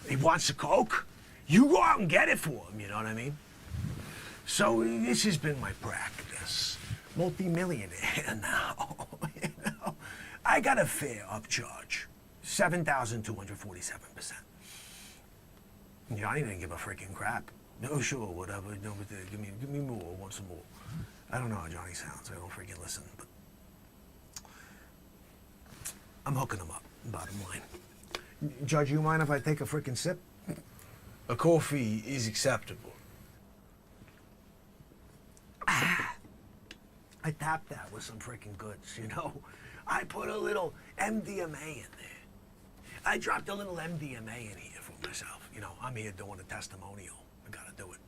he wants a Coke, you go out and get it for him, you know what I mean? So this has been my practice. Multi-millionaire now, you know. I got a fair upcharge, 7,247%. Johnny didn't give a freaking crap. No, sure, whatever. No, but give me more, want some more. I don't know how Johnny sounds. I don't freaking listen, but I'm hooking him up, bottom line. Judge, you mind if I take a freaking sip? A coffee is acceptable. I tapped that with some freaking goods, you know? I put a little MDMA in there. I dropped a little MDMA in here for myself. You know, I'm here doing a testimonial. I gotta do it.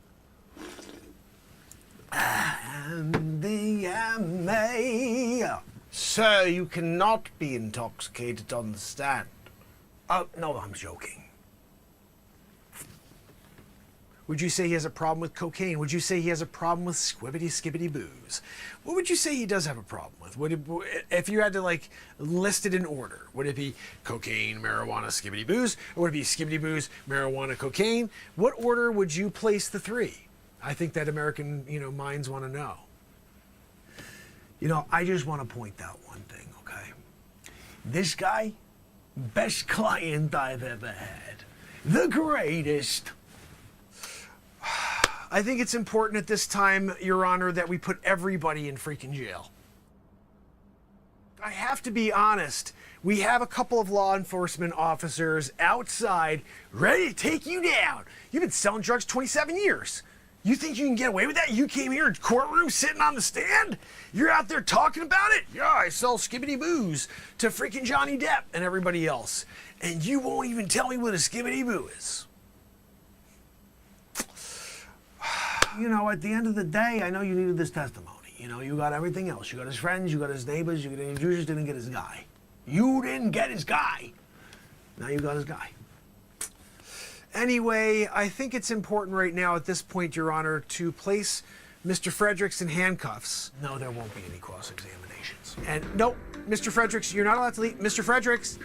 MDMA. Sir, you cannot be intoxicated on the stand. Oh, no, I'm joking. Would you say he has a problem with cocaine? Would you say he has a problem with skibbity booze? What would you say he does have a problem with? If you had to like list it in order, would it be cocaine, marijuana, skibbity booze? Or would it be skibbity booze, marijuana, cocaine? What order would you place the three? I think that American, minds want to know. I just want to point out one thing, okay? This guy, best client I've ever had. The greatest. I think it's important at this time, Your Honor, that we put everybody in freaking jail. I have to be honest. We have a couple of law enforcement officers outside ready to take you down. You've been selling drugs 27 years. You think you can get away with that? You came here in courtroom sitting on the stand? You're out there talking about it? Yeah, I sell skibbity booze to freaking Johnny Depp and everybody else. And you won't even tell me what a skibbity boo is. At the end of the day, I know you needed this testimony. You got everything else. You got his friends, you got his neighbors, you just didn't get his guy. You didn't get his guy. Now you got his guy. Anyway, I think it's important right now at this point, Your Honor, to place Mr. Fredericks in handcuffs. No, there won't be any cross-examinations. And no, Mr. Fredericks, you're not allowed to leave. Mr. Fredericks.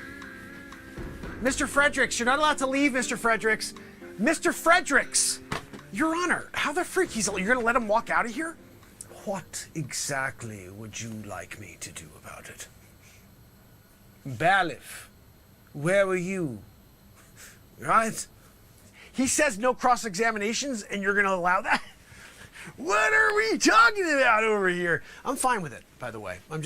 Mr. Fredericks, you're not allowed to leave, Mr. Fredericks. Mr. Fredericks. Your Honor, how the freak you're gonna let him walk out of here? What exactly would you like me to do about it? Bailiff, where were you? Right? He says no cross-examinations and you're gonna allow that? What are we talking about over here? I'm fine with it, by the way. I'm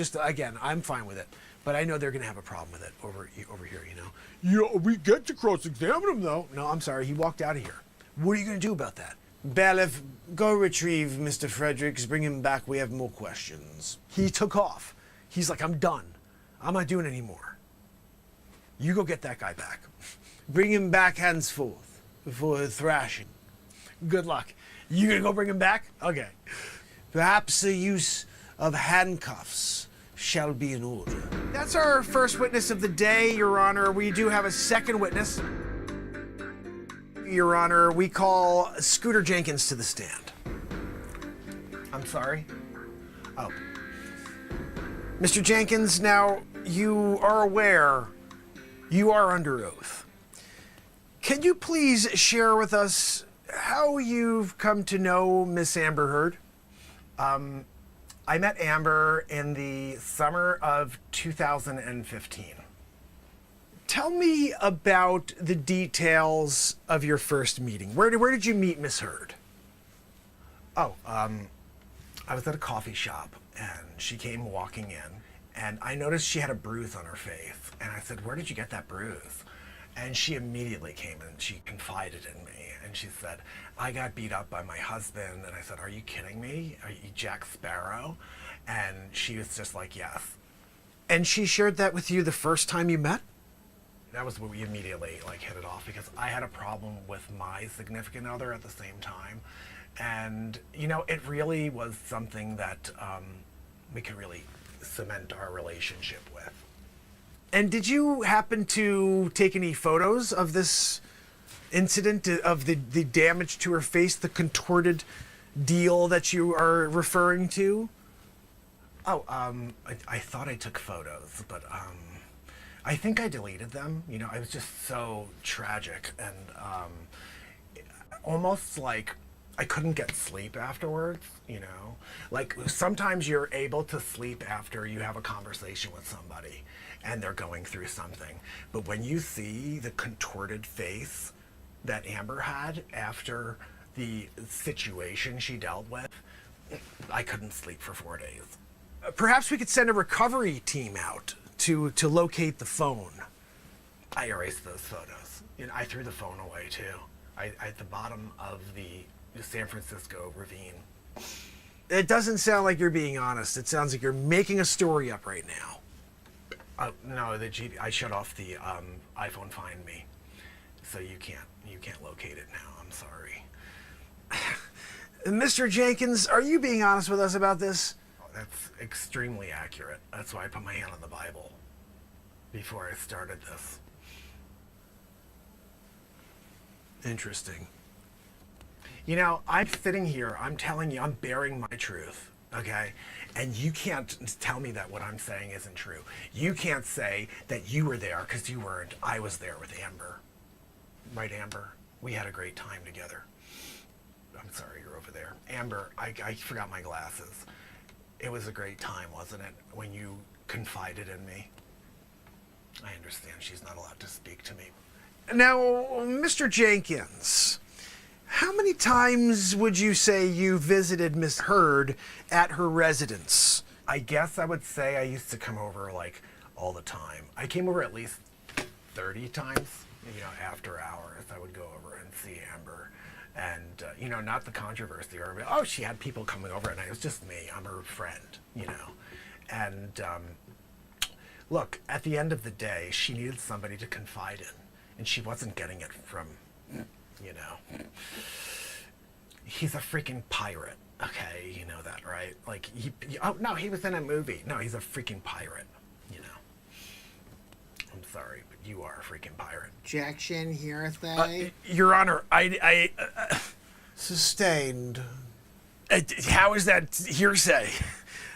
fine with it. But I know they're gonna have a problem with it over here, Yeah, we get to cross-examine him though. No, I'm sorry, he walked out of here. What are you going to do about that? Bailiff, go retrieve Mr. Fredericks. Bring him back. We have more questions. He took off. He's like, I'm done. I'm not doing it anymore. You go get that guy back. Bring him back henceforth for thrashing. Good luck. You going to go bring him back? Okay. Perhaps the use of handcuffs shall be in order. That's our first witness of the day, Your Honor. We do have a second witness. Your Honor, we call Scooter Jenkins to the stand. I'm sorry? Oh. Mr. Jenkins, now you are aware you are under oath. Can you please share with us how you've come to know Miss Amber Heard? I met Amber in the summer of 2015. Tell me about the details of your first meeting. Where did you meet Miss Heard? Oh, I was at a coffee shop and she came walking in and I noticed she had a bruise on her face. And I said, "Where did you get that bruise?" And she immediately came and she confided in me. And she said, "I got beat up by my husband." And I said, "Are you kidding me? Are you Jack Sparrow?" And she was just like, "Yes." And she shared that with you the first time you met? That was when we immediately hit it off because I had a problem with my significant other at the same time. And, it really was something that we could really cement our relationship with. And did you happen to take any photos of this incident, of the damage to her face, the contorted deal that you are referring to? Oh, I thought I took photos, but I think I deleted them. I was just so tragic and almost like I couldn't get sleep afterwards, Like sometimes you're able to sleep after you have a conversation with somebody and they're going through something. But when you see the contorted face that Amber had after the situation she dealt with, I couldn't sleep for 4 days. Perhaps we could send a recovery team out to locate the phone. I erased those photos. I threw the phone away too. At the bottom of the San Francisco ravine. It doesn't sound like you're being honest. It sounds like you're making a story up right now. No, I shut off the iPhone Find Me, so you can't locate it now. I'm sorry. Mr. Jenkins, are you being honest with us about this? That's extremely accurate. That's why I put my hand on the Bible before I started this. Interesting. I'm sitting here, I'm telling you, I'm bearing my truth, okay? And you can't tell me that what I'm saying isn't true. You can't say that you were there because you weren't. I was there with Amber. Right, Amber? We had a great time together. I'm sorry, you're over there. Amber, I forgot my glasses. It was a great time, wasn't it, when you confided in me? I understand she's not allowed to speak to me. Now, Mr. Jenkins, how many times would you say you visited Miss Heard at her residence? I guess I would say I used to come over all the time. I came over at least 30 times, after hours. I would go over and see Amber. And, not the controversy or, oh, she had people coming over and it was just me. I'm her friend, And look, at the end of the day, she needed somebody to confide in. And she wasn't getting it from, he's a freaking pirate. Okay, you know that, right? He was in a movie. No, he's a freaking pirate, I'm sorry, but you are a freaking pirate. Objection, hearsay. Your Honor, I sustained. How is that hearsay?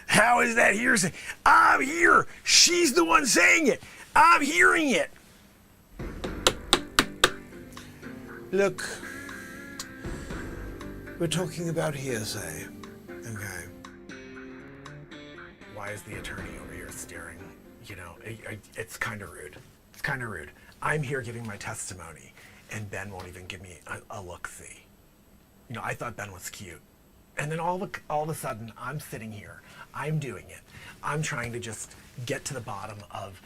How is that hearsay? I'm here. She's the one saying it. I'm hearing it. Look, we're talking about hearsay, okay? Why is the attorney over here staring? It's kind of rude. It's kind of rude. I'm here giving my testimony, and Ben won't even give me a look-see. I thought Ben was cute. And then all of a sudden, I'm sitting here. I'm doing it. I'm trying to just get to the bottom of,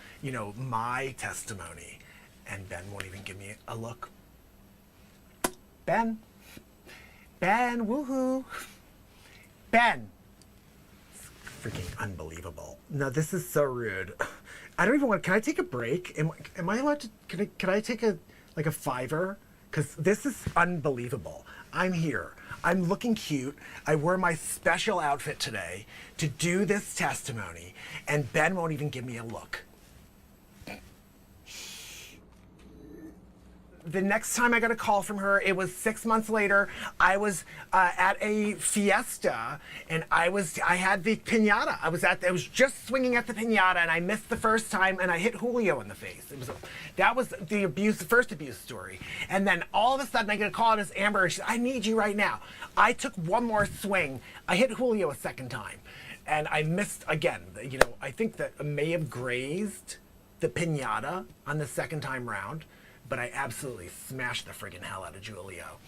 my testimony, and Ben won't even give me a look. Ben, woohoo. Ben. It's freaking unbelievable. No, this is so rude. I don't even want, can I take a break? Am I allowed to, can I take a $5? Because this is unbelievable. I'm here. I'm looking cute. I wore my special outfit today to do this testimony, and Ben won't even give me a look. the next time I got a call from her, it was 6 months later. I was at a fiesta, and I had the piñata. I was just swinging at the piñata, and I missed the first time, and I hit Julio in the face. That was the first abuse story. And then all of a sudden, I get a call, and it's Amber, and she said, I need you right now. I took one more swing. I hit Julio a second time, and I missed again. You know, I think that I may have grazed the piñata on the second time round, but I absolutely smashed the friggin' hell out of Julio.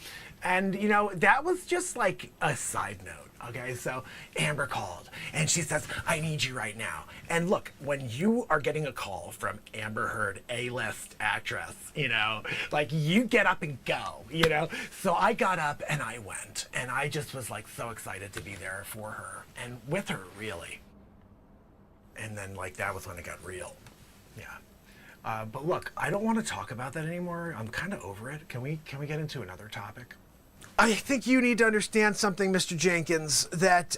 And, you know, that was just like a side note, okay? So Amber called, and she says, I need you right now. And look, when you are getting a call from Amber Heard, A-list actress, you know, like, you get up and go, you know? So I got up and I went, and I just was like so excited to be there for her, and with her, really. And then, like, that was when it got real. Yeah. But look, I don't want to talk about that anymore. I'm kind of over it. Can we get into another topic? I think you need to understand something, Mr. Jenkins, that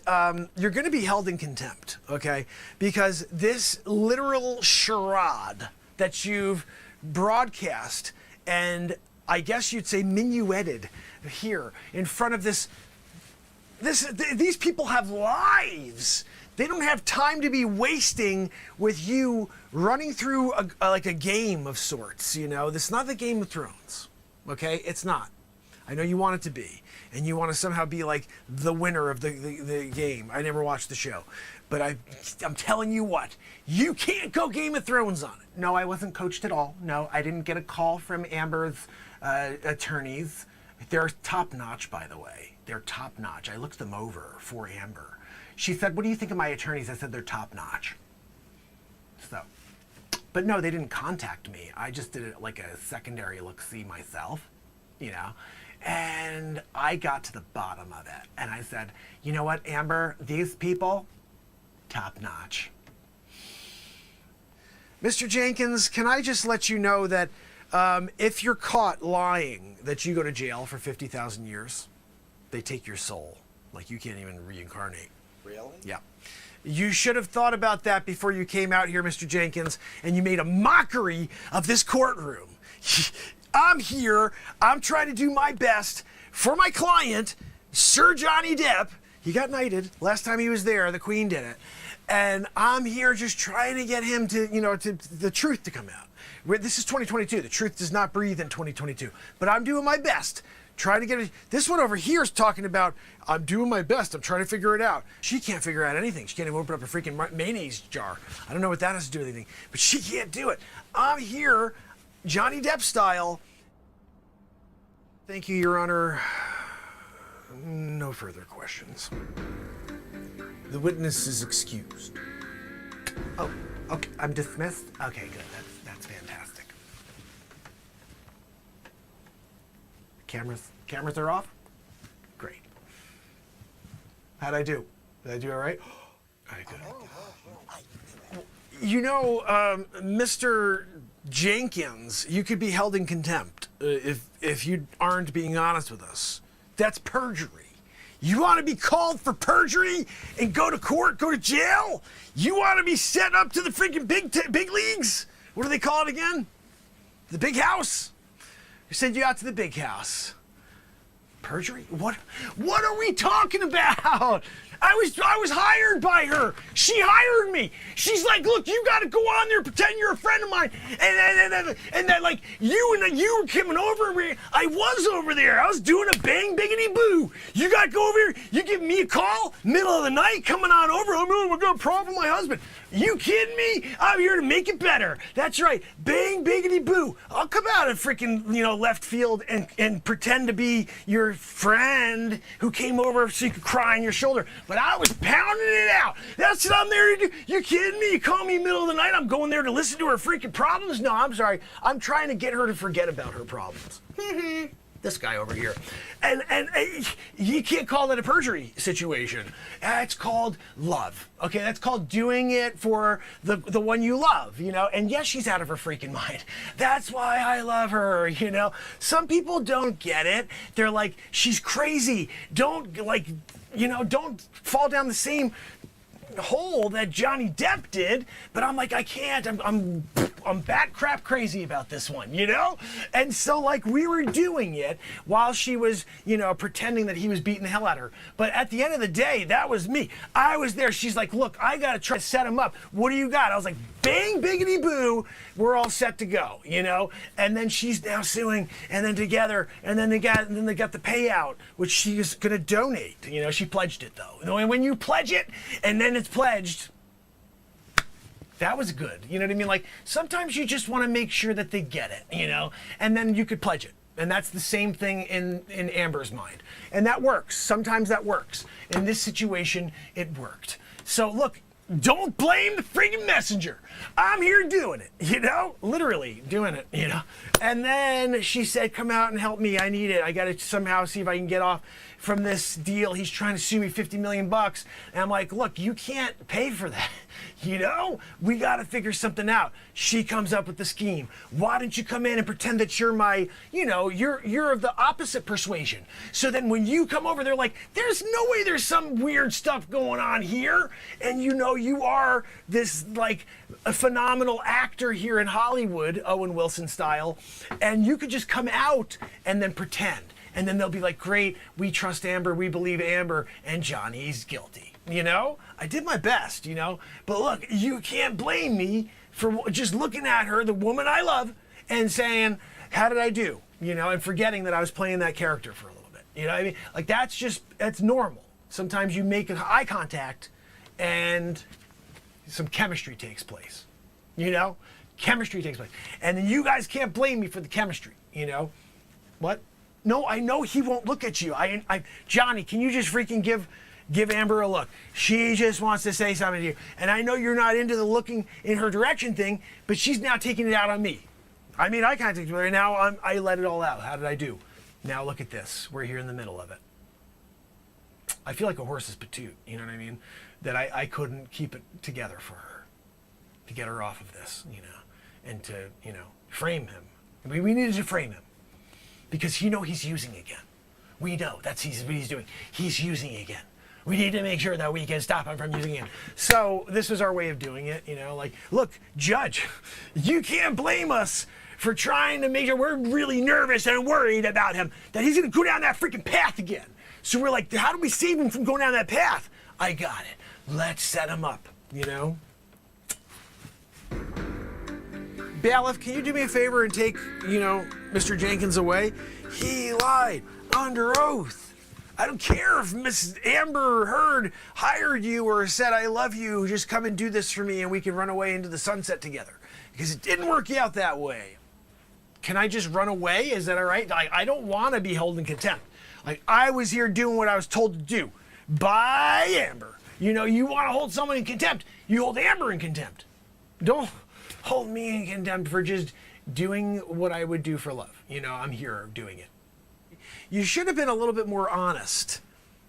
you're going to be held in contempt, okay? Because this literal charade that you've broadcast, and I guess you'd say minueted here in front of these people have lives. They don't have time to be wasting with you running through a game of sorts, you know? This is not the Game of Thrones, okay? It's not. I know you want it to be, and you want to somehow be like the winner of the game. I never watched the show, but I'm telling you what, you can't go Game of Thrones on it. No, I wasn't coached at all. No, I didn't get a call from Amber's attorneys. They're top-notch, by the way. They're top-notch. I looked them over for Amber. She said, what do you think of my attorneys? I said, they're top-notch. So, but no, they didn't contact me. I just did it like a secondary look-see myself, you know? And I got to the bottom of it. And I said, you know what, Amber, these people, top-notch. Mr. Jenkins, can I just let you know that if you're caught lying, that you go to jail for 50,000 years? They take your soul. Like, you can't even reincarnate. Really? Yeah. You should have thought about that before you came out here, Mr. Jenkins, and you made a mockery of this courtroom. I'm here. I'm trying to do my best for my client, Sir Johnny Depp. He got knighted last time he was there. The Queen did it. And I'm here just trying to get him to, you know, to the truth to come out. This is 2022. The truth does not breathe in 2022. But I'm doing my best. Trying to get it. This one over here is talking about, I'm doing my best. I'm trying to figure it out. She can't figure out anything. She can't even open up a freaking mayonnaise jar. I don't know what that has to do with anything, but she can't do it. I'm here, Johnny Depp style. Thank you, Your Honor. No further questions. The witness is excused. Oh, okay. I'm dismissed? Okay, good. That's fantastic. Cameras are off? Great. How'd I do? Did I do all right? All right, good. You know, Mr. Jenkins, you could be held in contempt if you aren't being honest with us. That's perjury. You want to be called for perjury and go to court, go to jail? You want to be sent up to the freaking big leagues? What do they call it again? The big house? They send you out to the big house. Perjury? What are we talking about? I was hired by her. She hired me. She's like, look, you got to go on there, pretend you're a friend of mine, and then like you were coming over. I was over there. I was doing a bang biggity boo. You got to go over here. You give me a call, middle of the night, coming on over. I got a problem with my husband. You kidding me? I'm here to make it better. That's right. Bang biggity boo. I'll come out of freaking left field and pretend to be your friend who came over so you could cry on your shoulder. But I was pounding it out. That's what I'm there to do. You kidding me? You call me middle of the night, I'm going there to listen to her freaking problems? No, I'm sorry. I'm trying to get her to forget about her problems. This guy over here. And you can't call that a perjury situation. It's called love. Okay, that's called doing it for the one you love, And yes, she's out of her freaking mind. That's why I love her, Some people don't get it. They're like, she's crazy. Don't fall down the same hole that Johnny Depp did. But I'm like, I can't. I'm bat crap crazy about this one, you know? And so like we were doing it while she was, you know, pretending that he was beating the hell out of her. But at the end of the day, that was me. I was there. She's like, look, I got to try to set him up. What do you got? I was like, bang, biggity boo. We're all set to go, you know? And then she's now suing, and then together, and then they got the payout, which she is going to donate. You know, she pledged it though. And when you pledge it and then it's pledged, that was good. You know what I mean? Like sometimes you just want to make sure that they get it, you know, and then you could pledge it. And that's the same thing in Amber's mind. And that works. Sometimes that works. In this situation, it worked. So look, don't blame the freaking messenger. I'm here doing it, you know, literally doing it, you know. And then she said, come out and help me. I need it. I got to somehow see if I can get off from this deal. He's trying to sue me $50 million. And I'm like, look, you can't pay for that. You know, we got to figure something out. She comes up with the scheme. Why don't you come in and pretend that you're my, you know, you're of the opposite persuasion. So then when you come over, they're like, there's no way there's some weird stuff going on here. And you know, you are this like a phenomenal actor here in Hollywood, Owen Wilson style. And you could just come out and then pretend. And then they'll be like, great, we trust Amber, we believe Amber, and Johnny's guilty. You know, I did my best, you know, but look, you can't blame me for just looking at her, the woman I love, and saying, how did I do? You know, and forgetting that I was playing that character for a little bit. You know what I mean? Like that's normal. Sometimes you make eye contact and some chemistry takes place, you know, chemistry takes place. And then you guys can't blame me for the chemistry, you know. What? No, I know he won't look at you. Johnny, can you just freaking give Amber a look? She just wants to say something to you. And I know you're not into the looking in her direction thing, but she's now taking it out on me. I mean, I contact her, and now I let it all out. How did I do? Now look at this. We're here in the middle of it. I feel like a horse's patoot, you know what I mean? That I couldn't keep it together for her, to get her off of this, you know, and to, you know, frame him. I mean, we needed to frame him. Because you know he's using again. We know what he's doing. He's using again. We need to make sure that we can stop him from using it. So this was our way of doing it, you know, like, look, Judge, you can't blame us for trying to make sure we're really nervous and worried about him, that he's gonna go down that freaking path again. So we're like, how do we save him from going down that path? I got it. Let's set him up, you know? Bailiff, can you do me a favor and take, you know, Mr. Jenkins away? He lied under oath. I don't care if Miss Amber Heard hired you or said, I love you, just come and do this for me and we can run away into the sunset together. Because it didn't work out that way. Can I just run away? Is that all right? I don't want to be held in contempt. Like, I was here doing what I was told to do by Amber. You know, you want to hold someone in contempt, you hold Amber in contempt. Don't hold me in contempt for just doing what I would do for love. You know, I'm here doing it. You should have been a little bit more honest.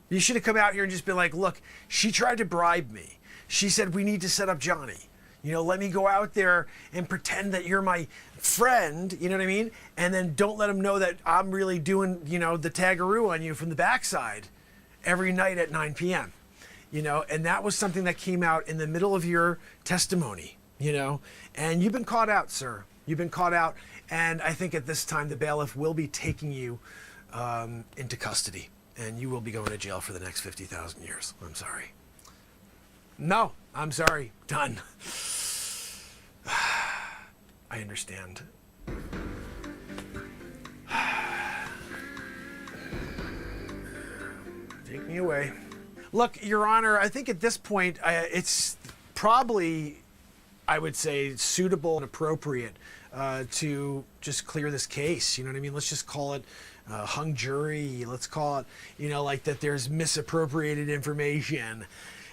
You should have come out here and just been like, look, she tried to bribe me. She said, we need to set up Johnny. You know, let me go out there and pretend that you're my friend, you know what I mean? And then don't let him know that I'm really doing, you know, the tagaroo on you from the backside every night at 9 p.m. You know, and that was something that came out in the middle of your testimony. You know, and you've been caught out, sir. You've been caught out. And I think at this time, the bailiff will be taking you into custody. And you will be going to jail for the next 50,000 years. I'm sorry. No, I'm sorry. Done. I understand. Take me away. Look, Your Honor, I think at this point, it's probably, I would say, suitable and appropriate to just clear this case. You know what I mean? Let's just call it hung jury. Let's call it, you know, like that there's misappropriated information.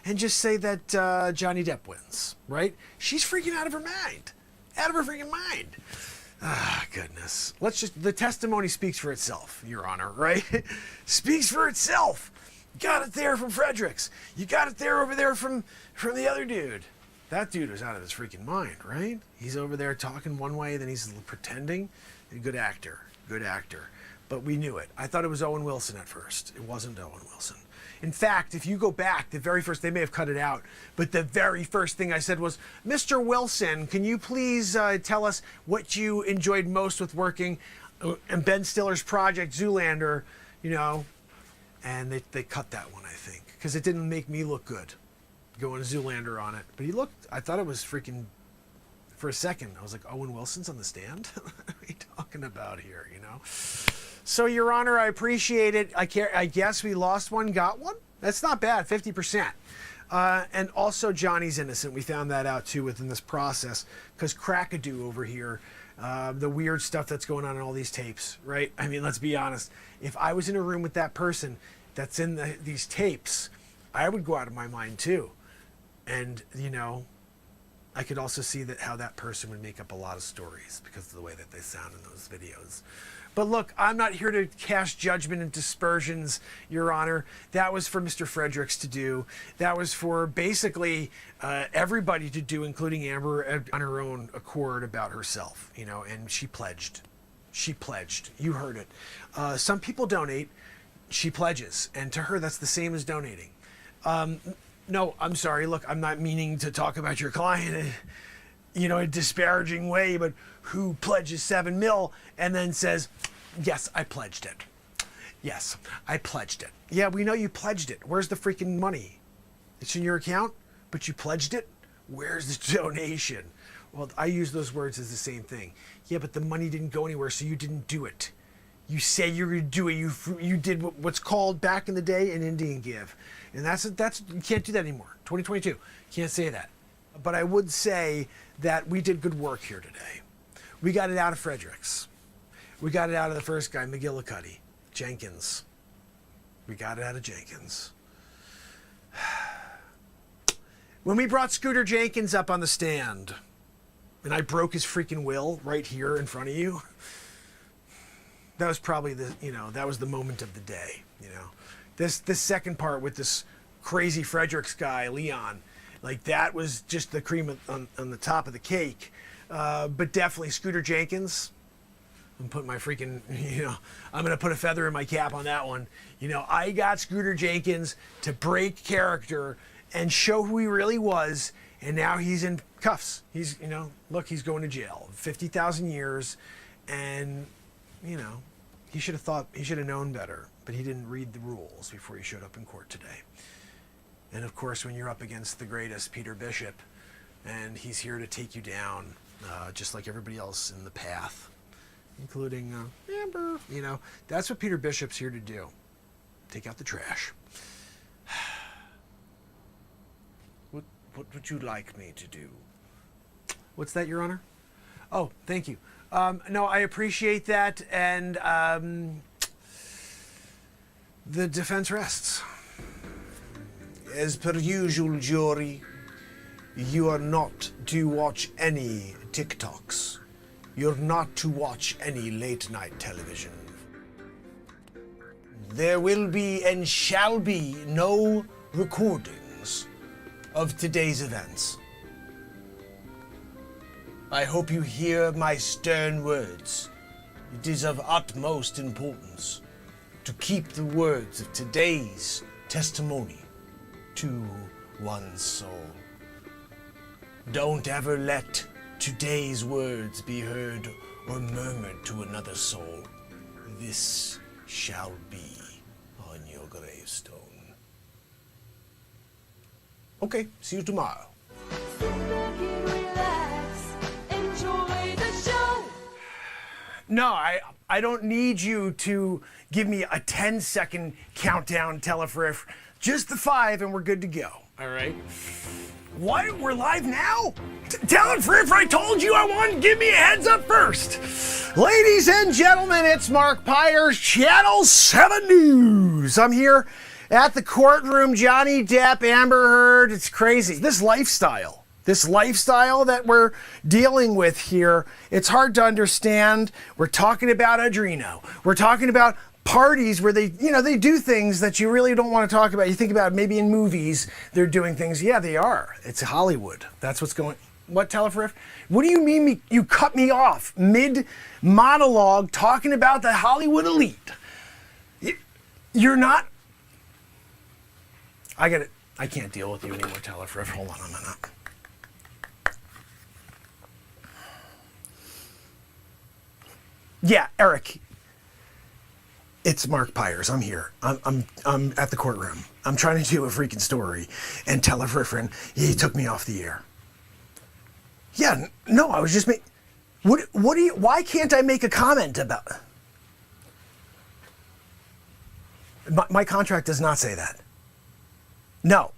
And just say that Johnny Depp wins, right? She's freaking out of her mind. Out of her freaking mind. Ah, goodness. Let's just, the testimony speaks for itself, Your Honor, right? Speaks for itself. Got it there from Fredericks. You got it there over there from the other dude. That dude was out of his freaking mind, right? He's over there talking one way, then he's pretending. Good actor. But we knew it. I thought it was Owen Wilson at first. It wasn't Owen Wilson. In fact, if you go back, the very first, they may have cut it out, but the very first thing I said was, Mr. Wilson, can you please tell us what you enjoyed most with working in Ben Stiller's project, Zoolander, and they cut that one, I think, because it didn't make me look good going Zoolander on it. But I thought it was freaking, for a second, I was like, Owen Wilson's on the stand? What are we talking about here, So, Your Honor, I appreciate it. I guess we lost one, got one? That's not bad, 50%. And also, Johnny's innocent. We found that out, too, within this process. Because Crackadoo over here, the weird stuff that's going on in all these tapes, right? I mean, let's be honest. If I was in a room with that person that's in these tapes, I would go out of my mind, too. And, I could also see how that person would make up a lot of stories because of the way that they sound in those videos. But look, I'm not here to cast judgment and dispersions, Your Honor. That was for Mr. Fredericks to do. That was for basically everybody to do, including Amber on her own accord about herself, and she pledged. She pledged. You heard it. Some people donate. She pledges. And to her, that's the same as donating. No, I'm sorry. Look, I'm not meaning to talk about your client in a disparaging way, but who pledges $7 million and then says, yes, I pledged it. Yes, I pledged it. Yeah, we know you pledged it. Where's the freaking money? It's in your account, but you pledged it? Where's the donation? Well, I use those words as the same thing. Yeah, but the money didn't go anywhere, so you didn't do it. You say you're going to do it. You did what's called back in the day an Indian give. And that's you can't do that anymore. 2022, can't say that. But I would say that we did good work here today. We got it out of Fredericks. We got it out of the first guy, McGillicuddy, Jenkins. We got it out of Jenkins. When we brought Scooter Jenkins up on the stand, and I broke his freaking will right here in front of you, that was probably that was the moment of the day, This second part with this crazy Fredericks guy, Leon, like that was just the cream on the top of the cake. But definitely Scooter Jenkins, I'm putting my freaking, I'm going to put a feather in my cap on that one. I got Scooter Jenkins to break character and show who he really was. And now he's in cuffs. He's, look, he's going to jail. 50,000 years. And, he should have known better. But he didn't read the rules before he showed up in court today. And of course, when you're up against the greatest, Peter Bishop, and he's here to take you down, just like everybody else in the path, including Amber, that's what Peter Bishop's here to do. Take out the trash. What would you like me to do? What's that, Your Honor? Oh, thank you. No, I appreciate that, and the defense rests. As per usual, jury, you are not to watch any TikToks. You're not to watch any late-night television. There will be and shall be no recordings of today's events. I hope you hear my stern words. It is of utmost importance to keep the words of today's testimony to one's soul. Don't ever let today's words be heard or murmured to another soul. This shall be on your gravestone. Okay, see you tomorrow. Sit back and relax, enjoy the show. No, I don't need you to give me a 10-second countdown telefriff. Just the 5 and we're good to go. All right? What? We're live now? Telefriff, I told you I wanted to give me a heads up first. Ladies and gentlemen, it's Mark Pires, Channel 7 News. I'm here at the courtroom. Johnny Depp, Amber Heard. It's crazy. This lifestyle that we're dealing with here, it's hard to understand. We're talking about Adreno. We're talking about parties where they, you know, they do things that you really don't want to talk about. You think about maybe in movies they're doing things. Yeah, they are. It's Hollywood. That's what's going. What, Telefriff? What do you mean you cut me off mid monologue talking about the Hollywood elite? You're not. I get it. I can't deal with you anymore, Telefriff. Hold on a minute. Yeah, Eric. It's Mark Pires. I'm here. I'm at the courtroom. I'm trying to do a freaking story, and Telefriff, he took me off the air. Yeah, no, I was just making. What do you? Why can't I make a comment about? My contract does not say that. No.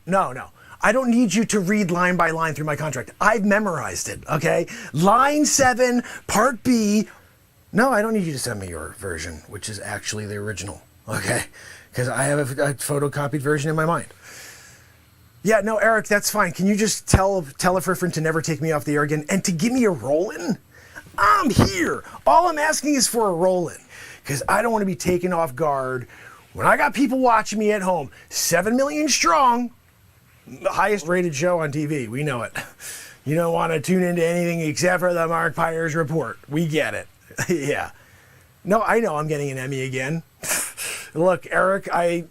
I don't need you to read line by line through my contract. I've memorized it, okay? Line 7, part B. No, I don't need you to send me your version, which is actually the original, okay? Because I have a photocopied version in my mind. Yeah, no, Eric, that's fine. Can you just tell Telefriff to never take me off the air again and to give me a roll-in? I'm here. All I'm asking is for a roll-in because I don't want to be taken off guard when I got people watching me at home. 7 million strong, the highest rated show on TV. We know it. You don't want to tune into anything except for the Mark Pires Report. We get it. Yeah. No, I know I'm getting an Emmy again. Look, Eric, I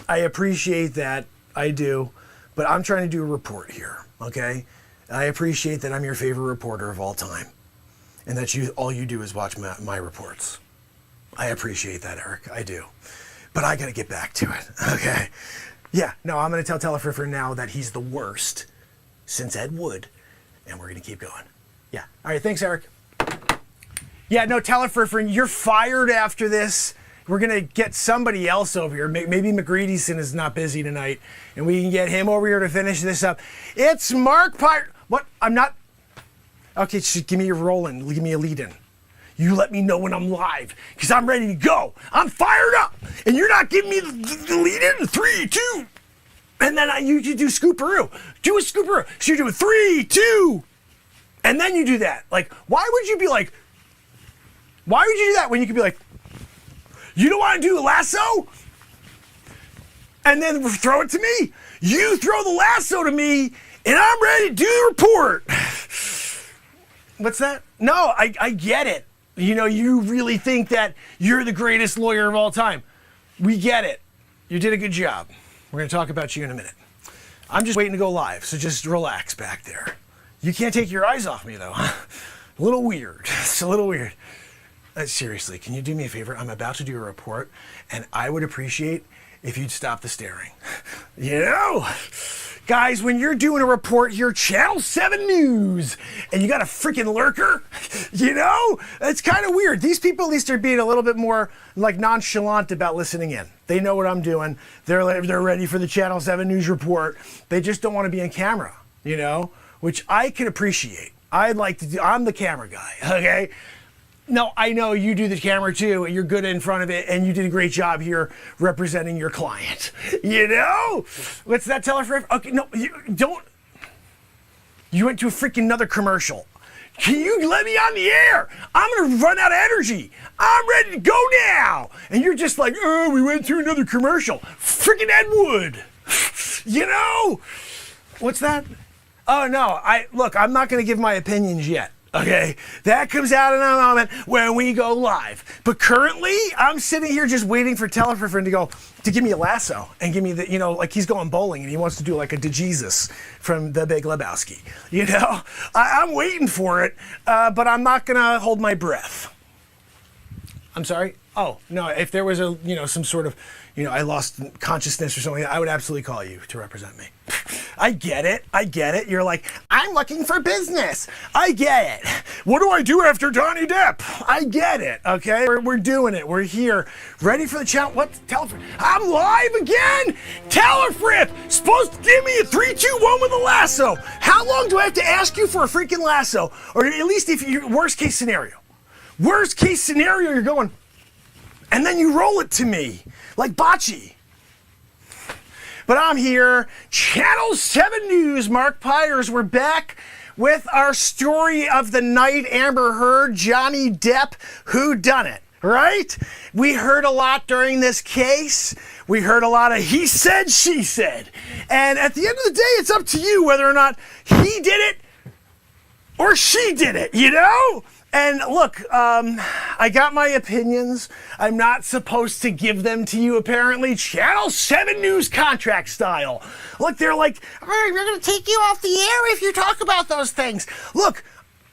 appreciate that. I do. But I'm trying to do a report here, okay? I appreciate that I'm your favorite reporter of all time. And that all you do is watch my reports. I appreciate that, Eric. I do. But I got to get back to it, okay? Yeah, no, I'm going to tell Telefriff now that he's the worst since Ed Wood. And we're going to keep going. Yeah. All right, thanks, Eric. Yeah, no, Telefriff, you're fired after this. We're going to get somebody else over here. Maybe McGreedyson is not busy tonight, and we can get him over here to finish this up. It's Mark Pires. What? I'm not. Okay, just give me a roll-in. Give me a lead-in. You let me know when I'm live, because I'm ready to go. I'm fired up, and you're not giving me the lead-in. 3, 2, and then you do Scooperoo. Do a Scooperoo. So you do a 3, 2, and then you do that. Like, why would you be like, why would you do that when you could be like, you don't want to do a lasso? And then throw it to me? You throw the lasso to me, and I'm ready to do the report. What's that? No, I get it. You know, you really think that you're the greatest lawyer of all time. We get it. You did a good job. We're going to talk about you in a minute. I'm just waiting to go live, so just relax back there. You can't take your eyes off me, though. A little weird. It's a little weird. Seriously, can you do me a favor? I'm about to do a report, and I would appreciate if you'd stop the staring. You know? Guys, when you're doing a report here, Channel 7 News, and you got a freaking lurker, you know? It's kind of weird. These people at least are being a little bit more like nonchalant about listening in. They know what I'm doing. They're ready for the Channel 7 News report. They just don't want to be on camera, you know? Which I can appreciate. I'd like to do, I'm the camera guy, okay? No, I know you do the camera too, and you're good in front of it, and you did a great job here representing your client. You know? What's that, Telefriff? Okay, no, you don't. You went to a freaking another commercial. Can you let me on the air? I'm going to run out of energy. I'm ready to go now. And you're just like, oh, we went through another commercial. Freaking Ed Wood. You know? What's that? Oh, no. Look, I'm not going to give my opinions yet. Okay, that comes out in a moment when we go live. But currently, I'm sitting here just waiting for Telefriff to give me a lasso and give me the, you know, like he's going bowling and he wants to do like a DeJesus from The Big Lebowski. You know, I'm waiting for it, but I'm not gonna hold my breath. I'm sorry. Oh no, if there was some sort of, I lost consciousness or something, I would absolutely call you to represent me. I get it. You're like, I'm looking for business. I get it. What do I do after Donnie Depp? I get it, okay? We're doing it. We're here. Ready for the channel. What? Telefriff. I'm live again? Telefriff! Supposed to give me a 3, 2, 1 with a lasso. How long do I have to ask you for a freaking lasso? Or at least if you, worst case scenario. Worst case scenario, you're going, and then you roll it to me. Like bocce. But I'm here, Channel 7 News, Mark Pires. We're back with our story of the night, Amber Heard, Johnny Depp, who done it? right? We heard a lot during this case. We heard a lot of he said, she said. And at the end of the day, it's up to you whether or not he did it or she did it, you know? And look, I got my opinions. I'm not supposed to give them to you, apparently. Channel 7 News contract style. Look, they're like, all right, we're going to take you off the air if you talk about those things. Look,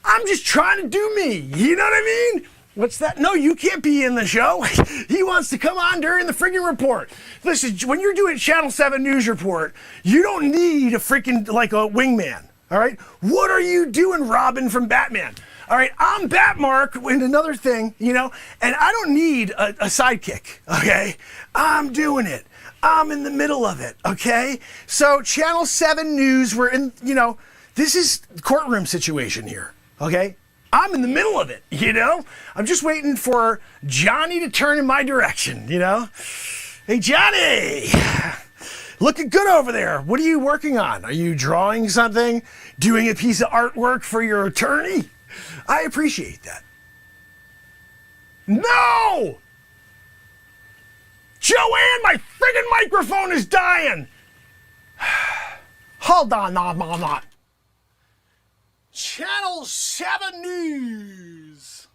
I'm just trying to do me. You know what I mean? What's that? No, you can't be in the show. He wants to come on during the friggin' report. Listen, when you're doing Channel 7 News Report, you don't need a freaking, like a wingman. All right? What are you doing, Robin from Batman? All right, I'm Batmark, and another thing, you know, and I don't need a sidekick, okay? I'm doing it. I'm in the middle of it, okay? So Channel 7 News, we're in, you know, this is courtroom situation here, okay? I'm in the middle of it, you know? I'm just waiting for Johnny to turn in my direction, you know? Hey, Johnny! Looking good over there. What are you working on? Are you drawing something? Doing a piece of artwork for your attorney? I appreciate that. No! Joanne, my friggin' microphone is dying! Hold on, no. Channel 7 News.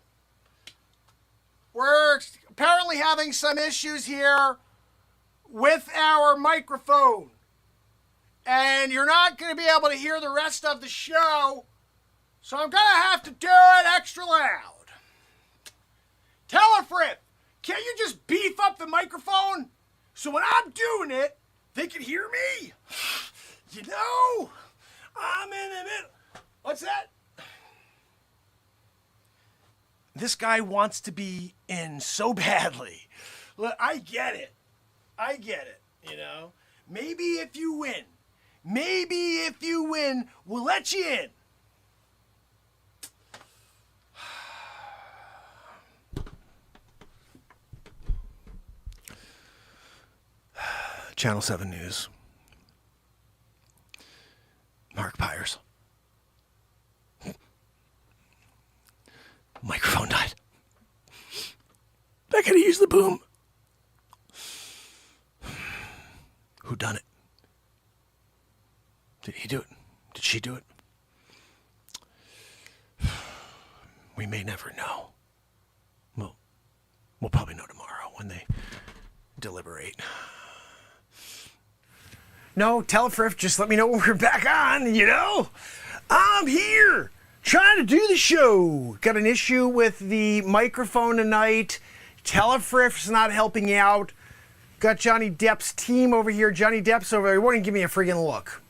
We're apparently having some issues here with our microphone. And you're not going to be able to hear the rest of the show, so I'm going to have to do it extra loud. Telefrip, can't you just beef up the microphone so when I'm doing it, they can hear me? You know, I'm in the middle. What's that? This guy wants to be in so badly. Look, I get it, you know. Maybe if you win, we'll let you in. Channel 7 News. Mark Pires. Microphone died. I gotta use the boom. Who done it? Did he do it? Did she do it? We may never know. We'll probably know tomorrow when they deliberate. No, Telefriff, just let me know when we're back on, you know? I'm here, trying to do the show. Got an issue with the microphone tonight. Telefriff's not helping out. Got Johnny Depp's team over here. Johnny Depp's over there. He won't even give me a friggin' look.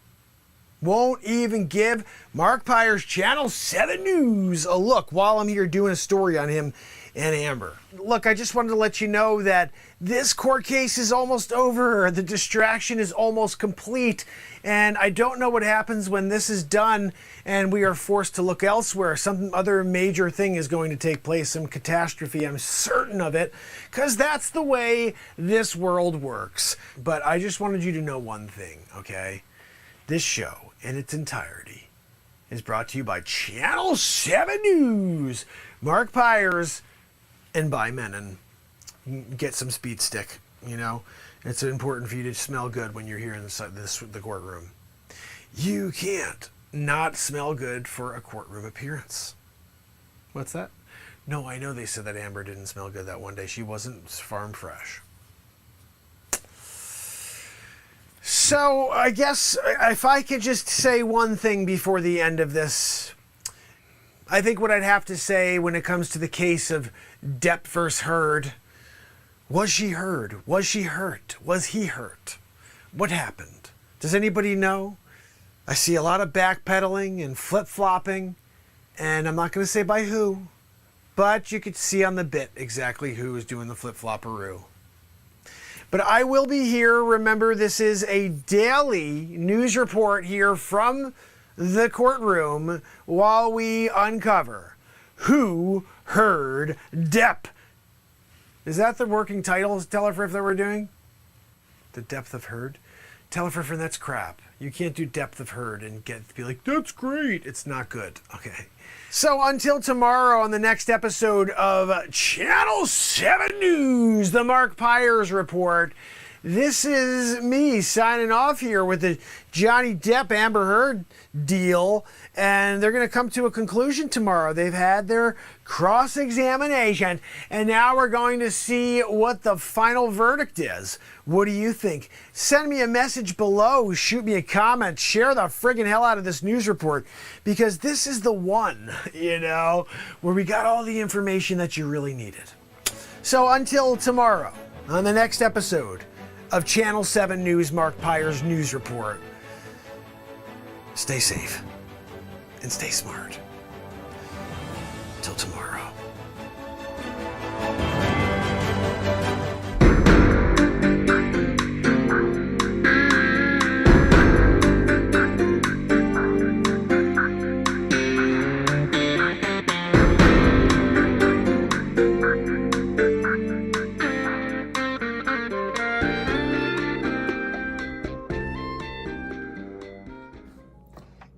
Won't even give Mark Pires Channel 7 News a look while I'm here doing a story on him and Amber. Look, I just wanted to let you know that this court case is almost over. The distraction is almost complete. And I don't know what happens when this is done and we are forced to look elsewhere. Some other major thing is going to take place, some catastrophe, I'm certain of it, because that's the way this world works. But I just wanted you to know one thing, okay? This show in its entirety is brought to you by Channel 7 News. Mark Pires and by Menon. Get some speed stick, you know? It's important for you to smell good when you're here in the courtroom. You can't not smell good for a courtroom appearance. What's that? No, I know they said that Amber didn't smell good that one day. She wasn't farm fresh. So I guess if I could just say one thing before the end of this, I think what I'd have to say when it comes to the case of Depp versus Heard, was she heard? Was she hurt? Was he hurt? What happened? Does anybody know? I see a lot of backpedaling and flip-flopping, and I'm not going to say by who, but you could see on the bit exactly who is doing the flip-flopperoo. But I will be here. Remember, this is a daily news report here from the courtroom while we uncover who heard Depp. Is that the working title, Telefriff, that we're doing? The depth of heard? Tell a friend that's crap. You can't do depth of herd and be like, that's great. It's not good. Okay. So until tomorrow on the next episode of Channel 7 News, the Mark Pires Report, this is me signing off here with the Johnny Depp Amber Heard deal, and they're going to come to a conclusion tomorrow. They've had their cross-examination, and now we're going to see what the final verdict is. What do you think? Send me a message below, shoot me a comment, share the friggin' hell out of this news report, because this is the one, where we got all the information that you really needed. So until tomorrow, on the next episode of Channel 7 News, Mark Pires News Report, stay safe and stay smart. Till tomorrow.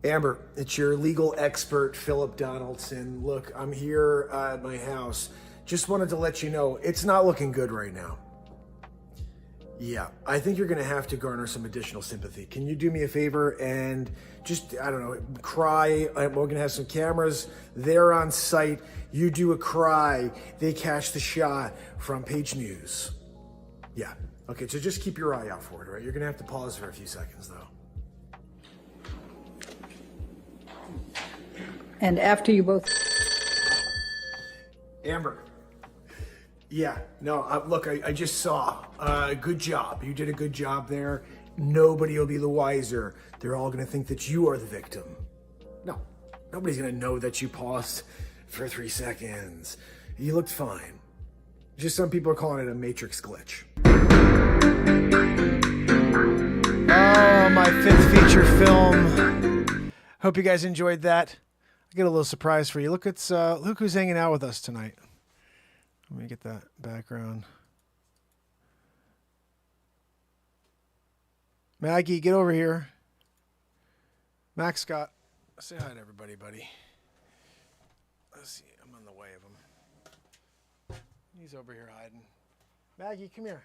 Amber, it's your legal expert, Philip Donaldson. Look, I'm here at my house. Just wanted to let you know, it's not looking good right now. Yeah, I think you're going to have to garner some additional sympathy. Can you do me a favor and just, I don't know, cry? We're going to have some cameras there on site. You do a cry. They catch the shot from Page News. Yeah. Okay, so just keep your eye out for it, all right? You're going to have to pause for a few seconds, though. And after you both... Amber. Yeah, no, look, I just saw. Good job. You did a good job there. Nobody will be the wiser. They're all going to think that you are the victim. No, nobody's going to know that you paused for 3 seconds. You looked fine. Just some people are calling it a Matrix glitch. Oh, my 5th feature film. Hope you guys enjoyed that. I got a little surprise for you. Look who's hanging out with us tonight. Let me get that background. Maggie, get over here. Max Scott, say hi to everybody, buddy. Let's see, I'm on the way of him. He's over here hiding. Maggie, come here.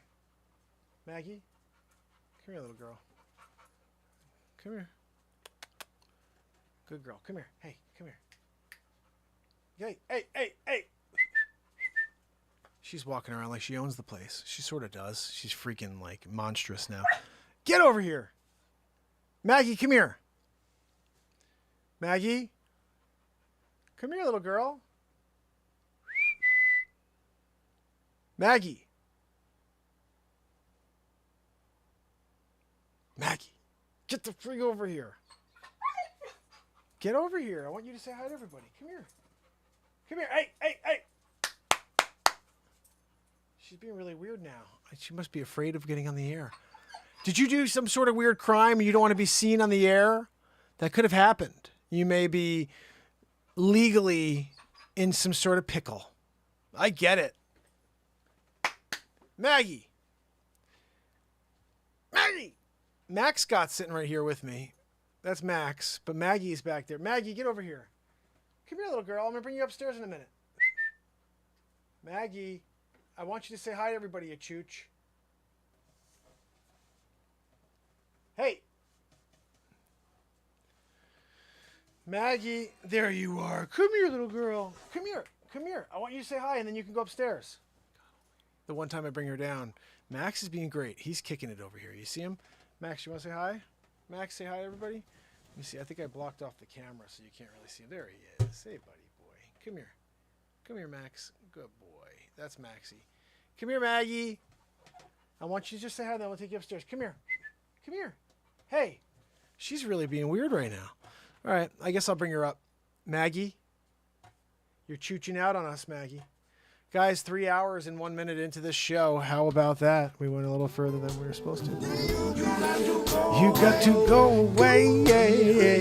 Maggie, come here, little girl. Come here. Good girl. Come here. Hey, come here. Hey. She's walking around like she owns the place. She sort of does. She's freaking like monstrous now. Get over here. Maggie, come here. Maggie. Come here, little girl. Maggie. Maggie. Get the freak over here. Get over here. I want you to say hi to everybody. Come here. Come here. Hey. She's being really weird now. She must be afraid of getting on the air. Did you do some sort of weird crime and you don't want to be seen on the air? That could have happened. You may be legally in some sort of pickle. I get it. Maggie. Max Scott's sitting right here with me. That's Max, but Maggie's back there. Maggie, get over here. Come here, little girl. I'm going to bring you upstairs in a minute. Maggie, I want you to say hi to everybody, you chooch. Hey. Maggie, there you are. Come here, little girl. Come here. I want you to say hi, and then you can go upstairs. The one time I bring her down, Max is being great. He's kicking it over here. You see him? Max, you want to say hi? Max, say hi to everybody. Let me see. I think I blocked off the camera so you can't really see him. There he is. Hey, buddy boy. Come here. Come here, Max. Good boy. That's Maxie. Come here, Maggie. I want you to just say hi, then we'll take you upstairs. Come here. Come here. Hey. She's really being weird right now. All right. I guess I'll bring her up. Maggie. You're chooching out on us, Maggie. Guys, 3 hours and 1 minute into this show. How about that? We went a little further than we were supposed to. You got to go away. Yeah.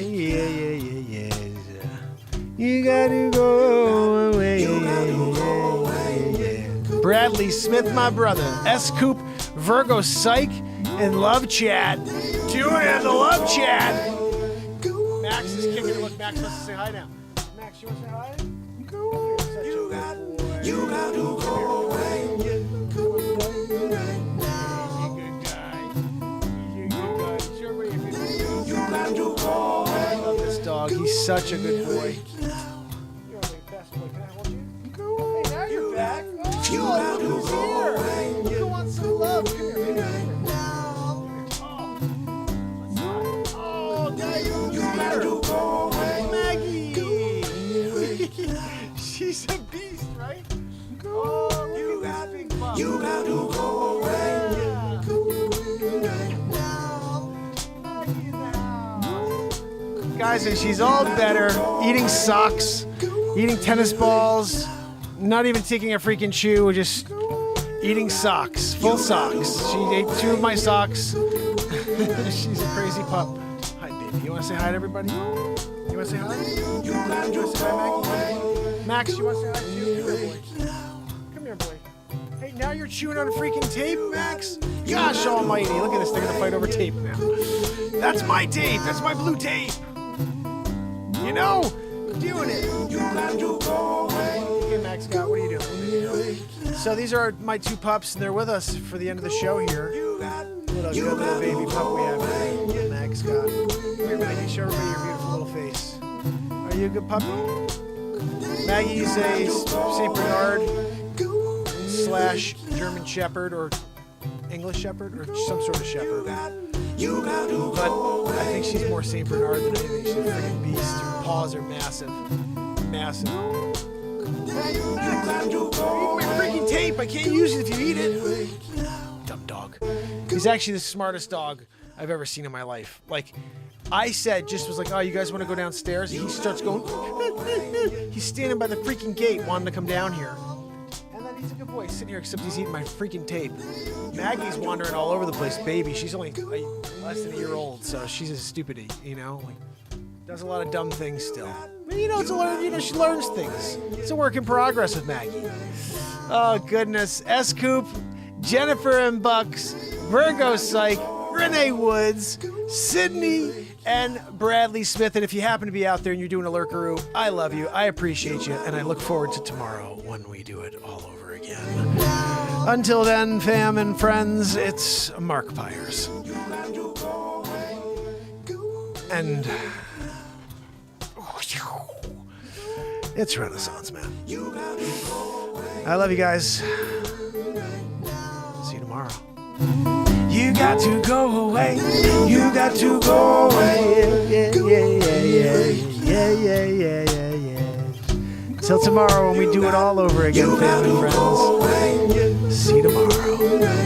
You got to go away. Bradley Smith, my brother. S. Coop, Virgo Psych, and Love Chat. doing it in the love chat? Max is kicking it. Look, Max wants to say hi now. Max, you want to say hi? You're such a good boy. You got to go away. I love this dog. He's such a good boy. You're the best boy. Can I hold you? Hey, now you're back. Oh, look who's here. You want some love? Come here, baby. Oh, guys, who's here? Maggie. She's a beast, right? Oh, look at this big pup. You got to go away. Guys, and she's all better, eating socks, eating tennis balls, not even taking a freaking chew, just eating socks, full socks. She ate 2 of my socks. She's a crazy pup. Hi, baby. You want to say hi to everybody? You want to say hi? You want to say hi, Maggie? Max, you want to say hi to you? Come here, boy. Come here, boy. Hey, now you're chewing on freaking tape, Max? Gosh almighty. Look at this. They're going to fight over tape now. That's my tape. That's my blue tape. You know, doing it. Okay, Max Scott, what are you doing? So these are my 2 pups, and they're with us for the end of the show here. What a good little baby pup we have here. Max Scott. Here, Maggie, show everybody your beautiful little face. Are you a good puppy? Maggie's a St. Bernard / German Shepherd or English Shepherd or some sort of Shepherd. But I think she's more St. Bernard than anything. She's a freaking beast. Her paws are massive. Massive. Max, you're eating my freaking tape. I can't use it if you eat it. Dumb dog. He's actually the smartest dog I've ever seen in my life. Like, I said, just was like, oh, you guys want to go downstairs? And he starts going, he's standing by the freaking gate wanting to come down here. And then he's a good boy sitting here, except he's eating my freaking tape. Maggie's wandering all over the place, baby. She's only less than a year old, so she's a stupidity, you know? Like, does a lot of dumb things still. But, you know, she learns things. It's a work in progress with Maggie. Oh, goodness. S-Coop, Jennifer M. Bucks, Virgo Psych, Renee Woods, Sydney, and Bradley Smith. And if you happen to be out there and you're doing a lurkaroo, I love you, I appreciate you, and I look forward to tomorrow when we do it all over again. Until then, fam and friends, it's Mark Pires. And it's Renaissance Man. I love you guys. See you tomorrow. You got to go away. You got to go away. Yeah, yeah. Till tomorrow when we do it all over again, family and friends. See you tomorrow.